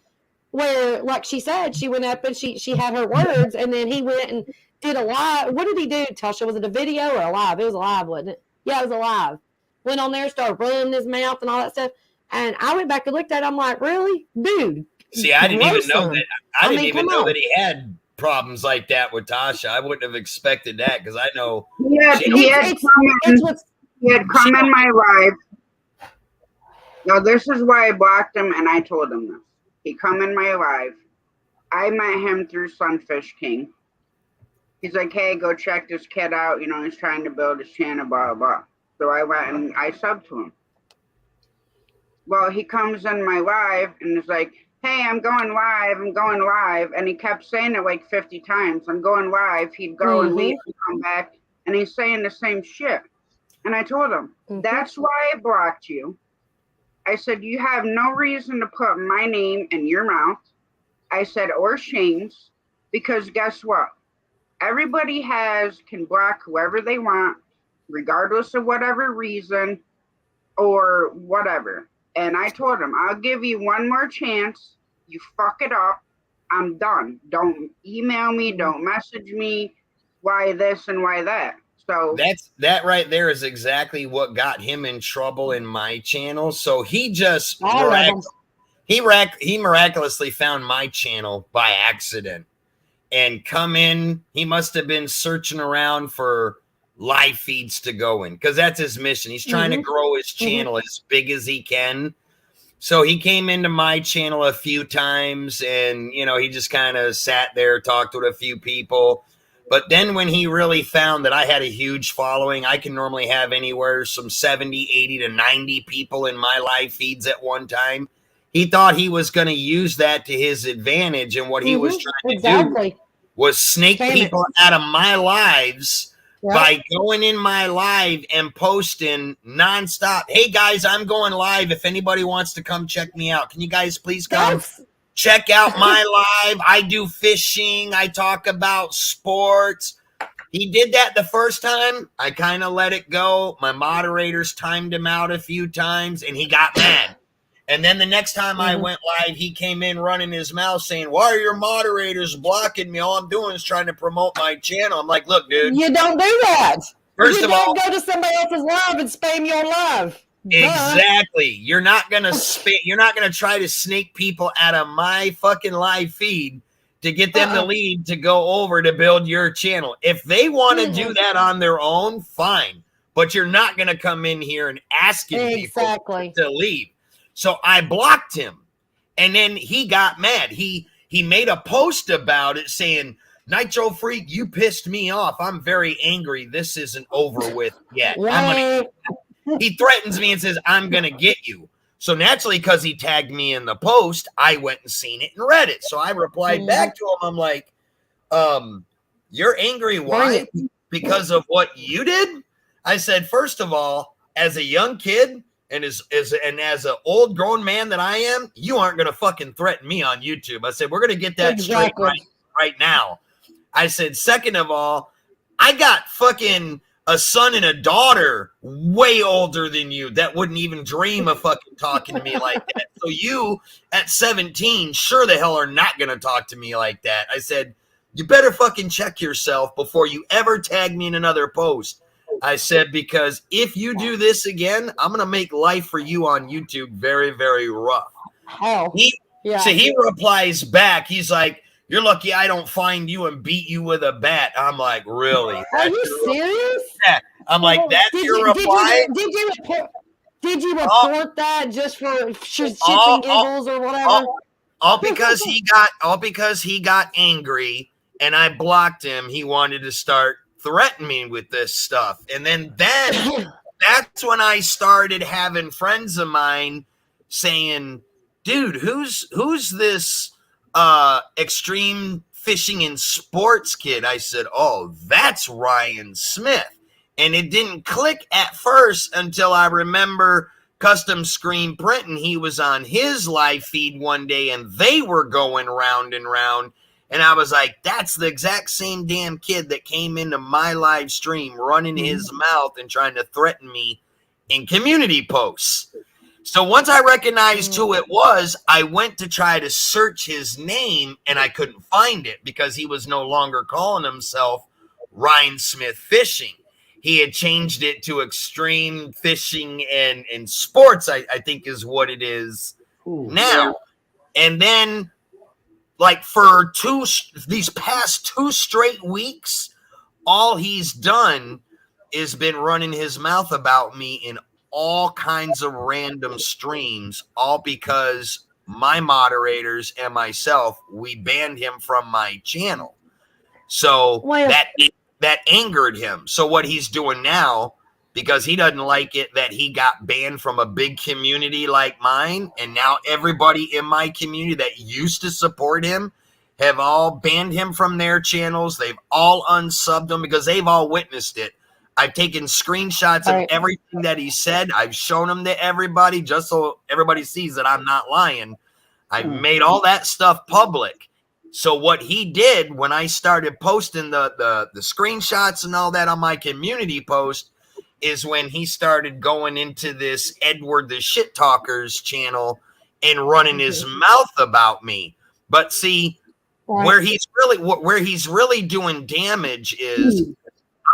where, like she said, she went up and she had her words, and then he went and did a live. What did he do, Tasha? Was it a video or a live? It was a live, wasn't it? Yeah, it was a live. Went on there, started running his mouth and all that stuff. And I went back and looked at it. I'm like, really? Dude. See, I didn't even know that. I didn't even know that he had problems like that with Tasha. I wouldn't have expected that because I know. Yeah, he had come in my live. No, this is why I blocked him, and I told him this. He come in my live. I met him through Sunfish King. He's like, hey, go check this kid out. He's trying to build his channel, blah, blah, blah. So I went and I subbed to him. Well, he comes in my live and is like, hey, I'm going live. And he kept saying it like 50 times. I'm going live. He'd go and leave and come back. And he's saying the same shit. And I told him, that's why I blocked you. I said, you have no reason to put my name in your mouth. I said, or Shane's, because guess what? Everybody can block whoever they want, regardless of whatever reason or whatever. And I told him, I'll give you one more chance. You fuck it up, I'm done. Don't email me, don't message me, why this and why that. So that right there is exactly what got him in trouble in my channel. So he just he miraculously found my channel by accident and come in. He must have been searching around for live feeds to go in because that's his mission. He's trying to grow his channel as big as he can. So he came into my channel a few times and, you know, he just kind of sat there, talked with a few people. But then when he really found that I had a huge following, I can normally have anywhere from 70, 80 to 90 people in my live feeds at one time. He thought he was going to use that to his advantage. And what he was trying to do was snake people out of my lives by going in my live and posting nonstop. Hey guys, I'm going live. If anybody wants to come check me out, can you guys please come check out my live? I do fishing. I talk about sports. He did that the first time. I kind of let it go. My moderators timed him out a few times and he got mad. And then the next time I went live, he came in running his mouth saying, why are your moderators blocking me? All I'm doing is trying to promote my channel. I'm like, look, dude. You don't do that. First of all, go to somebody else's live and spam your live. Exactly. You're not going to try to snake people out of my fucking live feed to get them to lead to go over to build your channel. If they want to do that on their own, fine. But you're not going to come in here and asking people to leave. So I blocked him, and then he got mad. He made a post about it saying, Nitro Freak, you pissed me off. I'm very angry. This isn't over with yet. He threatens me and says, I'm going to get you. So naturally, because he tagged me in the post, I went and seen it and read it. So I replied back to him. I'm like, you're angry. Why? Because of what you did? I said, first of all, as a young kid, and as an old grown man that I am, you aren't going to fucking threaten me on YouTube. I said, we're going to get that straight right now. I said, second of all, I got fucking a son and a daughter way older than you that wouldn't even dream of fucking talking to me like that. So you at 17 sure the hell are not going to talk to me like that. I said, you better fucking check yourself before you ever tag me in another post. I said, because if you do this again, I'm going to make life for you on YouTube very, very rough. So he replies back. He's like, you're lucky I don't find you and beat you with a bat. I'm like, really? Are you serious? Yeah. I'm like, that's your reply? Did you report that just for shits and giggles or whatever? All because he got angry and I blocked him. He wanted to start threaten me with this stuff. And then that's when I started having friends of mine saying, dude, who's this extreme fishing and sports kid? I said, oh, that's Ryan Smith. And it didn't click at first until I remember Custom Screen Printing. He was on his live feed one day and they were going round and round. And I was like, that's the exact same damn kid that came into my live stream running his mouth and trying to threaten me in community posts. So once I recognized who it was, I went to try to search his name and I couldn't find it because he was no longer calling himself Ryan Smith Fishing. He had changed it to Extreme Fishing and Sports, I think is what it is now. And then like for these past 2 straight weeks, all he's done is been running his mouth about me in all kinds of random streams, all because my moderators and myself, we banned him from my channel. So that angered him. So what he's doing now, because he doesn't like it that he got banned from a big community like mine, and now everybody in my community that used to support him have all banned him from their channels. They've all unsubbed him because they've all witnessed it. I've taken screenshots of everything that he said. I've shown them to everybody just so everybody sees that I'm not lying. I've made all that stuff public. So what he did when I started posting the screenshots and all that on my community post is when he started going into this Edward the Shit Talker's channel and running his mouth about me. But see, where he's really doing damage is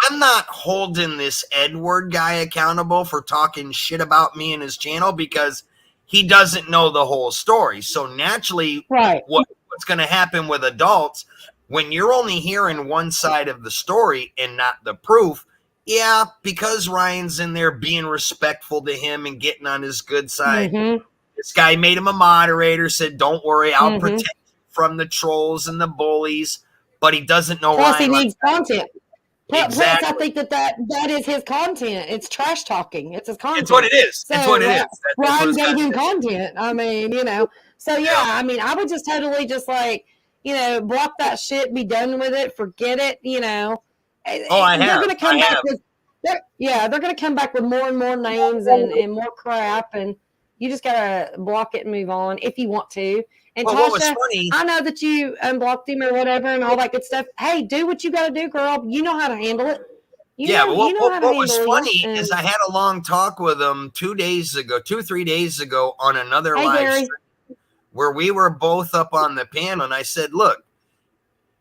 I'm not holding this Edward guy accountable for talking shit about me in his channel because he doesn't know the whole story. So naturally, what's going to happen with adults when you're only hearing one side of the story and not the proof, yeah, because Ryan's in there being respectful to him and getting on his good side. Mm-hmm. This guy made him a moderator, said, don't worry, I'll Mm-hmm. protect you from the trolls and the bullies. But he doesn't know Plus, Ryan. he needs content. Exactly. Plus, I think that is his content. It's trash talking. It's his content. It's what it is. So, it's what it is. That's Ryan what gave him content. I mean, So, yeah, I mean, I would just totally just like, block that shit, be done with it, forget it, Oh, I They're have. going to come I back have. with, they're going to come back with more and more names and more crap. And you just got to block it and move on if you want to. And Well, what was Tasha, funny, I know that you unblocked him or whatever and all that good stuff. Hey, do what you got to do, girl. You know how to handle it. but what was funny it. is I had a long talk with him 3 days ago on another live Gary. stream where we were both up on the panel. And I said, look,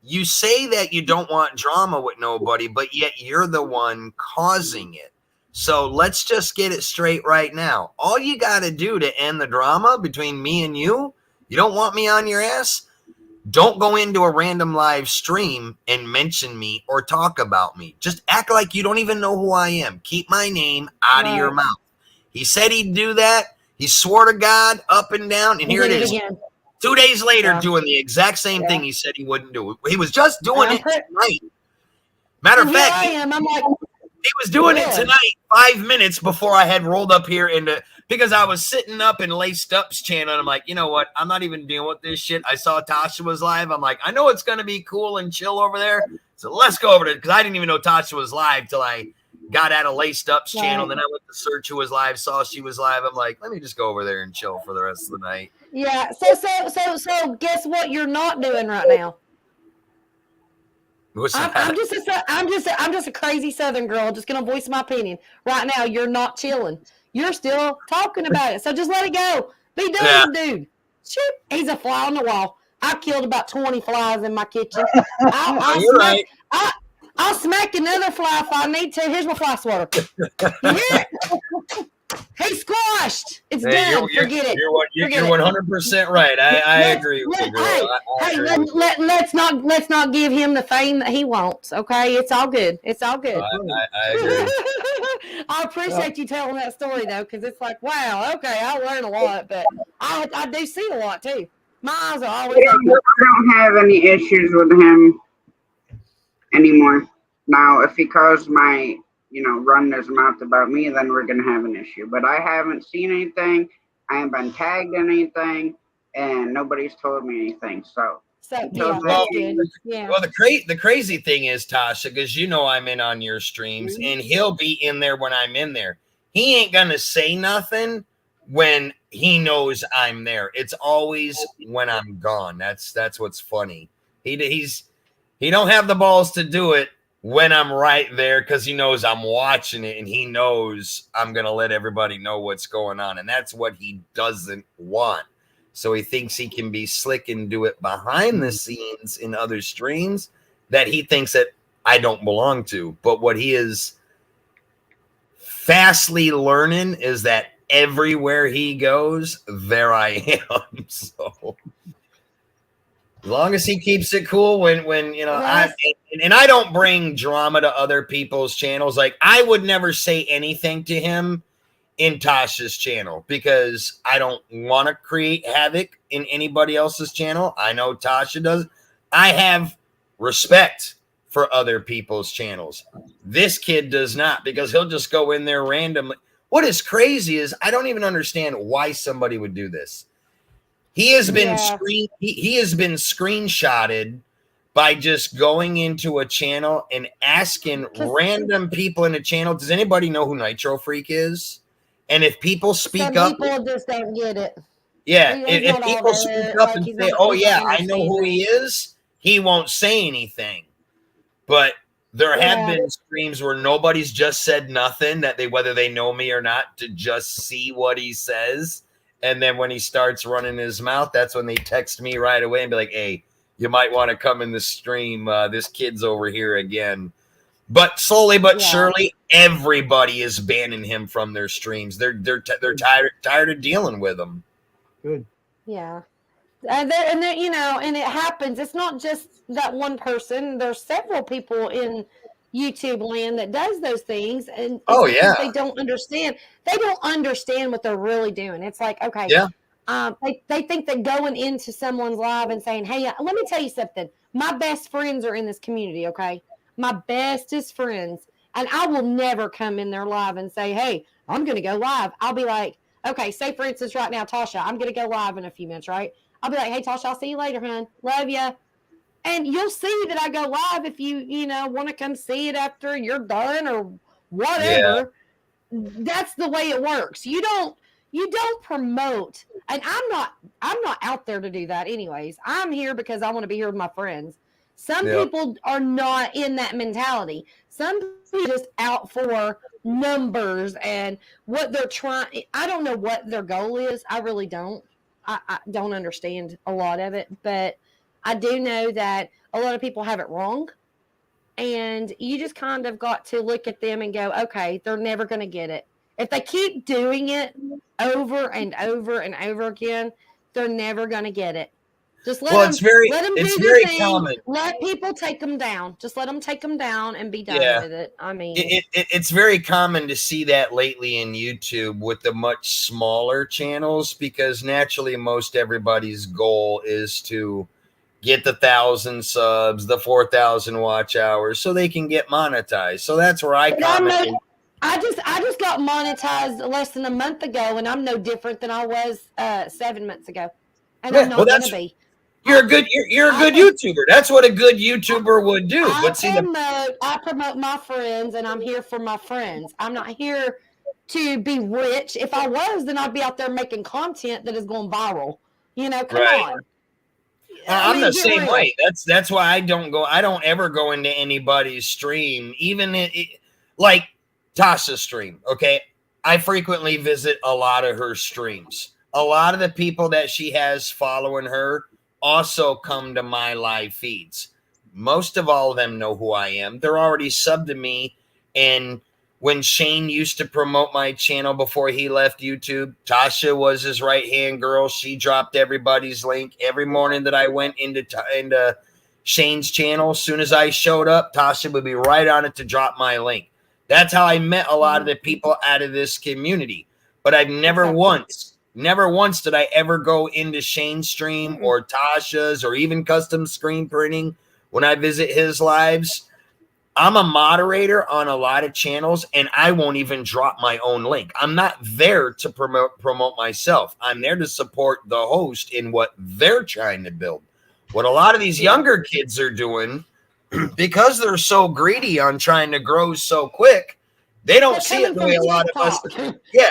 you say that you don't want drama with nobody, but yet you're the one causing it. So let's just get it straight right now. All you got to do to end the drama between me and you don't want me on your ass? Don't go into a random live stream and mention me or talk about me. Just act like you don't even know who I am. Keep my name out of your mouth. He said he'd do that. He swore to God up and down, and here it is. Again. 2 days later, doing the exact same thing he said he wouldn't do. He was just doing it tonight. Matter of fact, I'm like, he was doing it tonight 5 minutes before I had rolled up here because I was sitting up in Laced Up's channel, and I'm like, you know what? I'm not even dealing with this shit. I saw Tasha was live. I'm like, I know it's going to be cool and chill over there, so let's go over to it, because I didn't even know Tasha was live till I got out of Laced Up's channel. Then I went to search who was live, saw she was live. I'm like, let me just go over there and chill for the rest of the night. Yeah. So guess what you're not doing right now? What's that? I'm just a crazy Southern girl. Just gonna voice my opinion. Right now, you're not chilling. You're still talking about it. So just let it go. Be done, dude. Shoot, he's a fly on the wall. I killed about 20 flies in my kitchen. I'll smack another fly if I need to. Here's my fly swatter. You hear it? Hey, squashed. It's done. Forget it. You're 100% right. I agree with you, girl. Let's not give him the fame that he wants. Okay, it's all good. It's all good. I agree. I appreciate you telling that story though, because it's like, wow, okay, I learn a lot, but I do see a lot too. My eyes are always open. I don't have any issues with him anymore. Now, if he calls my run his mouth about me, then we're going to have an issue. But I haven't seen anything. I haven't been tagged in anything, and nobody's told me anything. So yeah, that's good. Yeah. Well, the crazy thing is, Tasha, because I'm in on your streams, and he'll be in there when I'm in there. He ain't going to say nothing when he knows I'm there. It's always when I'm gone. That's what's funny. He don't have the balls to do it when I'm right there, because he knows I'm watching it, and he knows I'm going to let everybody know what's going on. And that's what he doesn't want. So he thinks he can be slick and do it behind the scenes in other streams that he thinks that I don't belong to. But what he is fastly learning is that everywhere he goes, there I am. So as long as he keeps it cool when I don't bring drama to other people's channels. Like, I would never say anything to him in Tasha's channel because I don't want to create havoc in anybody else's channel. I know Tasha does. I have respect for other people's channels. This kid does not, because he'll just go in there randomly. What is crazy is I don't even understand why somebody would do this. He has been he has been screenshotted by just going into a channel and asking random people in a channel, does anybody know who Nitro Freak is? And if people speak up, people just don't get it. Yeah, if people speak up and say, "Oh yeah, I know who he is," he won't say anything. But there have been streams where nobody's just said nothing, that whether they know me or not, to just see what he says. And then when he starts running his mouth, that's when they text me right away and be like, "Hey, you might want to come in the stream. This kid's over here again." But slowly but surely, everybody is banning him from their streams. They're tired of dealing with him. Good. Yeah, and it happens. It's not just that one person. There's several people in YouTube land that does those things, and it's Oh, because yeah. they don't understand. They don't understand what they're really doing. It's like, okay, Yeah. they think that going into someone's live and saying, "Hey, let me tell you something. My best friends are in this community. Okay, my bestest friends, and I will never come in their live and say, "Hey, I'm going to go live." I'll be like, okay, say for instance, right now, Tasha, I'm going to go live in a few minutes, right? I'll be like, "Hey, Tasha, I'll see you later, hon. Love ya." And you'll see that I go live if you want to come see it after you're done or Yeah. whatever. That's the way it works. You don't promote, and I'm not out there to do that anyways. I'm here because I want to be here with my friends. Some Yeah. people are not in that mentality. Some people are just out for numbers and what they're trying. I don't know what their goal is. I really don't. I don't understand a lot of it, but I do know that a lot of people have it wrong. And you just kind of got to look at them and go, okay, they're never going to get it. If they keep doing it over and over and over again, they're never going to get it. Just Well, let them it's do their very thing. common. Let people take them down. Just let them take them down and be done Yeah. with it. I mean, It's very common to see that lately in YouTube with the much smaller channels, because naturally most everybody's goal is to get the 1,000 subs, the 4,000 watch hours, so they can get monetized. So that's where I but comment. I just got monetized less than a month ago, and I'm no different than I was 7 months ago, and I'm Yeah, well, not going to be. you're a good YouTuber. That's what a good YouTuber would do. I But see, promote my friends, and I'm here for my friends. I'm not here to be rich. If I was, then I'd be out there making content that is going viral. Come right. on. I'm the Get same real. way. That's why I don't ever go into anybody's stream, even like Tasha's stream. Okay, I frequently visit a lot of her streams. A lot of the people that she has following her also come to my live feeds. Most of all of them know who I am. They're already subbed to me. And when Shane used to promote my channel before he left YouTube, Tasha was his right hand girl. She dropped everybody's link every morning that I went into Shane's channel. As soon as I showed up, Tasha would be right on it to drop my link. That's how I met a lot of the people out of this community. But I've never once did I ever go into Shane's stream or Tasha's or even custom screen printing when I visit his lives. I'm a moderator on a lot of channels, and I won't even drop my own link. I'm not there to promote myself. I'm there to support the host in what they're trying to build. What a lot of these younger kids are doing, because they're so greedy on trying to grow so quick, they don't see it the way a lot of us. Yeah,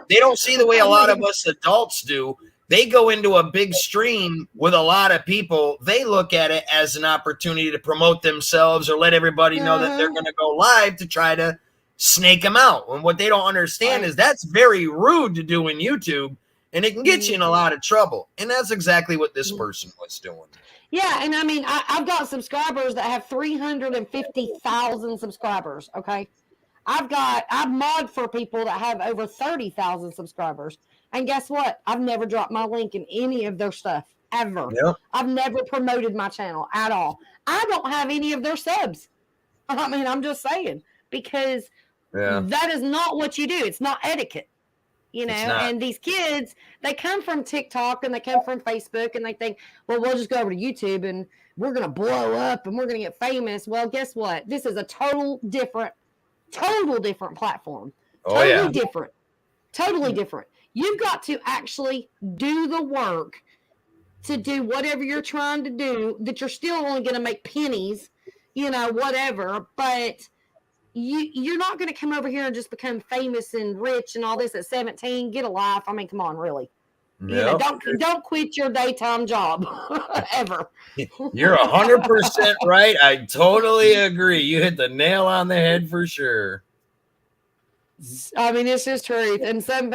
they don't see the way a lot of us adults do. They go into a big stream with a lot of people. They look at it as an opportunity to promote themselves or let everybody know that they're going to go live to try to snake them out. And what they don't understand is that's very rude to do in YouTube, and it can get you in a lot of trouble. And that's exactly what this person was doing. Yeah, and I mean, I've got subscribers that have 350,000 subscribers. Okay, I mod for people that have over 30,000 subscribers. And guess what? I've never dropped my link in any of their stuff ever. Yep. I've never promoted my channel at all. I don't have any of their subs. I mean, I'm just saying, because that is not what you do. It's not etiquette, and these kids, they come from TikTok and they come from Facebook and they think, well, we'll just go over to YouTube and we're going to blow up and we're going to get famous. Well, guess what? This is a total different platform. Totally different. You've got to actually do the work to do whatever you're trying to do, that you're still only going to make pennies, whatever. But you're not going to come over here and just become famous and rich and all this at 17. Get a life. I mean, come on, really. Yep. Don't quit your daytime job ever. You're 100% right. I totally agree. You hit the nail on the head for sure. I mean, it's just truth. And some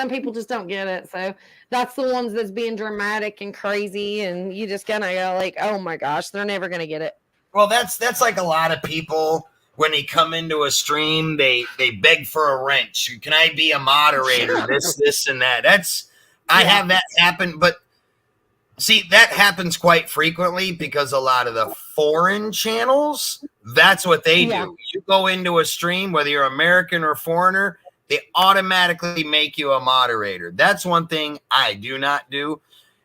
people just don't get it. So that's the ones that's being dramatic and crazy. And you just kind of go like, oh my gosh, they're never going to get it. Well, that's like a lot of people when they come into a stream, they beg for a wrench. Can I be a moderator? This and that. I have that happen. But See, that happens quite frequently because a lot of the foreign channels, that's what they Yeah. do. You go into a stream, whether you're American or foreigner, they automatically make you a moderator. That's one thing I do not do.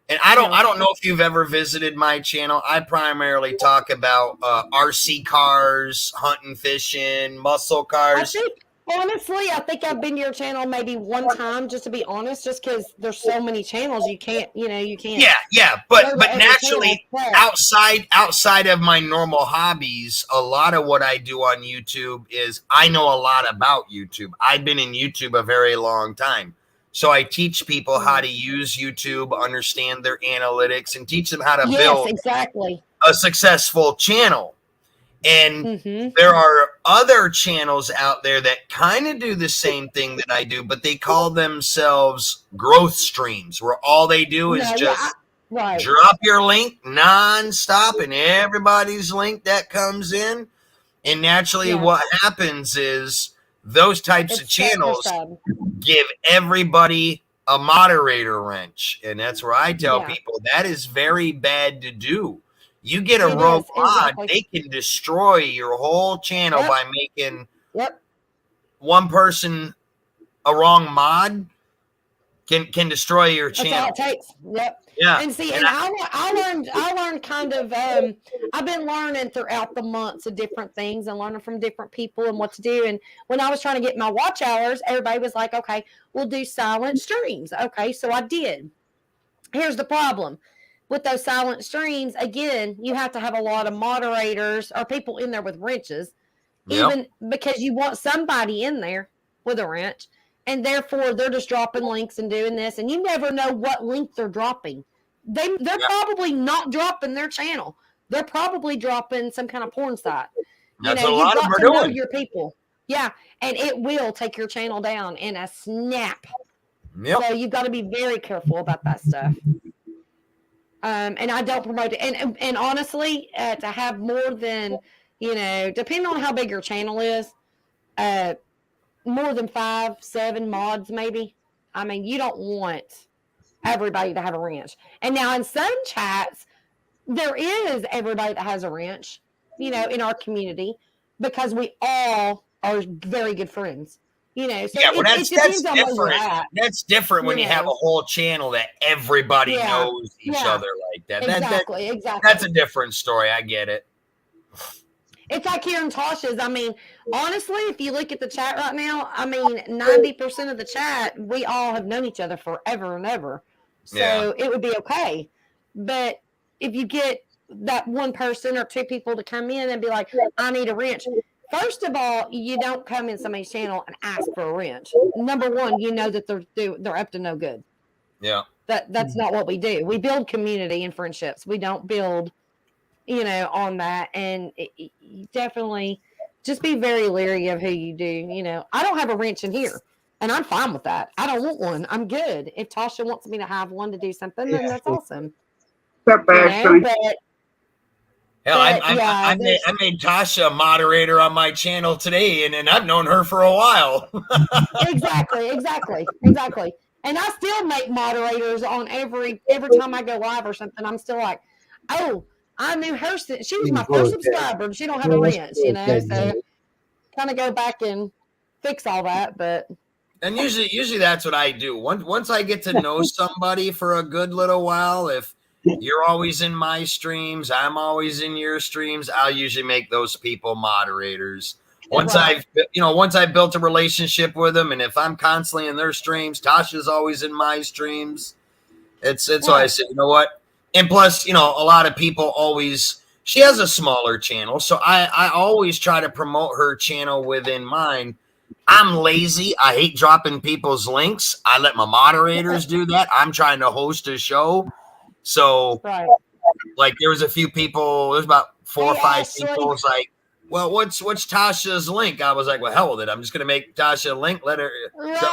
And I don't know if you've ever visited my channel. I primarily talk about RC cars, hunting, fishing, muscle cars. Honestly, I think I've been to your channel maybe one time, just to be honest, just because there's so many channels you can't. Yeah. But naturally, outside of my normal hobbies, a lot of what I do on YouTube is I know a lot about YouTube. I've been in YouTube a very long time. So I teach people how to use YouTube, understand their analytics, and teach them how to build a successful channel. And there are other channels out there that kind of do the same thing that I do, but they call themselves growth streams, where all they do is drop your link nonstop and everybody's link that comes in. And naturally what happens is those types of channels give everybody a moderator wrench. And that's where I tell people that is very bad to do. You get a rogue mod, they can destroy your whole channel by making one person a wrong mod can destroy your channel. That's all it takes. Yep. Yeah. And see, and I learned kind of I've been learning throughout the months of different things and learning from different people and what to do. And when I was trying to get my watch hours, everybody was like, okay, we'll do silent streams. Okay, so I did. Here's the problem. With those silent streams, again, you have to have a lot of moderators or people in there with wrenches, even because you want somebody in there with a wrench, and therefore they're just dropping links and doing this, and you never know what link they're dropping. They're probably not dropping their channel. They're probably dropping some kind of porn site. That's a lot of them are doing. Know your people. Yeah, and it will take your channel down in a snap. Yep. So you've got to be very careful about that stuff. And I don't promote it. And honestly, to have more than, depending on how big your channel is, more than 5, 7 mods maybe. I mean, you don't want everybody to have a wrench. And now in some chats, there is everybody that has a wrench, in our community, because we all are very good friends. So that's different. That's different when you have a whole channel that everybody knows each other like that. Exactly. That's a different story. I get it. It's like here in Tasha's. I mean, honestly, if you look at the chat right now, 90% of the chat, we all have known each other forever and ever. So it would be okay. But if you get that one person or 2 people to come in and be like, I need a wrench. First of all, you don't come in somebody's channel and ask for a wrench. Number one, you know that they're up to no good. Yeah. That's not what we do. We build community and friendships. We don't build, on that. And definitely just be very leery of who you do. I don't have a wrench in here, and I'm fine with that. I don't want one. I'm good. If Tasha wants me to have one to do something, then that's awesome. Hell, I made Tasha a moderator on my channel today, and I've known her for a while. Exactly. And I still make moderators on every time I go live or something. I'm still like, oh, I knew her. She was my first subscriber, and she don't have a wrench, So kind of go back and fix all that, but. And usually that's what I do. Once I get to know somebody for a good little while, if you're always in my streams, I'm always in your streams, I'll usually make those people moderators. Once I've built a relationship with them, and if I'm constantly in their streams, Tasha's always in my streams. It's so I said, you know what? And plus, a lot of people she has a smaller channel, so I always try to promote her channel within mine. I'm lazy. I hate dropping people's links. I let my moderators do that. I'm trying to host a show. So, like, there was a few people. There's about 4 or 5 people. Was like, well, what's Tasha's link? I was like, well, hell with it. I'm just gonna make Tasha a link. Let her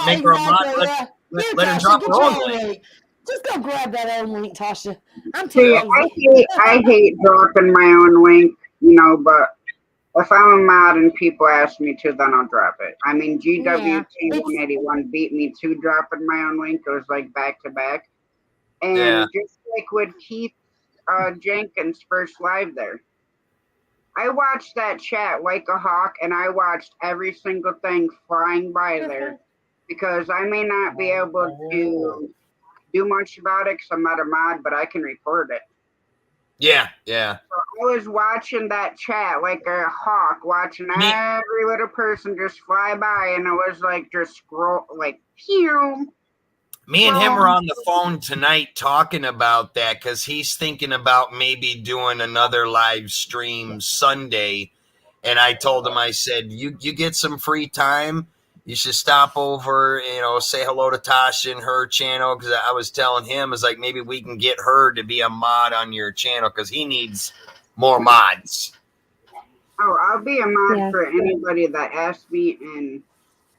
make her a mod. Let her drop her own link. Just go grab that own link, Tasha. I'm too lazy. I hate dropping my own link. But if I'm a mod and people ask me to, then I'll drop it. GWT 181 beat me to dropping my own link. It was like back to back. And just like with Keith Jenkins' first live there, I watched that chat like a hawk, and I watched every single thing flying by there because I may not be able to do much about it because I'm not a mod, but I can report it. Yeah. So I was watching that chat like a hawk, watching every little person just fly by, and it was like just scroll, like pew. Me and him were on the phone tonight talking about that because he's thinking about maybe doing another live stream Sunday. And I told him, I said, you get some free time, you should stop over, say hello to Tasha and her channel. Because I was telling him, is like, maybe we can get her to be a mod on your channel because he needs more mods. Oh, I'll be a mod for anybody that asks me, and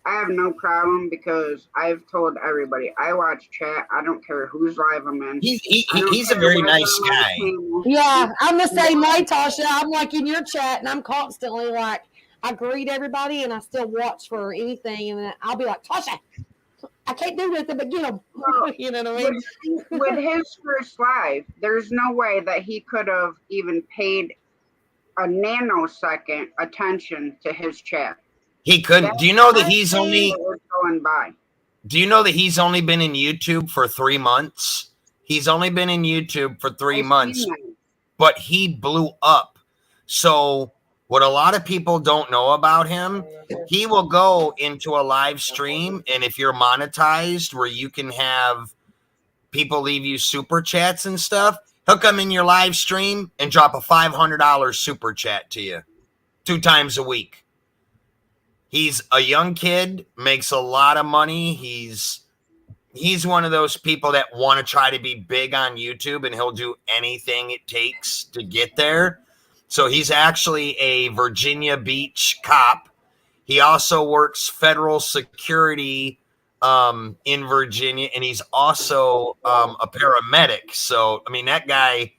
I have no problem because I've told everybody I watch chat. I don't care whose live I'm in. He's a very nice guy. Yeah, I'm the same way, Tasha. I'm like in your chat, and I'm constantly like, I greet everybody, and I still watch for anything, and then I'll be like, Tasha, I can't do nothing but get them. You know what I mean? With his first live, there's no way that he could have even paid a nanosecond attention to his chat. He couldn't. Do you know that he's only going by? Do you know that he's only been in YouTube for 3 months? He's only been in YouTube for 3 months, but he blew up. So what a lot of people don't know about him, he will go into a live stream, and if you're monetized where you can have people leave you super chats and stuff, he'll come in your live stream and drop a $500 super chat to you 2 times a week. He's a young kid, makes a lot of money. He's one of those people that want to try to be big on YouTube, and he'll do anything it takes to get there. So he's actually a Virginia Beach cop. He also works federal security in Virginia, and he's also a paramedic. So, I mean, that guy,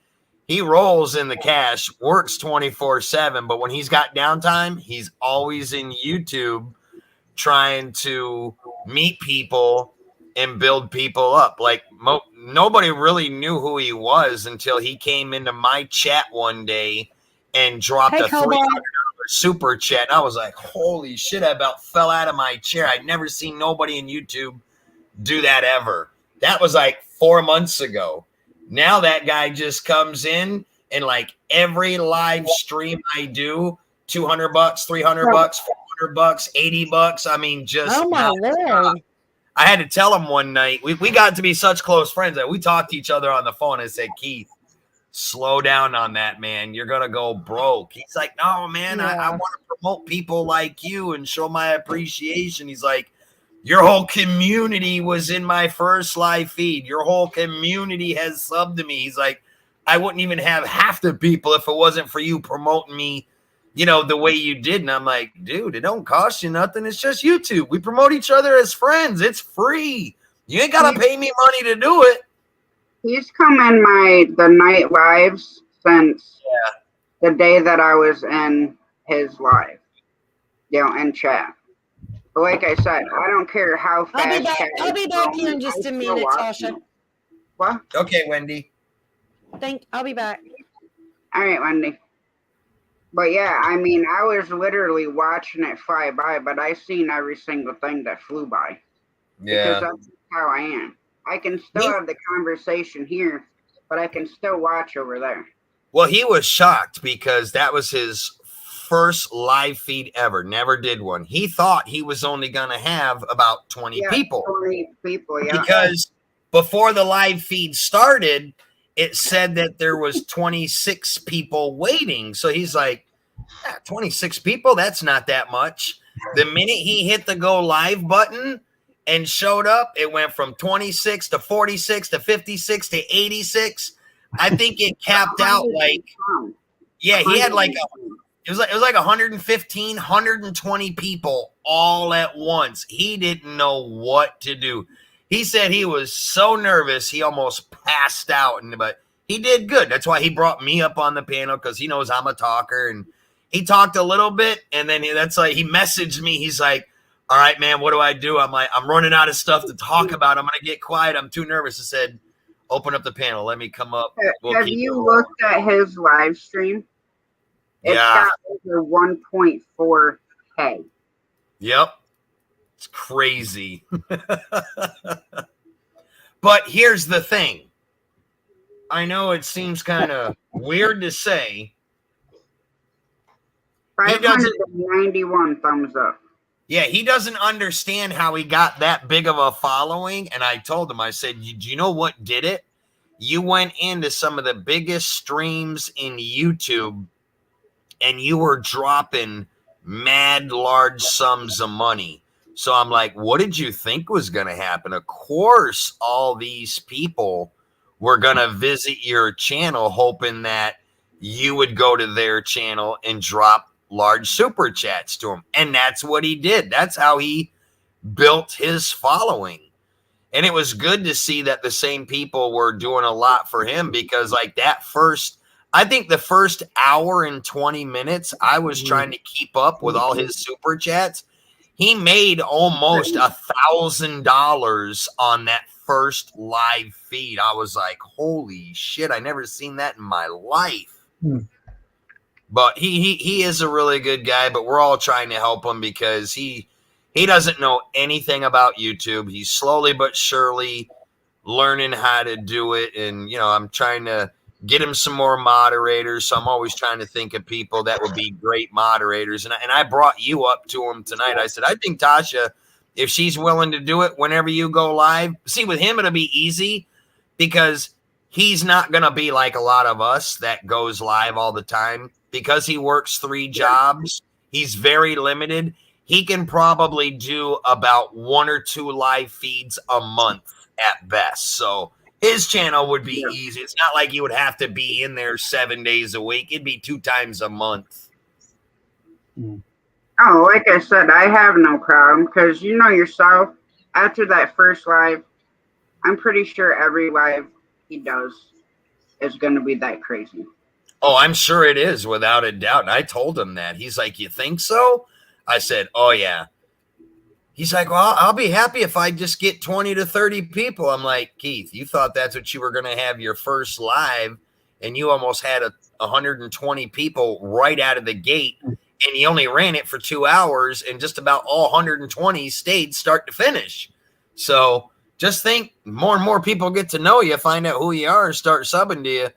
he rolls in the cash, works 24/7, but when he's got downtime, he's always in YouTube trying to meet people and build people up. Like nobody really knew who he was until he came into my chat one day and dropped a $300 super chat. And I was like, holy shit, I about fell out of my chair. I'd never seen nobody in YouTube do that ever. That was like 4 months ago. Now that guy just comes in, and like every live stream I do, $200, $300, $400, $80. I mean, just oh my Lord. I had to tell him one night. We got to be such close friends that we talked to each other on the phone. I said, Keith, slow down on that, man. You're gonna go broke. He's like, no, man, I want to promote people like you and show my appreciation. He's like, your whole community was in my first live feed. Your whole community has subbed to me. He's like, I wouldn't even have half the people if it wasn't for you promoting me, the way you did. And I'm like, dude, it don't cost you nothing. It's just YouTube. We promote each other as friends. It's free. You ain't got to pay me money to do it. He's come in the night lives since the day that I was in his live, in chat. But like I said, I don't care how fast. I'll be back here in just a minute, Tasha. What? Okay, Wendy. I'll be back. All right, Wendy. But yeah, I mean, I was literally watching it fly by, but I seen every single thing that flew by. Yeah. Because that's how I am. I can still have the conversation here, but I can still watch over there. Well, he was shocked because that was his first live feed ever. Never did one. He thought he was only going to have about 20 people. 20 people, yeah. Because before the live feed started, it said that there was 26 people waiting. So he's like, 26 people? That's not that much. The minute he hit the go live button and showed up, it went from 26 to 46 to 56 to 86. I think it capped out like, he had like it was like 115, 120 people all at once. He didn't know what to do. He said he was so nervous he almost passed out, but he did good. That's why he brought me up on the panel, because he knows I'm a talker, and he talked a little bit, and then he messaged me. He's like, all right, man, what do I do? I'm like, I'm running out of stuff to talk about. I'm going to get quiet. I'm too nervous. I said, Open up the panel. Let me come up. We'll Have keep you it rolling. looked at his live stream? It's Yeah. got over 1.4K. Yep. It's crazy. But here's the thing. I know it seems kind of weird to say. 591 thumbs up. Yeah, he doesn't understand how he got that big of a following. And I told him, I said, do you know what did it? You went into some of the biggest streams in YouTube and you were dropping mad large sums of money. So I'm like, what did you think was going to happen? Of course, all these people were going to visit your channel hoping that you would go to their channel and drop large super chats to him. And that's what he did. That's how he built his following. And it was good to see that the same people were doing a lot for him, because like that first, I think the first hour and 20 minutes, I was trying to keep up with all his super chats. He made almost $1,000 on that first live feed. I was like, holy shit, I never seen that in my life. But he is a really good guy, but we're all trying to help him because he doesn't know anything about YouTube. He's slowly but surely learning how to do it. And, you know, I'm trying to get him some more moderators. So I'm always trying to think of people that would be great moderators. And I brought you up to him tonight. I said, I think Tasha, if she's willing to do it whenever you go live, see, with him, it'll be easy because he's not going to be like a lot of us that goes live all the time, because he works 3 jobs. He's very limited. He can probably do about 1 or 2 live feeds a month at best. So his channel would be easy. It's not like you would have to be in there 7 days a week. It'd be 2 times a month. Oh, like I said, I have no problem because you know yourself, after that first live, I'm pretty sure every live he does is going to be that crazy. Oh, I'm sure it is, without a doubt. And I told him that. He's like, you think so? I said, oh, yeah. He's like, well, I'll be happy if I just get 20 to 30 people. I'm like, Keith, you thought that's what you were going to have your first live, and you almost had 120 people right out of the gate, and you only ran it for 2 hours, and just about all 120 stayed start to finish. So just think, more and more people get to know you, find out who you are, and start subbing to you.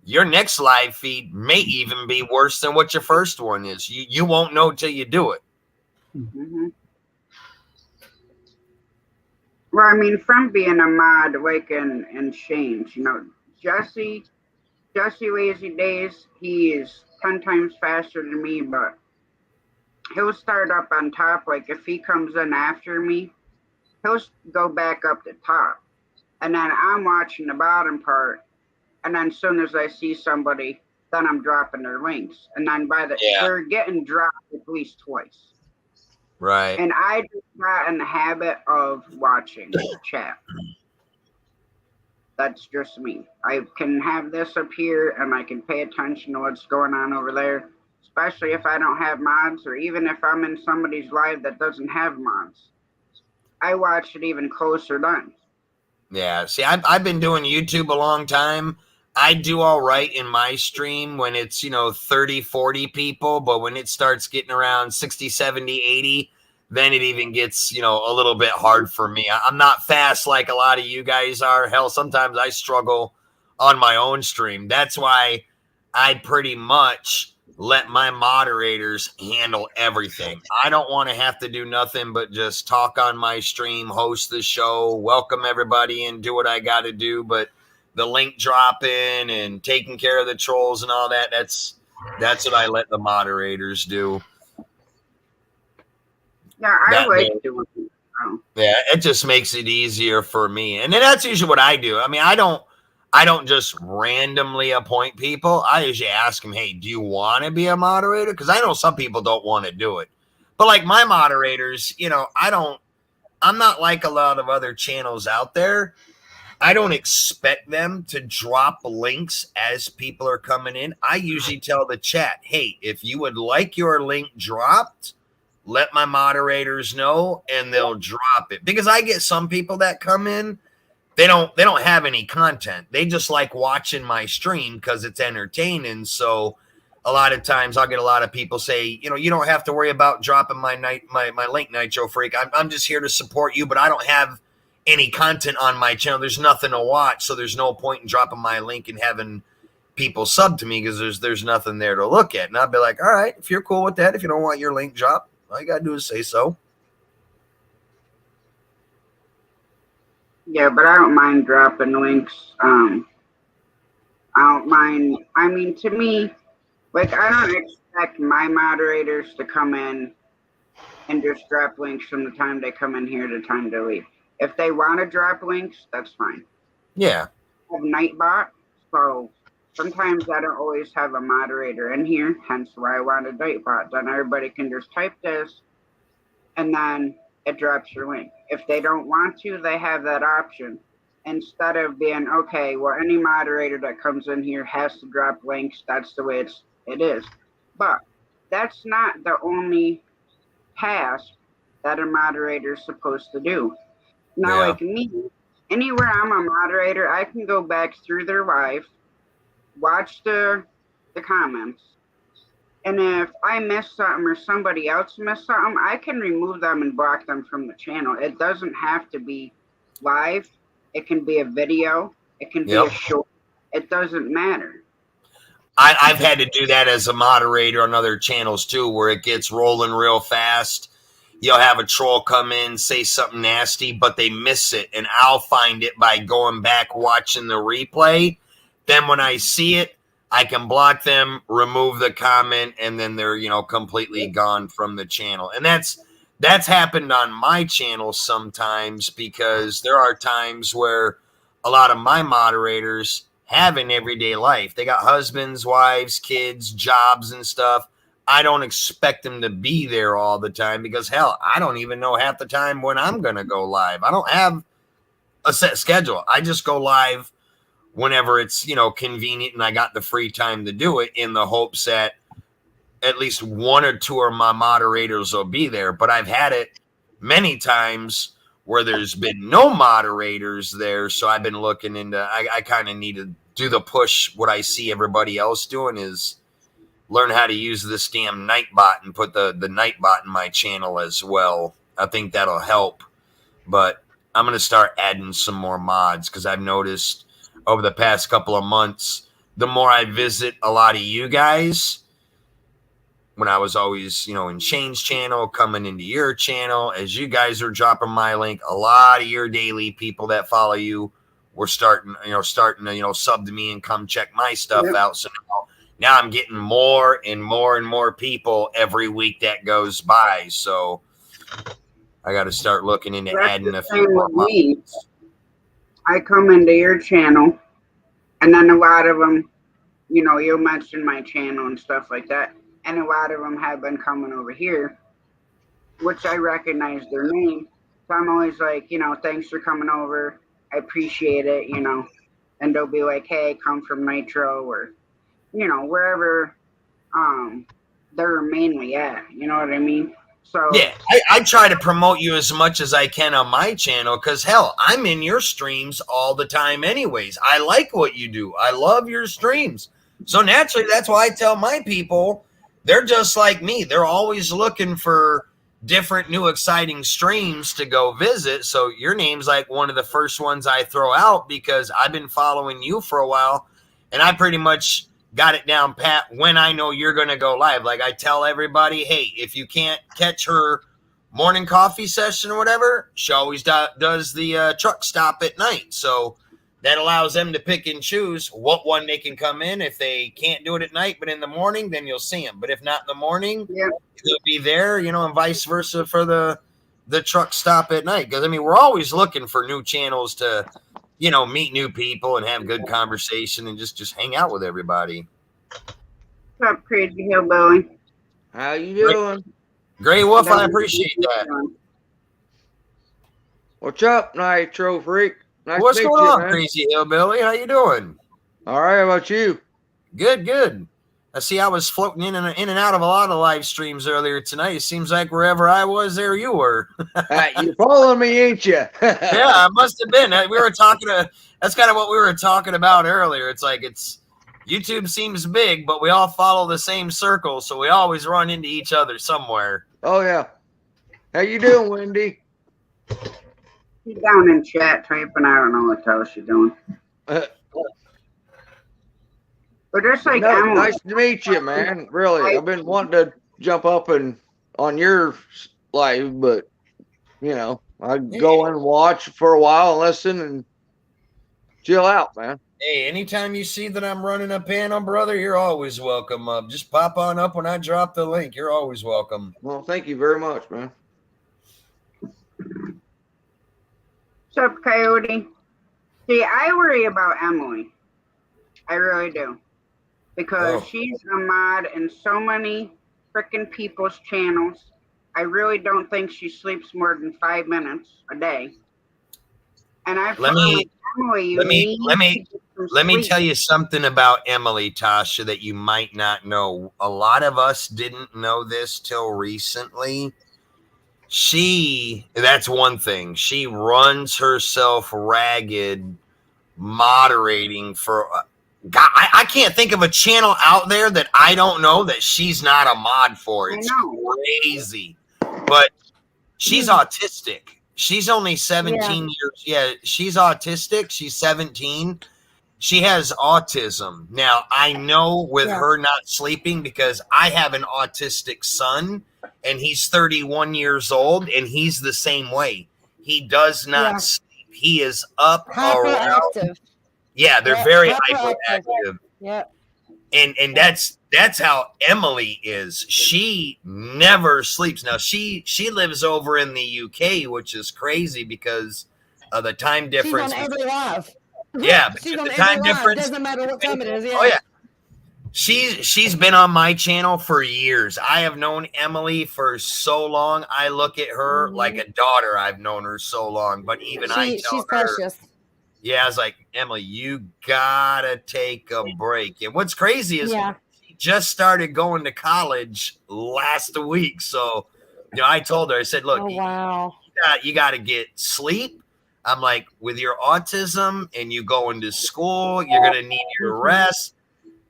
Your next live feed may even be worse than what your first one is. You won't know till you do it. Mm-hmm. Well, I mean, from being a mod, like in Shane's, you know, Jesse Lazy Days, he is 10 times faster than me, but he'll start up on top. Like if he comes in after me, he'll go back up the top. And then I'm watching the bottom part. And then as soon as I see somebody, then I'm dropping their links. And then they're getting dropped at least twice. Right. And I just got in the habit of watching chat. That's just me. I can have this up here and I can pay attention to what's going on over there, especially if I don't have mods, or even if I'm in somebody's live that doesn't have mods. I watch it even closer then. Yeah. See, I've been doing YouTube a long time. I do all right in my stream when it's, 30, 40 people, but when it starts getting around 60, 70, 80, then it even gets, a little bit hard for me. I'm not fast like a lot of you guys are. Hell, sometimes I struggle on my own stream. That's why I pretty much let my moderators handle everything. I don't want to have to do nothing but just talk on my stream, host the show, welcome everybody and do what I got to do. But the link dropping and taking care of the trolls and all that, that's what I let the moderators do. Yeah, I like doing it. Yeah, it just makes it easier for me. And then that's usually what I do. I mean, I don't just randomly appoint people. I usually ask them, hey, do you want to be a moderator? Because I know some people don't want to do it. But like my moderators, I'm not like a lot of other channels out there. I don't expect them to drop links as people are coming in. I usually tell the chat, hey, if you would like your link dropped, let my moderators know and they'll drop it. Because I get some people that come in they don't have any content. They just like watching my stream because it's entertaining. So a lot of times I'll get a lot of people say, you know, you don't have to worry about dropping my link, Nitro Freak. I'm just here to support you, but I don't have any content on my channel. There's nothing to watch, so there's no point in dropping my link and having people sub to me because there's nothing there to look at. And I'll be like, all right, if you're cool with that, if you don't want your link dropped, all you gotta do is say so. Yeah, but I don't mind dropping links. I don't mind. I mean, to me, like, I don't expect my moderators to come in and just drop links from the time they come in here to the time they leave. If they want to drop links, that's fine. Yeah. I have Nightbot, so sometimes I don't always have a moderator in here, hence why I want a Nightbot. Then everybody can just type this, and then it drops your link. If they don't want to, they have that option. Instead of being, okay, well, any moderator that comes in here has to drop links. That's the way it is. But that's not the only task that a moderator is supposed to do. Now, like me, anywhere I'm a moderator, I can go back through their live, watch the comments, and if I miss something or somebody else missed something, I can remove them and block them from the channel. It doesn't have to be live. It can be a video. It can be a short. It doesn't matter. I've had to do that as a moderator on other channels too, where it gets rolling real fast. You'll have a troll come in, say something nasty, but they miss it, and I'll find it by going back watching the replay. Then when I see it, I can block them, remove the comment, and then they're, you know, completely gone from the channel. And that's happened on my channel sometimes, because there are times where a lot of my moderators have an everyday life. They got husbands, wives, kids, jobs, and stuff. I don't expect them to be there all the time because, hell, I don't even know half the time when I'm going to go live. I don't have a set schedule. I just go live whenever it's, you know, convenient and I got the free time to do it, in the hopes that at least one or two of my moderators will be there. But I've had it many times where there's been no moderators there. So I've been looking into, I kind of need to do the push. What I see everybody else doing is learn how to use this damn Nightbot and put the Nightbot in my channel as well. I think that'll help. But I'm going to start adding some more mods, because I've noticed over the past couple of months, the more I visit a lot of you guys, when I was always, you know, in Shane's channel, coming into your channel, as you guys are dropping my link, a lot of your daily people that follow you were starting to, sub to me and come check my stuff out. So now I'm getting more and more and more people every week that goes by. So I got to start looking into adding a few more mods. I come into your channel, and then a lot of them, you know, you'll mention my channel and stuff like that. And a lot of them have been coming over here, which I recognize their name. So I'm always like, you know, thanks for coming over. I appreciate it, you know. And they'll be like, hey, come from Nitro, or, you know, wherever they're mainly at. You know what I mean? So yeah, I try to promote you as much as I can on my channel, because, hell, I'm in your streams all the time anyways. I like what you do. I love your streams. So naturally, that's why I tell my people, they're just like me. They're always looking for different, new, exciting streams to go visit. So your name's like one of the first ones I throw out, because I've been following you for a while, and I pretty much got it down pat when I know you're going to go live. Like, I tell everybody, hey, if you can't catch her morning coffee session or whatever, she always does the truck stop at night. So that allows them to pick and choose what one they can come in. If they can't do it at night, but in the morning, then you'll see them. But if not in the morning, they'll be there, you know, and vice versa for the truck stop at night. Because, I mean, we're always looking for new channels to, you know, meet new people and have good conversation and just hang out with everybody. What's up, Crazy Hillbilly? How you doing? Great Wolf, I appreciate that. What's up, Nitro Freak? Nice What's to meet going you, on, man. Crazy Hillbilly? How you doing? All right, how about you? Good, good. I see I was floating in and out of a lot of live streams earlier tonight. It seems like wherever I was, there you were. You following me, ain't you? Yeah, it must have been. We were talking that's kind of what we were talking about earlier. It's like YouTube seems big, but we all follow the same circle, so we always run into each other somewhere. Oh yeah. How you doing, Wendy? She's down in chat typing. I don't know what the hell she's doing. But just like No, Emily, nice to meet you, man. Really, I've been wanting to jump up and on your live, but you know, I go and watch for a while and listen and chill out, man. Hey, anytime you see that I'm running a panel, brother, you're always welcome up. Just pop on up when I drop the link. You're always welcome. Well, thank you very much, man. what's up, Coyote? See, I worry about Emily. I really do. Because she's a mod in so many freaking people's channels. I really don't think she sleeps more than 5 minutes a day. And I feel like Emily, let me tell you something about Emily, Tasha, that you might not know. A lot of us didn't know this till recently. That's one thing. She runs herself ragged moderating for God, I can't think of a channel out there that I don't know that she's not a mod for. It's crazy. But she's autistic. She's only 17 years. Yeah, she's autistic. She's 17. She has autism. Now, I know with her not sleeping because I have an autistic son and he's 31 years old and he's the same way. He does not sleep. He is up around. Yeah, they're very hyperactive. Yeah. And that's how Emily is. She never sleeps. Now she lives over in the UK, which is crazy because of the time difference. She's on every live. Yeah, but she's on the every time live. difference Doesn't matter what time it is. Yeah. Oh yeah. She's been on my channel for years. I have known Emily for so long. I look at her like a daughter. I've known her so long, but even I tell she's her, precious. yeah, I was like, Emily, you gotta take a break. And what's crazy is she just started going to college last week. So, you know, I told her, I said, look, you gotta get sleep. I'm like, with your autism and you going to school, you're gonna need your rest.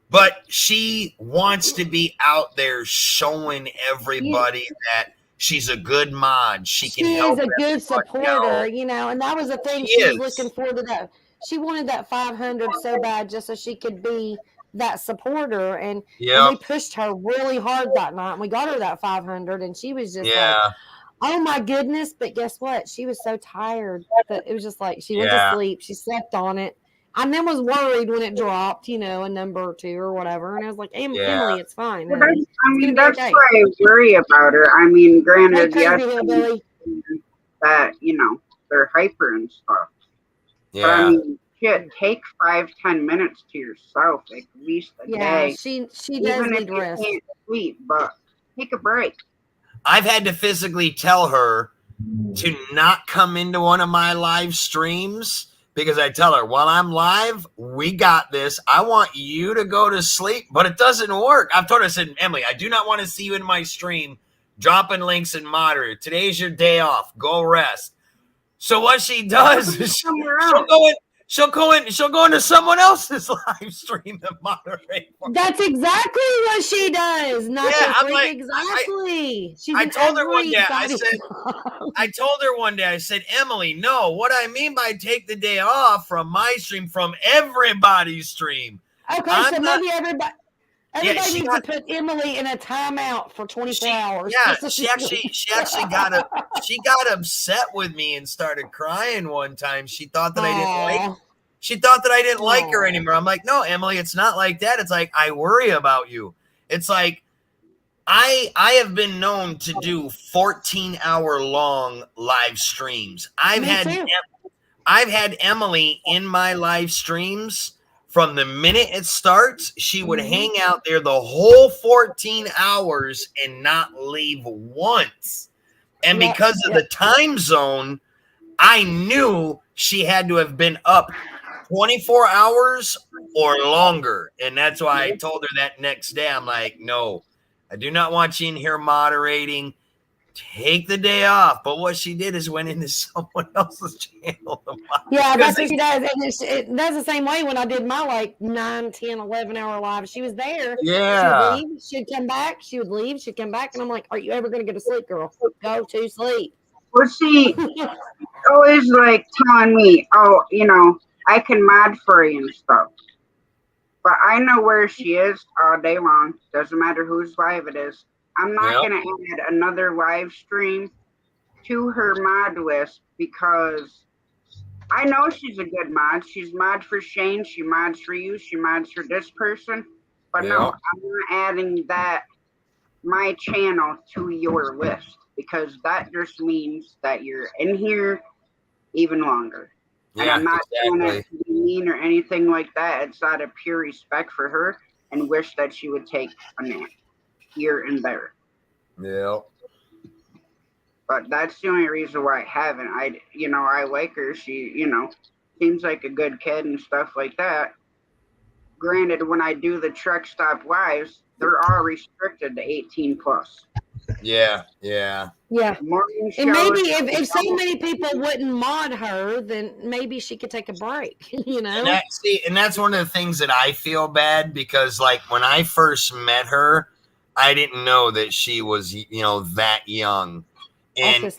But she wants to be out there showing everybody that she's a good mod. She can help. She is a good supporter, you know, and that was the thing. She was looking forward to that. She wanted that 500 so bad just so she could be that supporter. And we pushed her really hard that night. And we got her that 500. And she was just like, oh, my goodness. But guess what? She was so tired that it was just like she went to sleep. She slept on it. And then was worried when it dropped, you know, a number or two or whatever. And I was like, Emily, it's fine. Well, that's why I worry about her. I mean, granted, that, you know, they're hyper and stuff. Yeah. But I mean, shit, take 5-10 minutes to yourself at least a day. She does even need if you rest. can't sleep, but take a break. I've had to physically tell her to not come into one of my live streams. Because I tell her, while I'm live, we got this. I want you to go to sleep, but it doesn't work. I've told her, I said, Emily, I do not want to see you in my stream dropping links and moderate. Today's your day off. Go rest. So what she does is she'll go into someone else's live stream and moderate. That's exactly what she does. Exactly. I told her one day, I said, Emily, no, what I mean by take the day off from my stream, from everybody's stream. Okay, so maybe everybody needs to put Emily in a timeout for 24 hours. Yeah, she actually got upset with me and started crying one time. She thought that I didn't like her anymore. I'm like, no, Emily, it's not like that. It's like, I worry about you. It's like, I have been known to do 14-hour long live streams. I've had Emily in my live streams from the minute it starts. She would hang out there the whole 14 hours and not leave once. And because of the time zone, I knew she had to have been up 24 hours or longer. And that's why I told her that next day. I'm like, no, I do not want you in here moderating. Take the day off. But what she did is went into someone else's channel. Yeah, that's what she does. And that's the same way when I did my like 9, 10, 11-hour live. She was there. Yeah. She would leave. She'd come back. She would leave. She'd come back. And I'm like, are you ever going to go to sleep, girl? Go to sleep. Well, she always like telling me, oh, I can mod for you and stuff. But I know where she is all day long. Doesn't matter whose live it is. I'm not going to add another live stream to her mod list because I know she's a good mod. She's mod for Shane. She mods for you. She mods for this person. But no, I'm not adding my channel to your list because that just means that you're in here even longer. And I'm not doing it to be mean or anything like that. It's out of pure respect for her and wish that she would take a nap here and there. Yeah. But that's the only reason why I haven't. I like her. She, seems like a good kid and stuff like that. Granted, when I do the Truckstop lives, they're all restricted to 18 plus. Yeah. And Shows, maybe if so many people wouldn't mod her, then maybe she could take a break, And that's one of the things that I feel bad because, like, when I first met her, I didn't know that she was, that young. And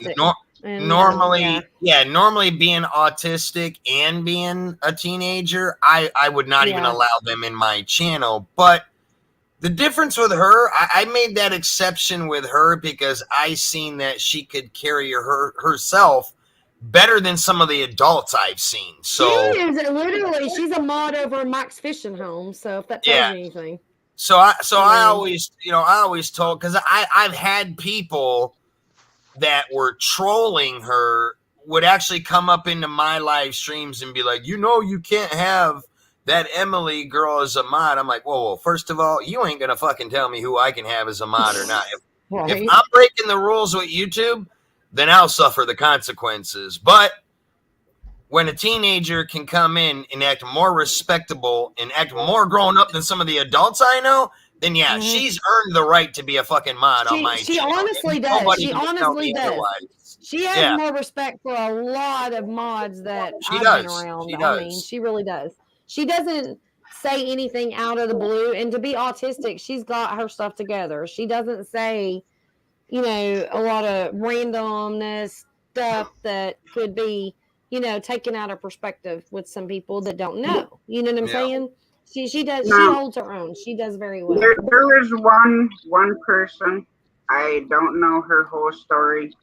normally being autistic and being a teenager, I would not even allow them in my channel. But the difference with her, I made that exception with her because I seen that she could carry herself better than some of the adults I've seen. So she is literally, she's a mod over Mike's fishing home. So if that tells you anything. So I always told, because I've had people that were trolling her would actually come up into my live streams and be like, you can't have that Emily girl as a mod. I'm like, whoa, first of all, you ain't gonna fucking tell me who I can have as a mod or not. If I'm breaking the rules with YouTube, then I'll suffer the consequences. But when a teenager can come in and act more respectable and act more grown up than some of the adults I know, then she's earned the right to be a fucking mod on my channel. Honestly does. She honestly does. She has more respect for a lot of mods that I've been around. I mean, she really does. She doesn't say anything out of the blue. And to be autistic, she's got her stuff together. She doesn't say, a lot of randomness stuff that could be, taken out of perspective with some people that don't know. You know what I'm saying? She does. She holds her own. She does very well. There was one person. I don't know her whole story,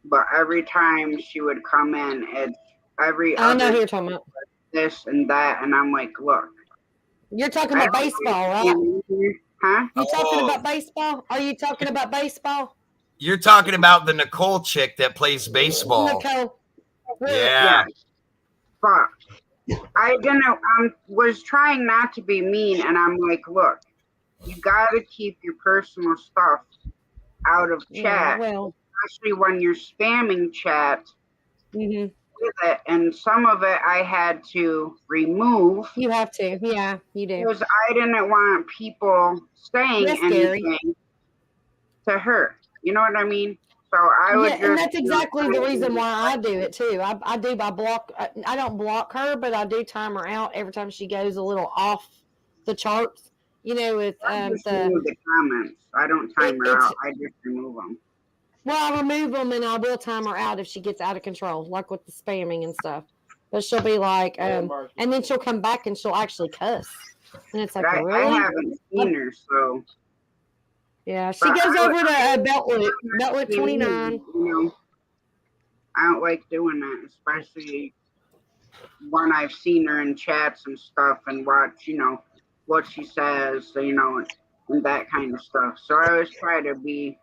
but every time she would come in, it's every. I know who you're talking about. This and that, and I'm like, look. You're talking about baseball, right? Huh? You talking about baseball? Are you talking about baseball? You're talking about the Nicole chick that plays baseball. Nicole. Yeah. But I was trying not to be mean, and I'm like, look, you gotta keep your personal stuff out of chat, especially when you're spamming chat with it. And some of it I had to remove. You have to, yeah, you do. Because I didn't want people saying anything to her. You know what I mean? So I would and that's exactly the reason why I do it too. I do by block. I don't block her, but I do time her out every time she goes a little off the charts. With remove the comments. I don't time her out. I just remove them. Well, I remove them and I will time her out if she gets out of control, like with the spamming and stuff. But she'll be like, and then she'll come back and she'll actually cuss. And it's like, really? I haven't seen her, so. Yeah, she goes over to Beltwood 29. I don't like doing that, especially when I've seen her in chats and stuff and watch, what she says, and that kind of stuff. So I always try to be,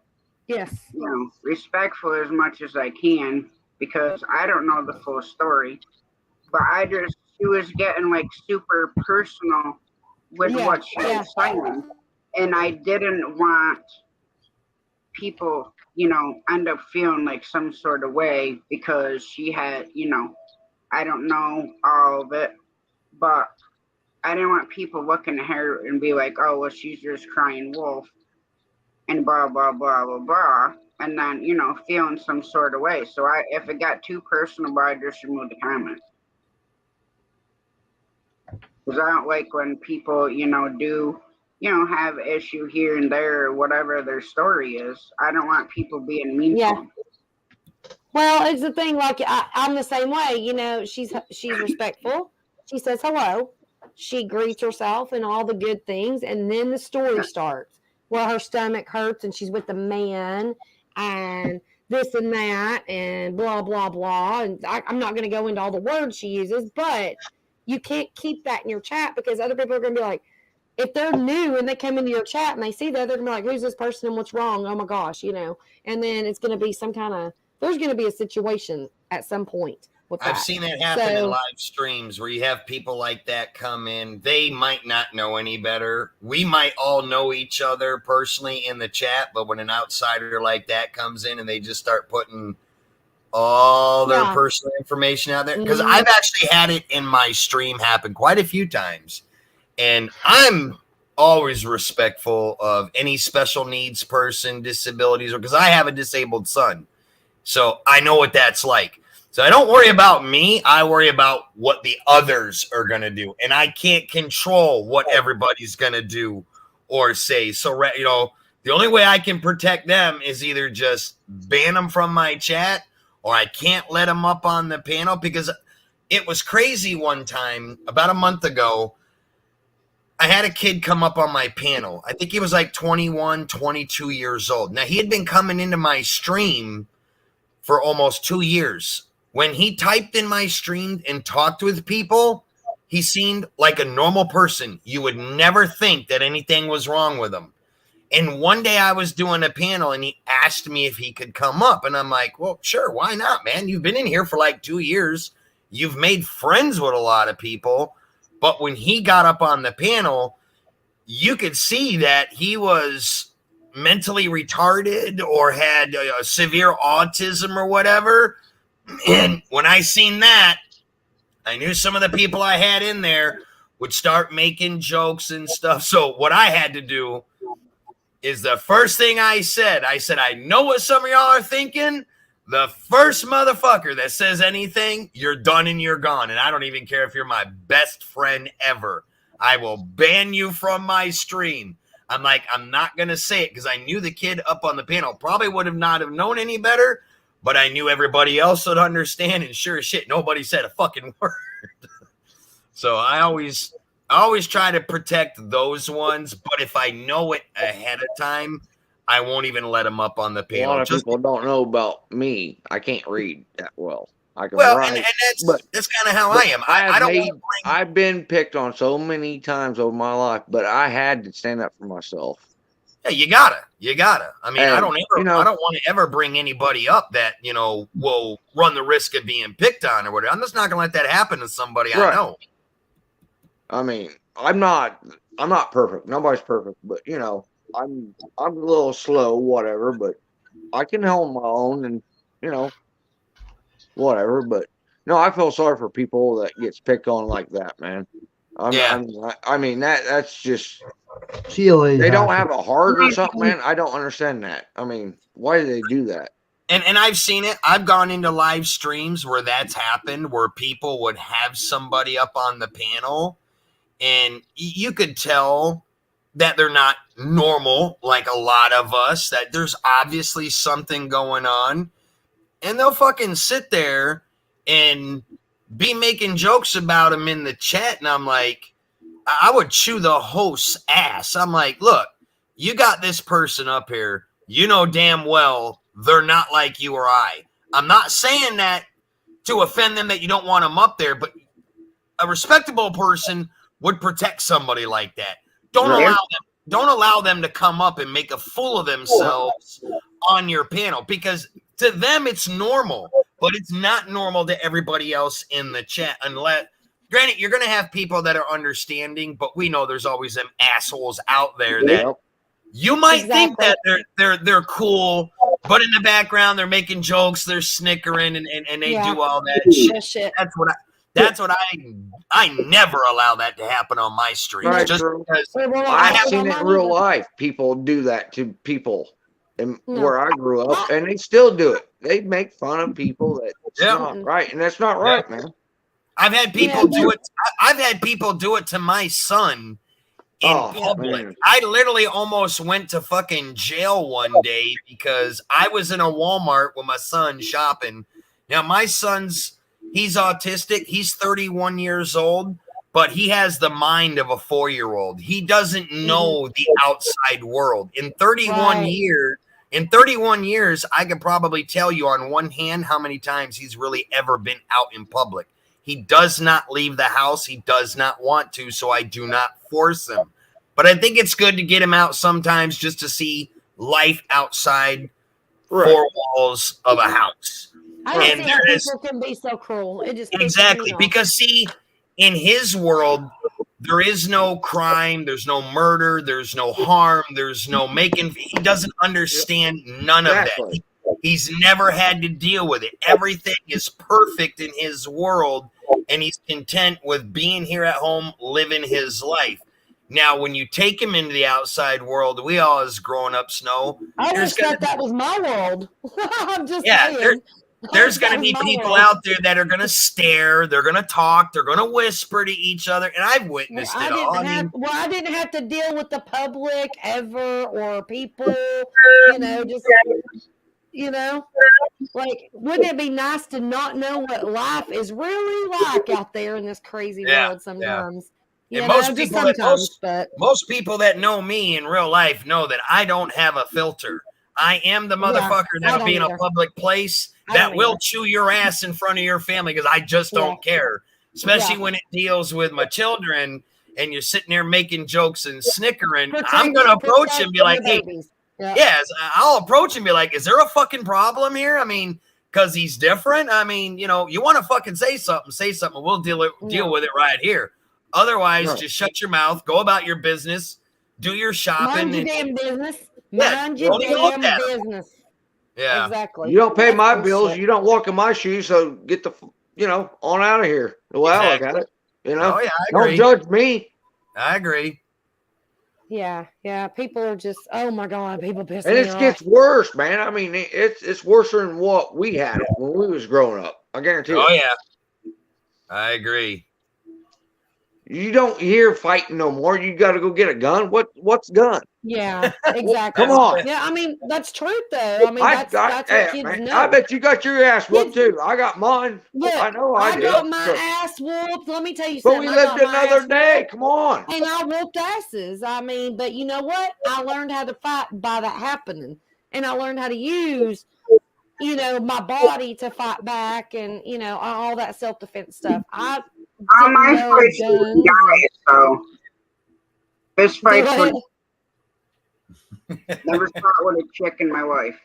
respectful as much as I can because I don't know the full story. But she was getting like super personal with what she was saying. And I didn't want people, end up feeling like some sort of way because she had, I don't know all of it, but I didn't want people looking at her and be like, oh, well, she's just crying wolf and blah, blah, blah, blah, blah. And then, feeling some sort of way. So if it got too personal, I just removed the comment. Because I don't like when people, do, have issue here and there or whatever their story is. I don't want people being mean to them. Well, it's the thing. Like I'm the same way. She's respectful. She says hello. She greets herself and all the good things, and then the story starts. Well, her stomach hurts, and she's with the man, and this and that, and blah blah blah. And I'm not going to go into all the words she uses, but you can't keep that in your chat because other people are going to be like, if they're new and they come into your chat and they see that, they're going to be like, who's this person and what's wrong? Oh my gosh, And then it's going to be there's going to be a situation at some point with that. I've seen it happen in live streams where you have people like that come in. They might not know any better. We might all know each other personally in the chat, but when an outsider like that comes in and they just start putting all their personal information out there, because I've actually had it in my stream happen quite a few times, and I'm always respectful of any special needs person, disabilities, or because I have a disabled son, so I know what that's like. So I don't worry about me. I worry about what the others are going to do, and I can't control what everybody's going to do or say. So the only way I can protect them is either just ban them from my chat, or I can't let them up on the panel. Because it was crazy one time, about a month ago, I had a kid come up on my panel. I think he was like 21, 22 years old. Now, he had been coming into my stream for almost 2 years. When he typed in my stream and talked with people, he seemed like a normal person. You would never think that anything was wrong with him. And one day I was doing a panel and he asked me if he could come up. And I'm like, well, sure, why not, man? You've been in here for like 2 years. You've made friends with a lot of people. But when he got up on the panel, you could see that he was mentally retarded or had severe autism or whatever. And when I seen that, I knew some of the people I had in there would start making jokes and stuff. So what I had to do is the first thing I said, I know what some of y'all are thinking. The first motherfucker that says anything, you're done and you're gone. And I don't even care if you're my best friend ever. I will ban you from my stream. I'm not going to say it because I knew the kid up on the panel probably would have not have known any better, but I knew everybody else would understand. And sure as shit, nobody said a fucking word. So I always try to protect those ones, but if I know it ahead of time, I won't even let them up on the panel. A lot of people don't know about me. I can't read that well. I can write, and that's kind of how I am. I've been picked on so many times over my life, but I had to stand up for myself. Yeah, you gotta. I mean, I don't want to ever bring anybody up that will run the risk of being picked on or whatever. I'm just not gonna let that happen to somebody I know. I mean, I'm not perfect. Nobody's perfect, but I'm a little slow, whatever, but I can hold my own and whatever. But no, I feel sorry for people that gets picked on like that, man. I mean that's just see you later. They don't have a heart or something, man. I don't understand that. I mean, why do they do that? And I've seen it. I've gone into live streams where that's happened, where people would have somebody up on the panel, and you could tell that they're not normal like a lot of us, that there's obviously something going on, and they'll fucking sit there and be making jokes about them in the chat, and I'm like, I would chew the host's ass. I'm like, look, you got this person up here, you know damn well they're not like you or I. I'm not saying that to offend them that you don't want them up there, but a respectable person would protect somebody like that. Don't allow them to come up and make a fool of themselves on your panel, because to them it's normal, but it's not normal to everybody else in the chat. Unless, granted, you're going to have people that are understanding, but we know there's always them assholes out there that you might think that they're cool, but in the background they're making jokes, they're snickering, and they do all that shit. That's what I never allow that to happen on my street. Right, Just true. because I've seen it in real life. People do that to people, and where I grew up, and they still do it. They make fun of people that's not right, and that's not right, man. I've had people do it. I've had people do it to my son in public. Man. I literally almost went to fucking jail one day because I was in a Walmart with my son shopping. Now my son's he's autistic. He's 31 years old, but he has the mind of a 4-year-old. He doesn't know the outside world. In 31 years, I could probably tell you on one hand how many times he's really ever been out in public. He does not leave the house. He does not want to, so I do not force him. But I think it's good to get him out sometimes just to see life outside 4 walls of a house. I don't see how people can be so cruel. It just exactly because see, in his world, there is no crime, there's no murder, there's no harm, there's no making. He doesn't understand none of that. He's never had to deal with it. Everything is perfect in his world, and he's content with being here at home, living his life. Now, when you take him into the outside world, we all as grown-ups know. I just thought that was my world. I'm just saying. There's going to be people out there that are going to stare. They're going to talk. They're going to whisper to each other. And I've witnessed it all. I didn't have to deal with the public ever or people, like, wouldn't it be nice to not know what life is really like out there in this crazy world sometimes? And most people that know me in real life know that I don't have a filter. I am the motherfucker that'll be in a public place that will chew your ass in front of your family because I just don't care. Especially when it deals with my children and you're sitting there making jokes and snickering. I'm going to approach him and be like, hey, I'll approach him and be like, is there a fucking problem here? I mean, because he's different. I mean, you want to fucking say something, we'll deal with it right here. Otherwise, just shut your mouth, go about your business, do your shopping. Mind your damn business. Mind your damn business. Yeah, exactly. You don't pay my bills. You don't walk in my shoes. So get the on out of here. The way I look at it, Oh yeah, I agree. Don't judge me. I agree. Yeah. People are just, oh my god, people piss me off. And it gets worse, man. I mean, it's worse than what we had it when we was growing up. I guarantee. Oh yeah, I agree. You don't hear fighting no more. You got to go get a gun. What's gun? Yeah, exactly. Come on. Yeah, I mean, that's truth, though. I mean, that's what kids know. I bet you got your ass whooped, too. I got mine. Look, I know I did. got my ass whooped. Let me tell you something. But we lived another day. Come on. And I whooped asses. I mean, but you know what? I learned how to fight by that happening. And I learned how to use, my body to fight back and, all that self-defense stuff. My fights with guys, so fist fights with never fought with a chick in my life.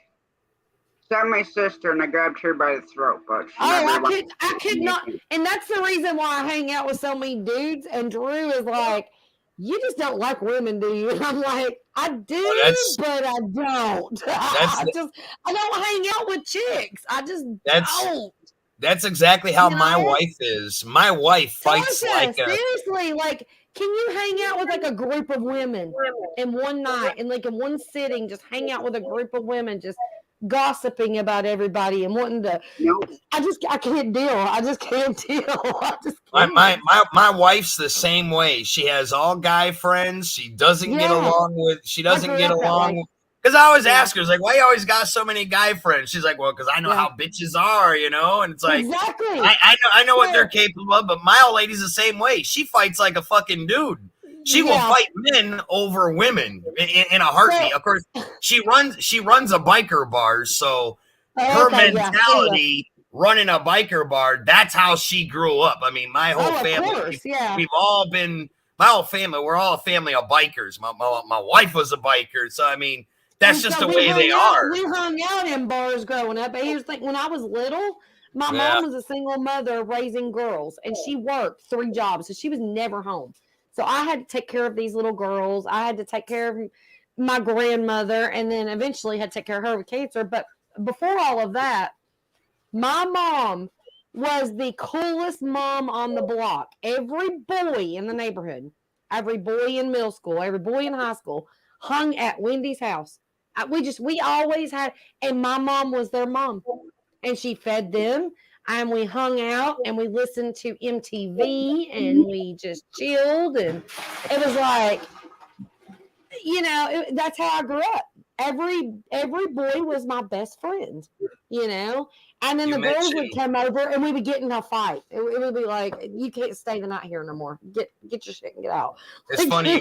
Except my sister, and I grabbed her by the throat. But I could not, and that's the reason why I hang out with so many dudes. And Drew is like, "You just don't like women, do you?" And I'm like, "I do, but I don't. I don't hang out with chicks. I just don't." That's exactly how my wife is. My wife fights seriously, like, can you hang out with like a group of women in one night and like in one sitting, just hang out with a group of women, just gossiping about everybody and wanting to? I can't deal. I just can't deal. My wife's the same way. She has all guy friends. She doesn't get along with. Because I always ask her, like, why you always got so many guy friends? She's like, well, because I know how bitches are, And it's like, I know what they're capable of, but my old lady's the same way. She fights like a fucking dude. She will fight men over women in a heartbeat. Of course, she runs a biker bar, so her mentality running a biker bar, that's how she grew up. I mean, my whole family, we've all been, my whole family, we're all a family of bikers. My wife was a biker, so I mean, that's just the way they are. We hung out in bars growing up. But here's the thing: when I was little, my mom was a single mother raising girls, and she worked 3 jobs, so she was never home. So I had to take care of these little girls. I had to take care of my grandmother, and then eventually had to take care of her with cancer. But before all of that, my mom was the coolest mom on the block. Every boy in the neighborhood, every boy in middle school, every boy in high school hung at Wendy's house. We always had, and my mom was their mom, and she fed them, and we hung out, and we listened to MTV, and we just chilled, and it was like, that's how I grew up. Every boy was my best friend, and then the girls would come over, and we would get in a fight. It would be like, you can't stay the night here no more. Get your shit and get out. It's funny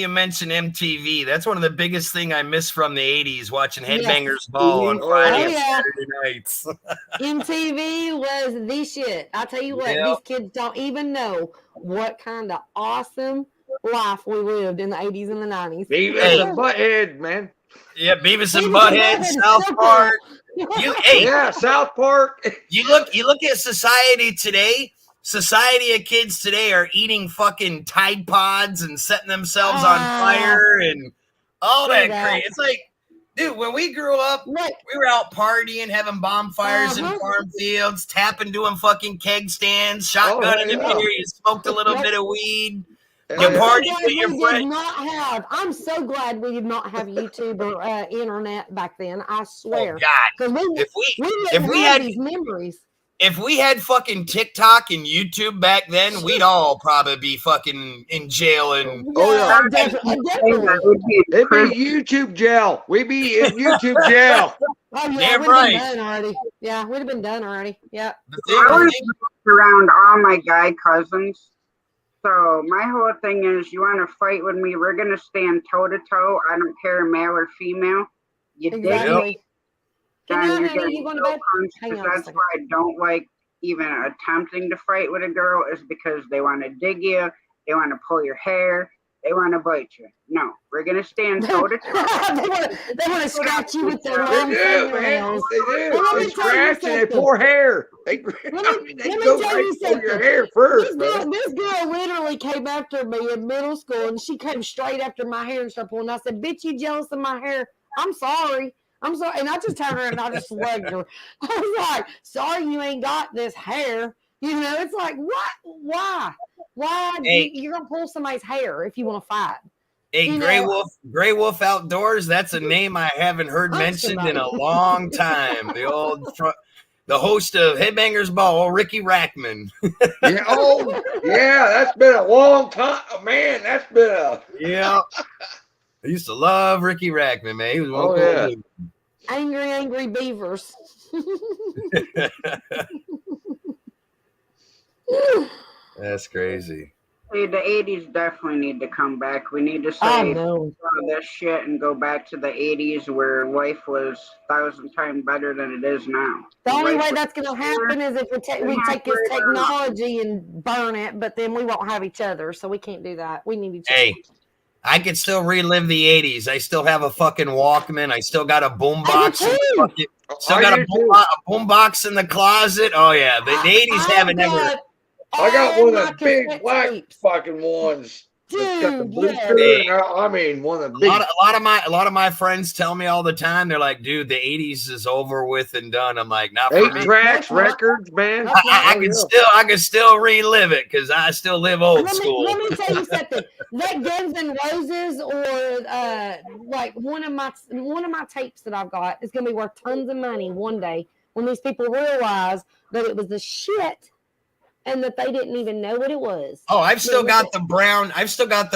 you mention MTV. That's one of the biggest thing I miss from the 80s, watching Headbangers Ball on Friday and Saturday nights. MTV was the shit. I tell you what, these kids don't even know what kind of awesome life we lived in the 80s and the 90s. Beavis and Butthead, man. Yeah, Beavis and Butthead, South Park. South Park. You look at society today. Society of kids today are eating fucking Tide Pods and setting themselves on fire and all that crazy. It's like, dude, when we grew up, we were out partying, having bonfires in farm fields, doing fucking keg stands, shotgunning in beer. You smoked a little bit of weed. You partied with your friends. I'm so glad we did not have YouTube or internet back then. I swear. Oh God! If we had these memories. If we had fucking TikTok and YouTube back then, we'd all probably be fucking in jail and definitely. It'd be YouTube jail. We'd be in YouTube jail. Oh yeah, we'd have been done already. Yeah, we'd have been done already. Yeah. I was around all my guy cousins. So my whole thing is, you want to fight with me, we're gonna stand toe to toe. I don't care, male or female. You dig me? Then you're getting no punch, because that's why I don't like even attempting to fight with a girl, is because they want to dig you, they want to pull your hair, they want to bite you. No, we're gonna stand toe to toe. They want to scratch you with their long fingernails. They do. They scratch and they pour hair. They go right for your hair first. This girl literally came after me in middle school, and she came straight after my hair and started pulling. I said, "Bitch, you jealous of my hair? I'm sorry." And I just turned her and I just slugged her. I was like, sorry you ain't got this hair. It's like, what? Why? You're going to pull somebody's hair if you want to fight. Hey, Gray Wolf Outdoors, that's a name I haven't heard mentioned in a long time. The host of Headbangers Ball, Ricky Rackman. That's been a long time. Man, that's been a... Yeah. I used to love Ricky Rackman, man. He was one cool dude. Angry beavers. That's crazy. See, the 80s definitely need to come back. We need to say this shit and go back to the 80s where life was 1,000 times better than it is now. The only way that's going to happen is if we take this technology and burn it, but then we won't have each other, so we can't do that. We need each other. Hey, I could still relive the 80s. I still have a fucking Walkman. I still got a boombox. Still got a boombox in the closet. Oh, yeah. The 80s haven't ever... I got one of the big black fucking ones. Dude, I mean, one of the big... A lot of my friends tell me all the time. They're like, "Dude, the '80s is over with and done." I'm like, "Not for me." 8 tracks, records, man. I can still relive it because I still live old school. Let me tell you something. That Guns N' Roses or like one of my tapes that I've got is gonna be worth tons of money one day when these people realize that it was the shit. And that they didn't even know what it was. Oh, I've still got the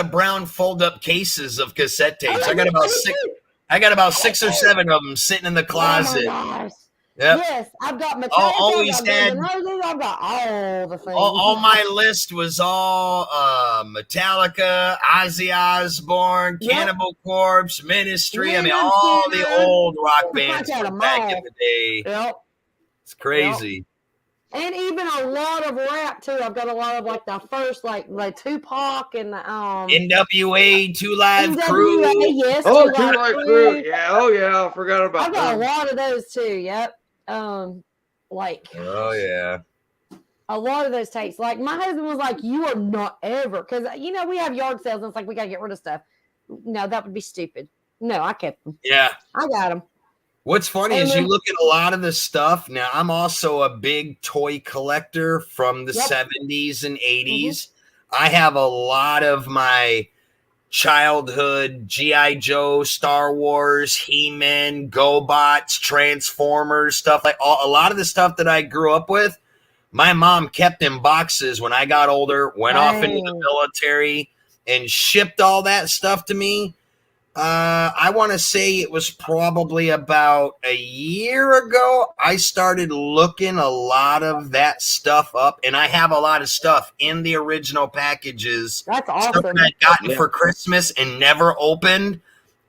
brown fold-up cases of cassette tapes. I got about 6 or 7 of them sitting in the closet. Oh my gosh. Yep. Yes, I've got Metallica. I've got all the things. All my list was all Metallica, Ozzy Osbourne, Cannibal Corpse, Ministry. I mean, all the old rock bands from back in the day. Yep. It's crazy. Yep. And even a lot of rap too. I've got a lot of like the first like Tupac and the NWA, Two Live Crew. Yes. Oh, Two Live Crew. Yeah. Oh yeah. I forgot about that. I've got a lot of those too. Yep. Like. Oh yeah. A lot of those tapes. Like my husband was like, "You are not ever," because we have yard sales and it's like we gotta get rid of stuff. No, that would be stupid. No, I kept them. Yeah. I got them. What's funny is you look at a lot of the stuff. Now, I'm also a big toy collector from the 70s and 80s. I have a lot of my childhood G.I. Joe, Star Wars, He-Man, GoBots, Transformers, stuff like a lot of the stuff that I grew up with. My mom kept in boxes when I got older, went off into the military, and shipped all that stuff to me. I want to say it was probably about a year ago. I started looking a lot of that stuff up, and I have a lot of stuff in the original packages. That's awesome. Stuff that I got for Christmas and never opened,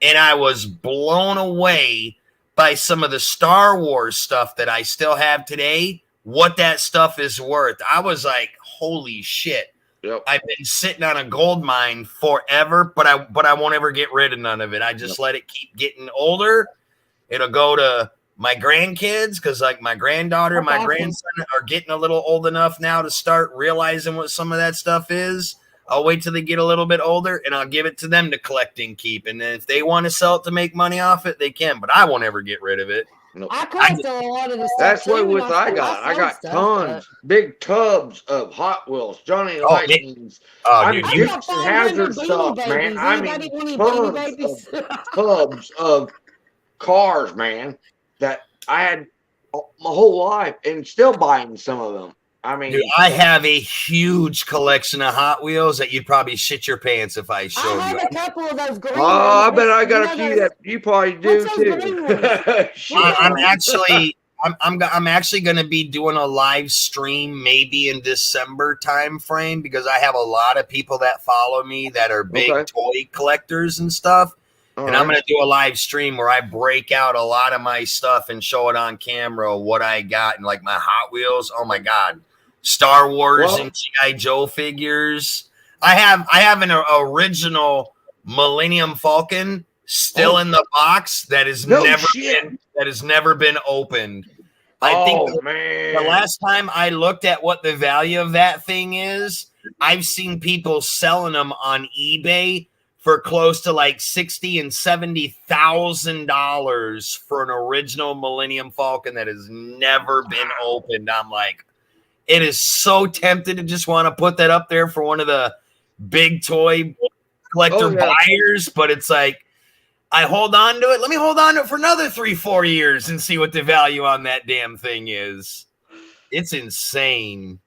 and I was blown away by some of the Star Wars stuff that I still have today. What that stuff is worth. I was like, holy shit. Yep. I've been sitting on a gold mine forever, but I won't ever get rid of none of it. I just let it keep getting older. It'll go to my grandkids because like my granddaughter and my grandson are getting a little old enough now to start realizing what some of that stuff is. I'll wait till they get a little bit older and I'll give it to them to collect and keep. And then if they want to sell it to make money off it, they can, but I won't ever get rid of it. I collect a lot of the stuff. That's what I got tons, big tubs of Hot Wheels, Johnny Lightnings. Dukes and Hazard stuff, man. I mean, tubs of cars, man, that I had my whole life and still buying some of them. I mean, dude, I have a huge collection of Hot Wheels that you'd probably shit your pants if I showed you. I have a couple of those green ones. I bet I got a few that you probably do too. I'm actually going to be doing a live stream maybe in December time frame because I have a lot of people that follow me that are big toy collectors and stuff. And I'm going to do a live stream where I break out a lot of my stuff and show it on camera, what I got, and like my Hot Wheels. Oh my God. Star Wars and G.I. Joe figures. I have an original Millennium Falcon still in the box that has never been opened. I think the last time I looked at what the value of that thing is, I've seen people selling them on eBay for close to like $60,000 and $70,000 for an original Millennium Falcon that has never been opened. I'm like, it is so tempted to just want to put that up there for one of the big toy collector buyers, but it's like, I hold on to it. Let me hold on to it for another 3-4 years and see what the value on that damn thing is. It's insane.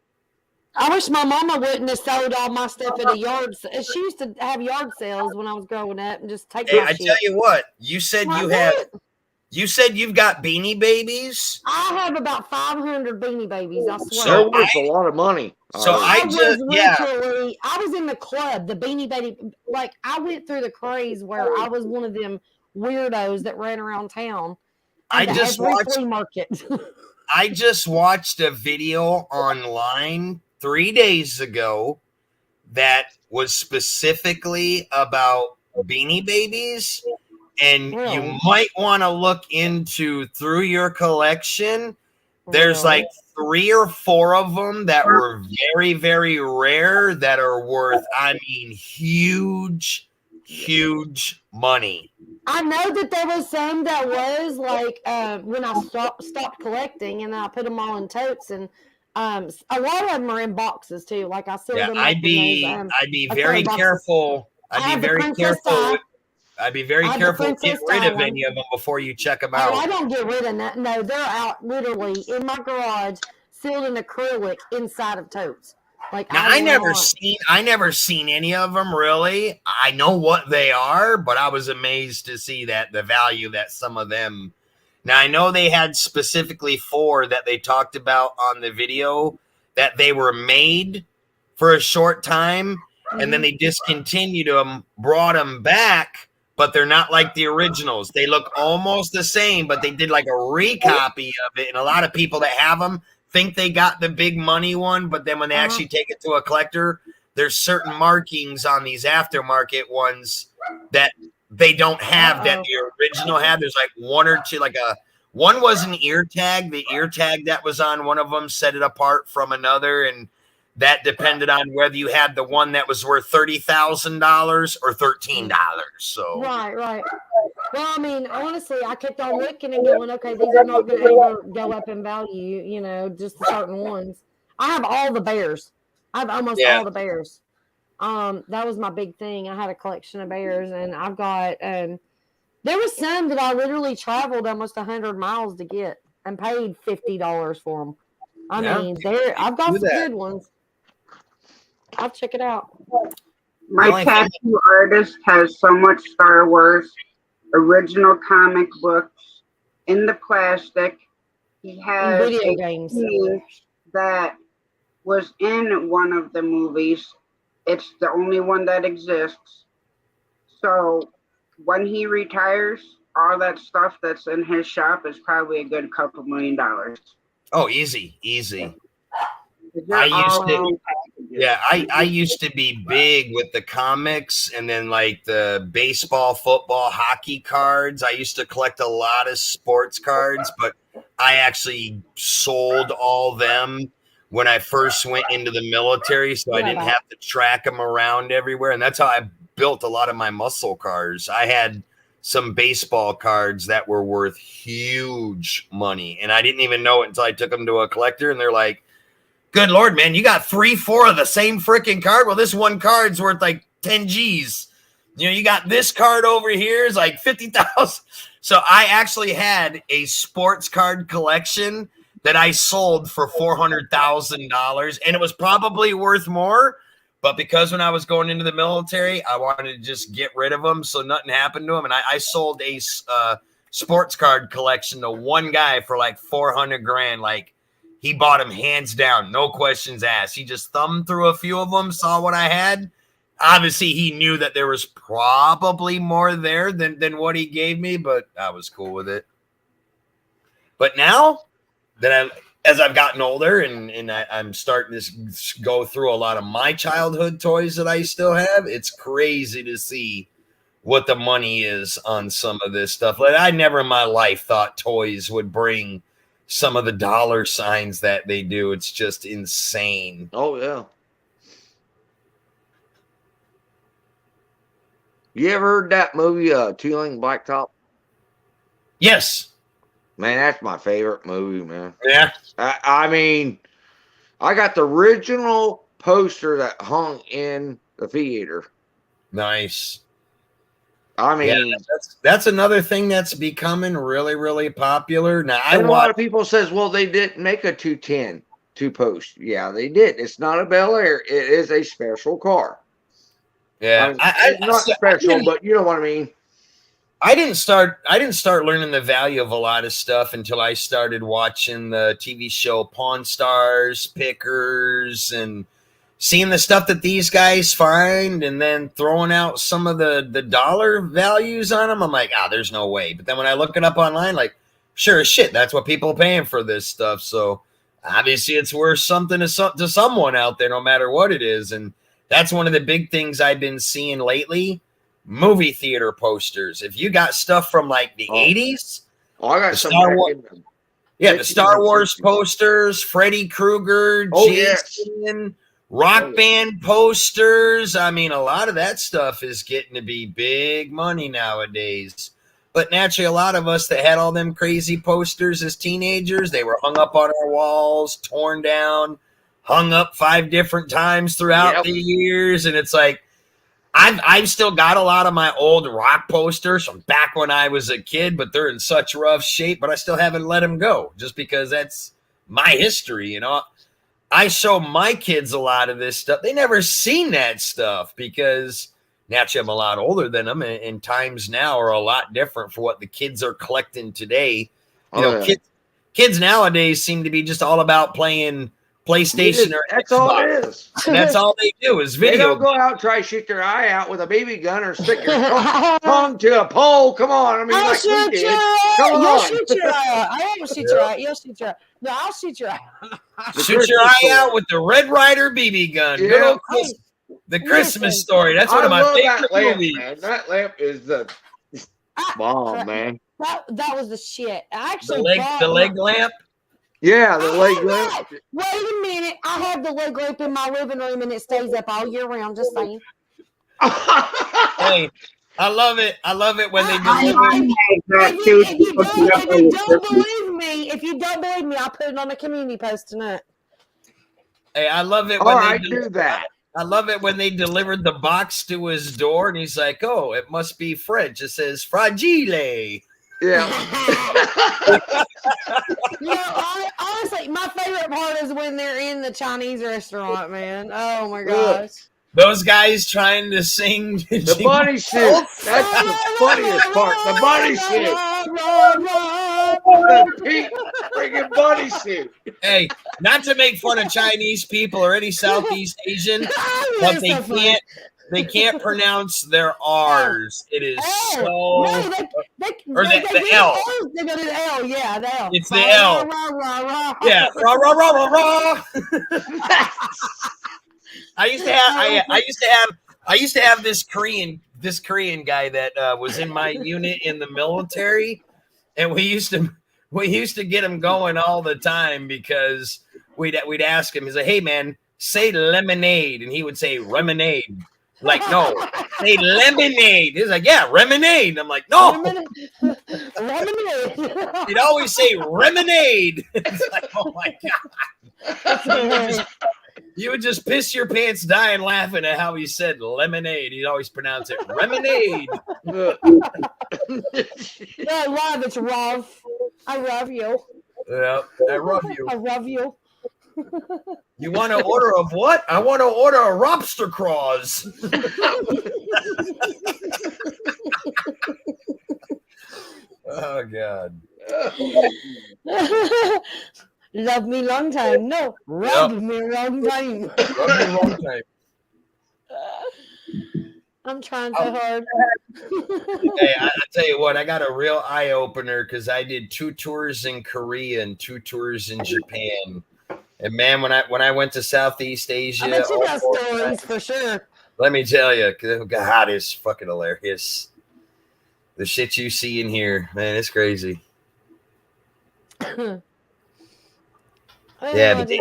I wish my mama wouldn't have sold all my stuff at a yard. She used to have yard sales when I was growing up and just take my shit. Tell you what, you said you said you've got Beanie Babies. I have about 500 Beanie Babies. I swear. So worth a lot of money. So I was in the club, the Beanie Baby. Like I went through the craze where I was one of them weirdos that ran around town. I just watched flea market. I just watched a video online 3 days ago that was specifically about Beanie Babies. And you might want to look into through your collection. There's like 3 or 4 of them that were very, very rare that are worth, I mean, huge money. I know that there was some that was like when I stopped collecting and I put them all in totes and a lot of them are in boxes too. Like I still I'd be very careful. I'd be very careful. I'd be very careful to get rid of any of them before you check them out. Oh, I don't get rid of that. No, they're out literally in my garage, sealed in acrylic inside of totes. Like now, I never seen any of them really. I know what they are, but I was amazed to see that the value that some of them. Now I know they had specifically 4 that they talked about on the video that they were made for a short time, and then they discontinued them, brought them back. But they're not like the originals. They look almost the same, but they did like a recopy of it. And a lot of people that have them think they got the big money one, but then when they actually take it to a collector, there's certain markings on these aftermarket ones that they don't have that the original had. There's like 1 or 2, one was an ear tag. The ear tag that was on one of them set it apart from another, and that depended on whether you had the one that was worth $30,000 or $13. So right. Well, I mean, honestly, I kept on looking and going, okay, these are not going to ever go up in value, you know, just the certain ones. I have all the bears. I have almost all the bears. That was my big thing. I had a collection of bears, and I've got, there was some that I literally traveled almost 100 miles to get and paid $50 for them. I mean, I've got some good ones. I'll check it out. My tattoo artist has so much Star Wars original comic books in the plastic. He has video games that was in one of the movies. It's the only one that exists. So when he retires, all that stuff that's in his shop is probably a good couple $1 million. Oh, easy. I used to be big with the comics and then like the baseball, football, hockey cards. I used to collect a lot of sports cards, but I actually sold all them when I first went into the military, so I didn't have to track them around everywhere. And that's how I built a lot of my muscle cars. I had some baseball cards that were worth huge money, and I didn't even know it until I took them to a collector, and they're like, good Lord, man, you got 3-4 of the same freaking card? Well, this one card's worth like 10 G's. You know, you got this card over here is like 50,000. So I actually had a sports card collection that I sold for $400,000, and it was probably worth more. But because when I was going into the military, I wanted to just get rid of them so nothing happened to them. And I sold a sports card collection to one guy for like 400 grand. Like, he bought them hands down, no questions asked. He just thumbed through a few of them, saw what I had. Obviously, he knew that there was probably more there than what he gave me, but I was cool with it. But now that as I've gotten older and I'm starting to go through a lot of my childhood toys that I still have, it's crazy to see what the money is on some of this stuff. Like, I never in my life thought toys would bring some of the dollar signs that they do. It's just insane. Oh, yeah. You ever heard that movie, Two-Lane Blacktop? Yes. Man, that's my favorite movie, man. Yeah. I mean, I got the original poster that hung in the theater. Nice. I mean, that's another thing that's becoming really, really popular. Now, a lot of people says, well, they didn't make a 210 two-post. Yeah, they did. It's not a Bel Air. It is a special car. Yeah, it's not special, but you know what I mean. I didn't start learning the value of a lot of stuff until I started watching the TV show Pawn Stars, Pickers, and seeing the stuff that these guys find and then throwing out some of the dollar values on them. I'm like, there's no way. But then when I look it up online, like, sure as shit, that's what people are paying for this stuff. So obviously it's worth something to someone out there, no matter what it is. And that's one of the big things I've been seeing lately. Movie theater posters. If you got stuff from like the 80s, I got some the Star Wars posters, Freddy Krueger, Jason, Rock Band posters. I mean, a lot of that stuff is getting to be big money nowadays. But naturally, a lot of us that had all them crazy posters as teenagers, they were hung up on our walls, torn down, hung up 5 different times throughout the years. And it's like, I've still got a lot of my old rock posters from back when I was a kid, but they're in such rough shape, but I still haven't let them go just because that's my history. You know, I show my kids a lot of this stuff. They never seen that stuff because naturally I'm a lot older than them, and times now are a lot different for what the kids are collecting today. Kids nowadays seem to be just all about playing PlayStation or that's Xbox. all it is. That's all they do is video. They don't go out and try to shoot their eye out with a BB gun or stick your tongue to a pole. Come on. I mean, I'll shoot your eye. Come on. You'll shoot your eye out. I won't shoot your eye. You'll shoot your eye. No, I'll shoot your eye. Shoot your eye out with the Red Ryder BB gun. Yeah. Good old the Christmas story. That's one of my favorite movies. Man. That lamp is the bomb, man. That was the shit. I actually the leg lamp. Yeah, the leg lamp. Wait a minute. I have the leg lamp in my living room and it stays up all year round. Just saying. Hey, I love it. I love it when they I deliver. like that too. If you People don't, can if go you with don't Christmas. believe me, I'll put it on a community post tonight. Hey, I love it All when right, they do that. I love it when they delivered the box to his door, and he's like, "Oh, it must be French. It says fragile." Yeah. Honestly, my favorite part is when they're in the Chinese restaurant, man. Oh my gosh. Those guys trying to sing The bunny suit. That's the funniest part. The bunny suit. The pink friggin' bunny suit. Hey, not to make fun of Chinese people or any Southeast Asian, but they can't pronounce their R's. It is so No, the L. They go to the L, yeah, the L. It's the L. Yeah, rah rah rah rah rah. I used to have this Korean guy that was in my unit in the military, and we used to get him going all the time because we'd ask him. He's like, "Hey man, say lemonade," and he would say lemonade. Like, no, say lemonade. He's like, "Yeah, lemonade." And I'm like, "No." Lemonade. He'd always say lemonade. It's like, oh my god. You would just piss your pants dying laughing at how he said lemonade. He'd always pronounce it lemonade. No, love, it's rough. I love you. Yeah, I love you. I love you. You want to order of what? I want to order a lobster craws. Oh God. Love me long time. No, rub me long time. Rub me long time. I'm trying so hard. Hey, I tell you what, I got a real eye opener because I did 2 tours in Korea and 2 tours in Japan. And man, when I went to Southeast Asia, I bet you got stories for sure. Let me tell you, God, it's fucking hilarious. The shit you see in here, man, it's crazy. Yeah, but the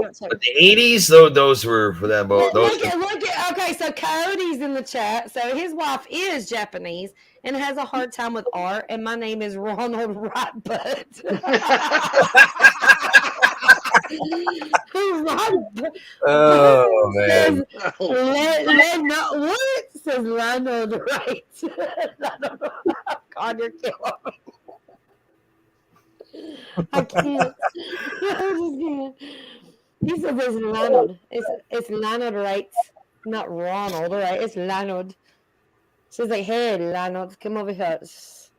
80s, those were for that boat. Look at, okay, so Cody's in the chat. So his wife is Japanese and has a hard time with art, and my name is Ronald Rightbutt. Oh man! What says Ronald Wright? God, you're killing me. I can't. I just can't. He said it's Leonard. It's Leonard Wright, not Ronald, right? It's Leonard. She's like, "Hey, Leonard, come over here." It's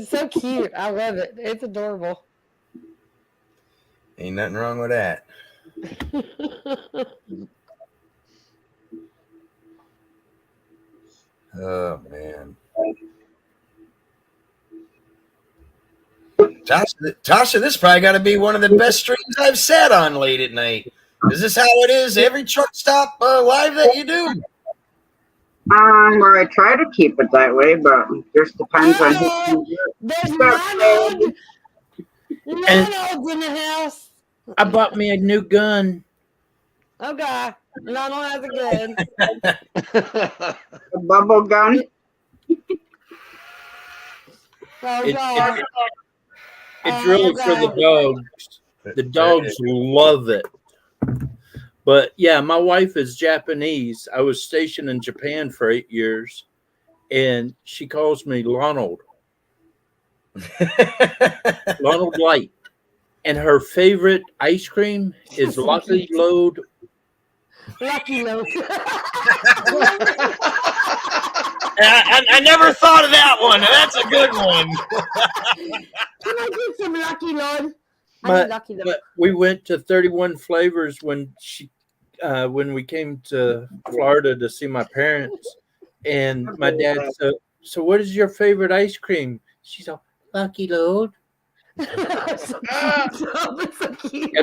so cute. I love it. It's adorable. Ain't nothing wrong with that. Oh man. Tasha, this probably got to be one of the best streams I've sat on late at night. Is this how it is every truck stop live that you do? Well, I try to keep it that way, but it just depends on who. There's Ronald. Ronald's in the house. I bought me a new gun. Okay, Ronald has a gun. A bubble gun. It's really for the dogs. The dogs love it. But yeah, my wife is Japanese. I was stationed in Japan for 8 years, and she calls me Lonald. Lonald Light. And her favorite ice cream is Lucky Load. Lucky Load. I never thought of that one. That's a good one. Can I get some Lucky Load? But we went to 31 Flavors when we came to Florida to see my parents, and my dad said, "So what is your favorite ice cream?" She's all, "Lucky Load." And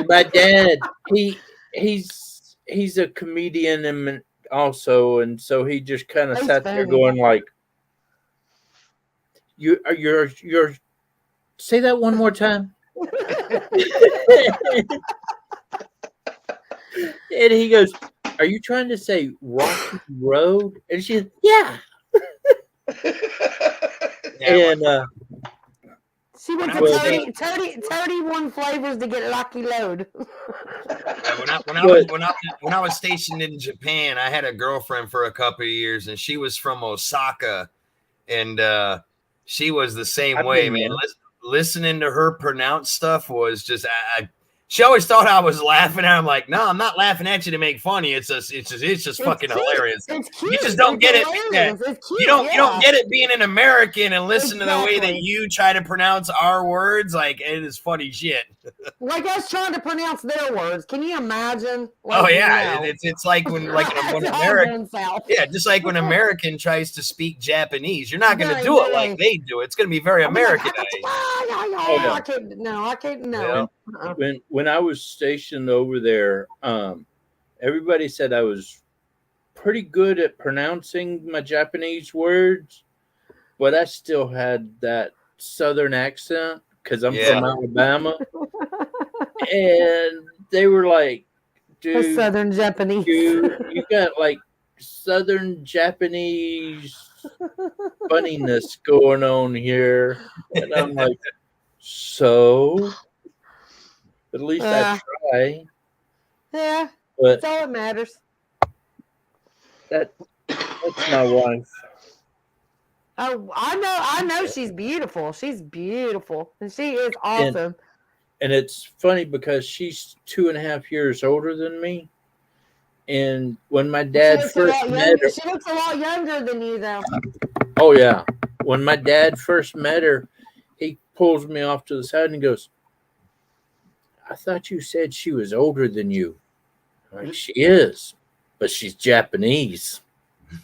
my dad, he's a comedian and also, and so he just kind of sat there going like, "You're say that one more time." And he goes, are you trying to say Rocky Road? And she, yeah. Yeah, And She went to Well, 31 flavors to get Lucky Load. when I was stationed in Japan, I had a girlfriend for a couple of years, and she was from Osaka, and she was the same I've way, been man. there. Listening to her pronounce stuff was just she always thought I was laughing at her. I'm like, no, I'm not laughing at you to make fun of you. It's just fucking cute. hilarious. It's cute. You just don't get it. Yeah. It's cute. You don't get it being an American and listen to the way that Exactly. you try to pronounce our words. Like, it is funny shit. Like us trying to pronounce their words. Can you imagine? Oh Like, yeah, no. it's like when That's when all American going south. yeah, just like when American tries to speak Japanese, you're not going to Very, do it very. like they do. It's going to be very I'll be like, Americanized. yeah. I can't. No, I can't. No. When I was stationed over there, everybody said I was pretty good at pronouncing my Japanese words, but I still had that Southern accent because I'm Yeah. from Alabama. And they were like, The dude, Southern Japanese. you got like Southern Japanese funniness going on here. And I'm like, so at least I try. Yeah, But that's all that matters. that's my wife. Oh, I know she's beautiful. She's beautiful. And she is awesome. And it's funny because she's 2.5 years older than me. And when my dad first met her, she looks a lot younger than you, though. oh yeah, when my dad first met her, he pulls me off to the side and he goes, I thought you said she was older than you. I'm like, she is, but she's Japanese.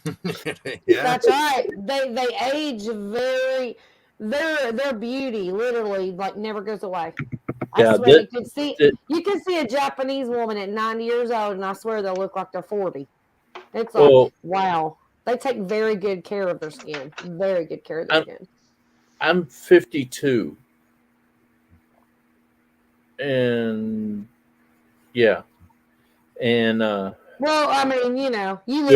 Yeah. That's right. They age very. Their beauty literally like never goes away. I swear you can see a Japanese woman at 90 years old, and I swear they'll look like they're 40. It's like wow. They take very good care of their skin. Very good care of their skin. I'm 52. And yeah. And well, I mean, you know, you look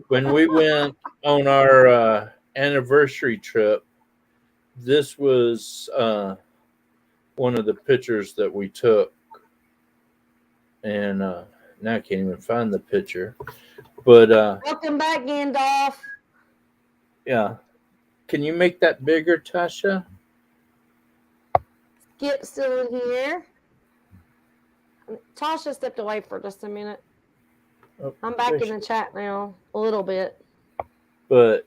when we went on our anniversary trip, this was one of the pictures that we took. And now I can't even find the picture. But welcome back, Gandalf. Yeah. Can you make that bigger, Tasha? Skip still in here. Tasha stepped away for just a minute. Oh, I'm back in the chat now a little bit. But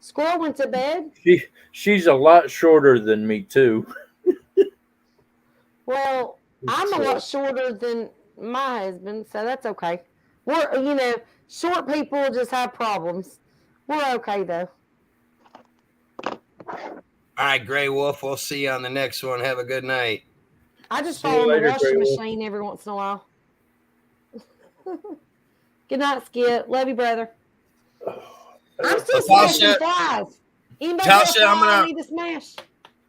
Squirrel went to bed. She's a lot shorter than me too. Well, I'm a lot shorter than my husband, so that's okay. We're short people just have problems. We're okay though. All right, Gray Wolf. We'll see you on the next one. Have a good night. I just fall in the washing machine every once in a while. Good night, Skip. Love you, brother. I'm still smashing flies. Anybody got a fly I need to smash?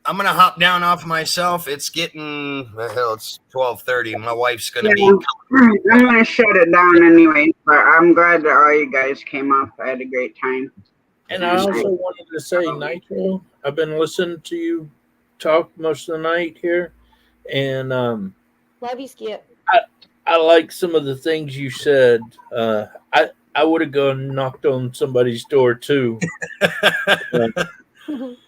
I'm gonna hop down off myself. It's getting it's 12:30. My wife's gonna be. I'm gonna shut it down anyway. But I'm glad that all you guys came up. I had a great time. And I also wanted to say, Nitro, I've been listening to you talk most of the night here, and love you, Skip. I like some of the things you said. I would have gone and knocked on somebody's door too.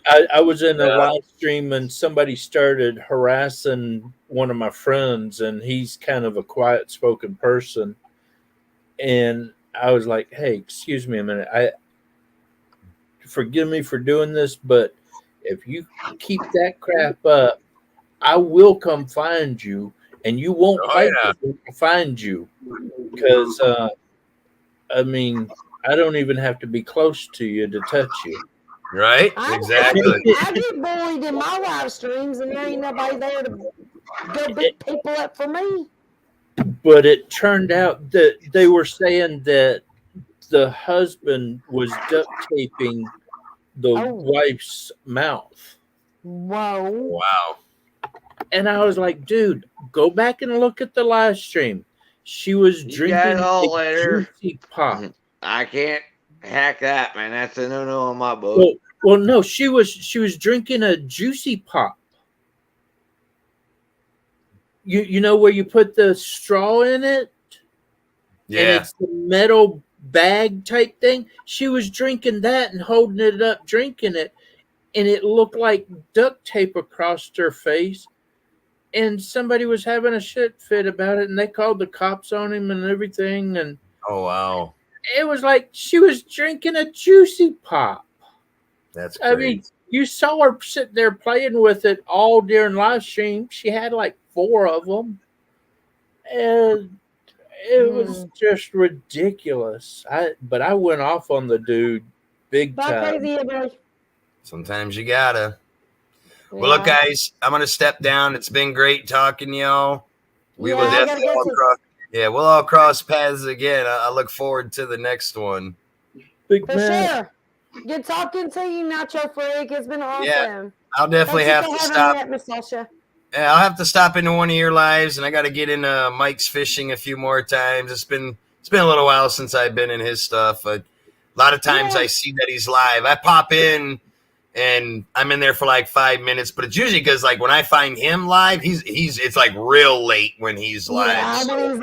I was in a live stream and somebody started harassing one of my friends, and he's kind of a quiet spoken person. And I was like, hey, excuse me a minute. Forgive me for doing this, but if you keep that crap up, I will come find you, and you won't find you. Because, I mean, I don't even have to be close to you to touch you. Right? Exactly. I get bullied in my live streams, and there ain't nobody there to go beat people up for me. But it turned out that they were saying that the husband was duct taping the wife's mouth. Whoa. Wow. And I was like, dude, go back and look at the live stream. She was You got it drinking all a later. juicy pop. I can't hack that, man. That's a no-no on my book. Well, no, she was drinking a juicy pop. You know where you put the straw in it, and Yeah. it's the metal bag type thing. She was drinking that and holding it up, drinking it, and it looked like duct tape across her face. And somebody was having a shit fit about it, and they called the cops on him and everything. And Oh wow. it was like she was drinking a juicy pop. That's I crazy. mean, you saw her sitting there playing with it all during live stream. She had like 4 of them, and it was just ridiculous. But I went off on the dude big Bye, time. crazy everybody. Sometimes you gotta. Yeah. Well, look, guys, I'm gonna step down. It's been great talking to y'all. We will Yeah, I gotta definitely go too. we'll all cross paths again. I look forward to the next one. Big For man. sure. Good talking to you, Nacho Freak. It's been awesome. Yeah, I'll definitely Thank have you to for stop. having me, Miss Sasha. Yeah, I'll have to stop into one of your lives, and I got to get into Mike's fishing a few more times. It's been a little while since I've been in his stuff. A lot of times I see that he's live. I pop in, and I'm in there for like 5 minutes, but it's usually because like when I find him live, he's it's like real late when he's live. Yeah, So, when he's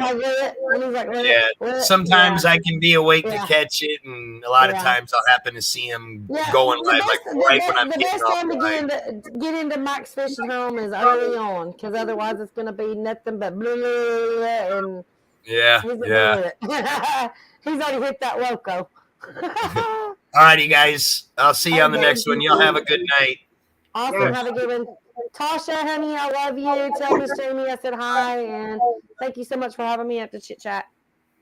like lit. yeah. Sometimes I can be awake to Yeah. catch it, and a lot of Yeah. times I'll happen to see him Yeah, going the live best, like right when I'm the getting best off time to live. get into Mike's fishing home is early on, because otherwise it's going to be nothing but blah, blah, blah, and Yeah, he's yeah. he's already hit that loco. All righty, guys. I'll see you on the next one. Y'all have a good night. Awesome. Yes. Have a good one. Tasha, honey, I love you. Tell Miss Jamie I said hi, and thank you so much for having me at the Chit Chat.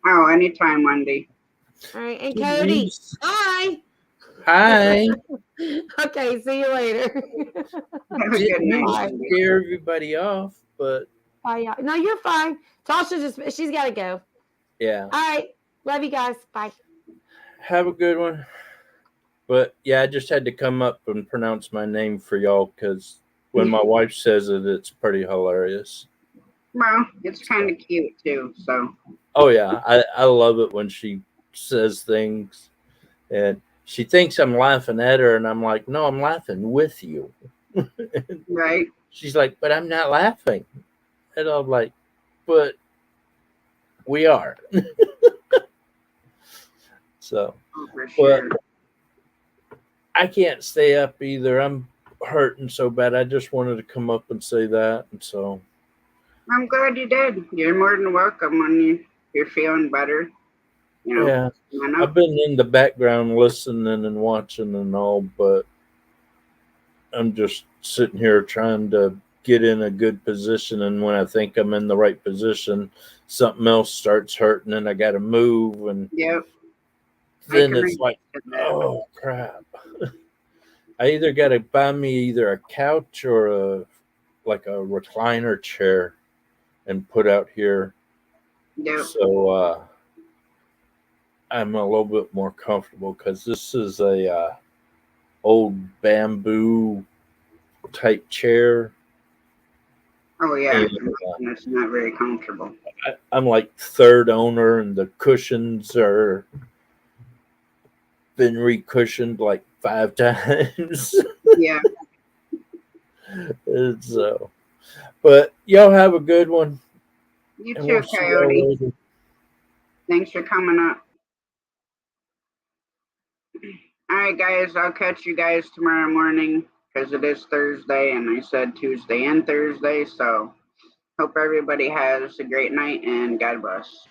Oh, anytime, Wendy. All right, and Cody, hi. Hi. Okay, see you later. Have a good Didn't mean night, to Wendy. scare everybody off, but Bye, y'all. No, you're fine. Tasha she's got to go. yeah. All right, love you guys. Bye. Have a good one. But yeah, I just had to come up and pronounce my name for y'all because when my wife says it, it's pretty hilarious. Well, it's kind of cute too. So. Oh yeah, I love it when she says things, and she thinks I'm laughing at her, and I'm like, no, I'm laughing with you. Right. She's like, but I'm not laughing, and I'm like, but we are. So, For sure. but I can't stay up either. I'm hurting so bad. I just wanted to come up and say that, and so I'm glad you did. You're more than welcome when you're feeling better. You know. yeah. You know? I've been in the background listening and watching and all, but I'm just sitting here trying to get in a good position. And when I think I'm in the right position, something else starts hurting and I got to move. And Yep. then it's like, oh, crap. I either got to buy me either a couch or a recliner chair and put out here. Yep. So I'm a little bit more comfortable because this is a old bamboo type chair. Oh yeah, And, it's not very comfortable. I'm like third owner, and the cushions are been recushioned like 5 times. Yeah. And so, but y'all have a good one. You And too, we'll see y'all Coyote. later. Thanks for coming up. All right, guys. I'll catch you guys tomorrow morning because it is Thursday, and I said Tuesday and Thursday. So, hope everybody has a great night and God bless.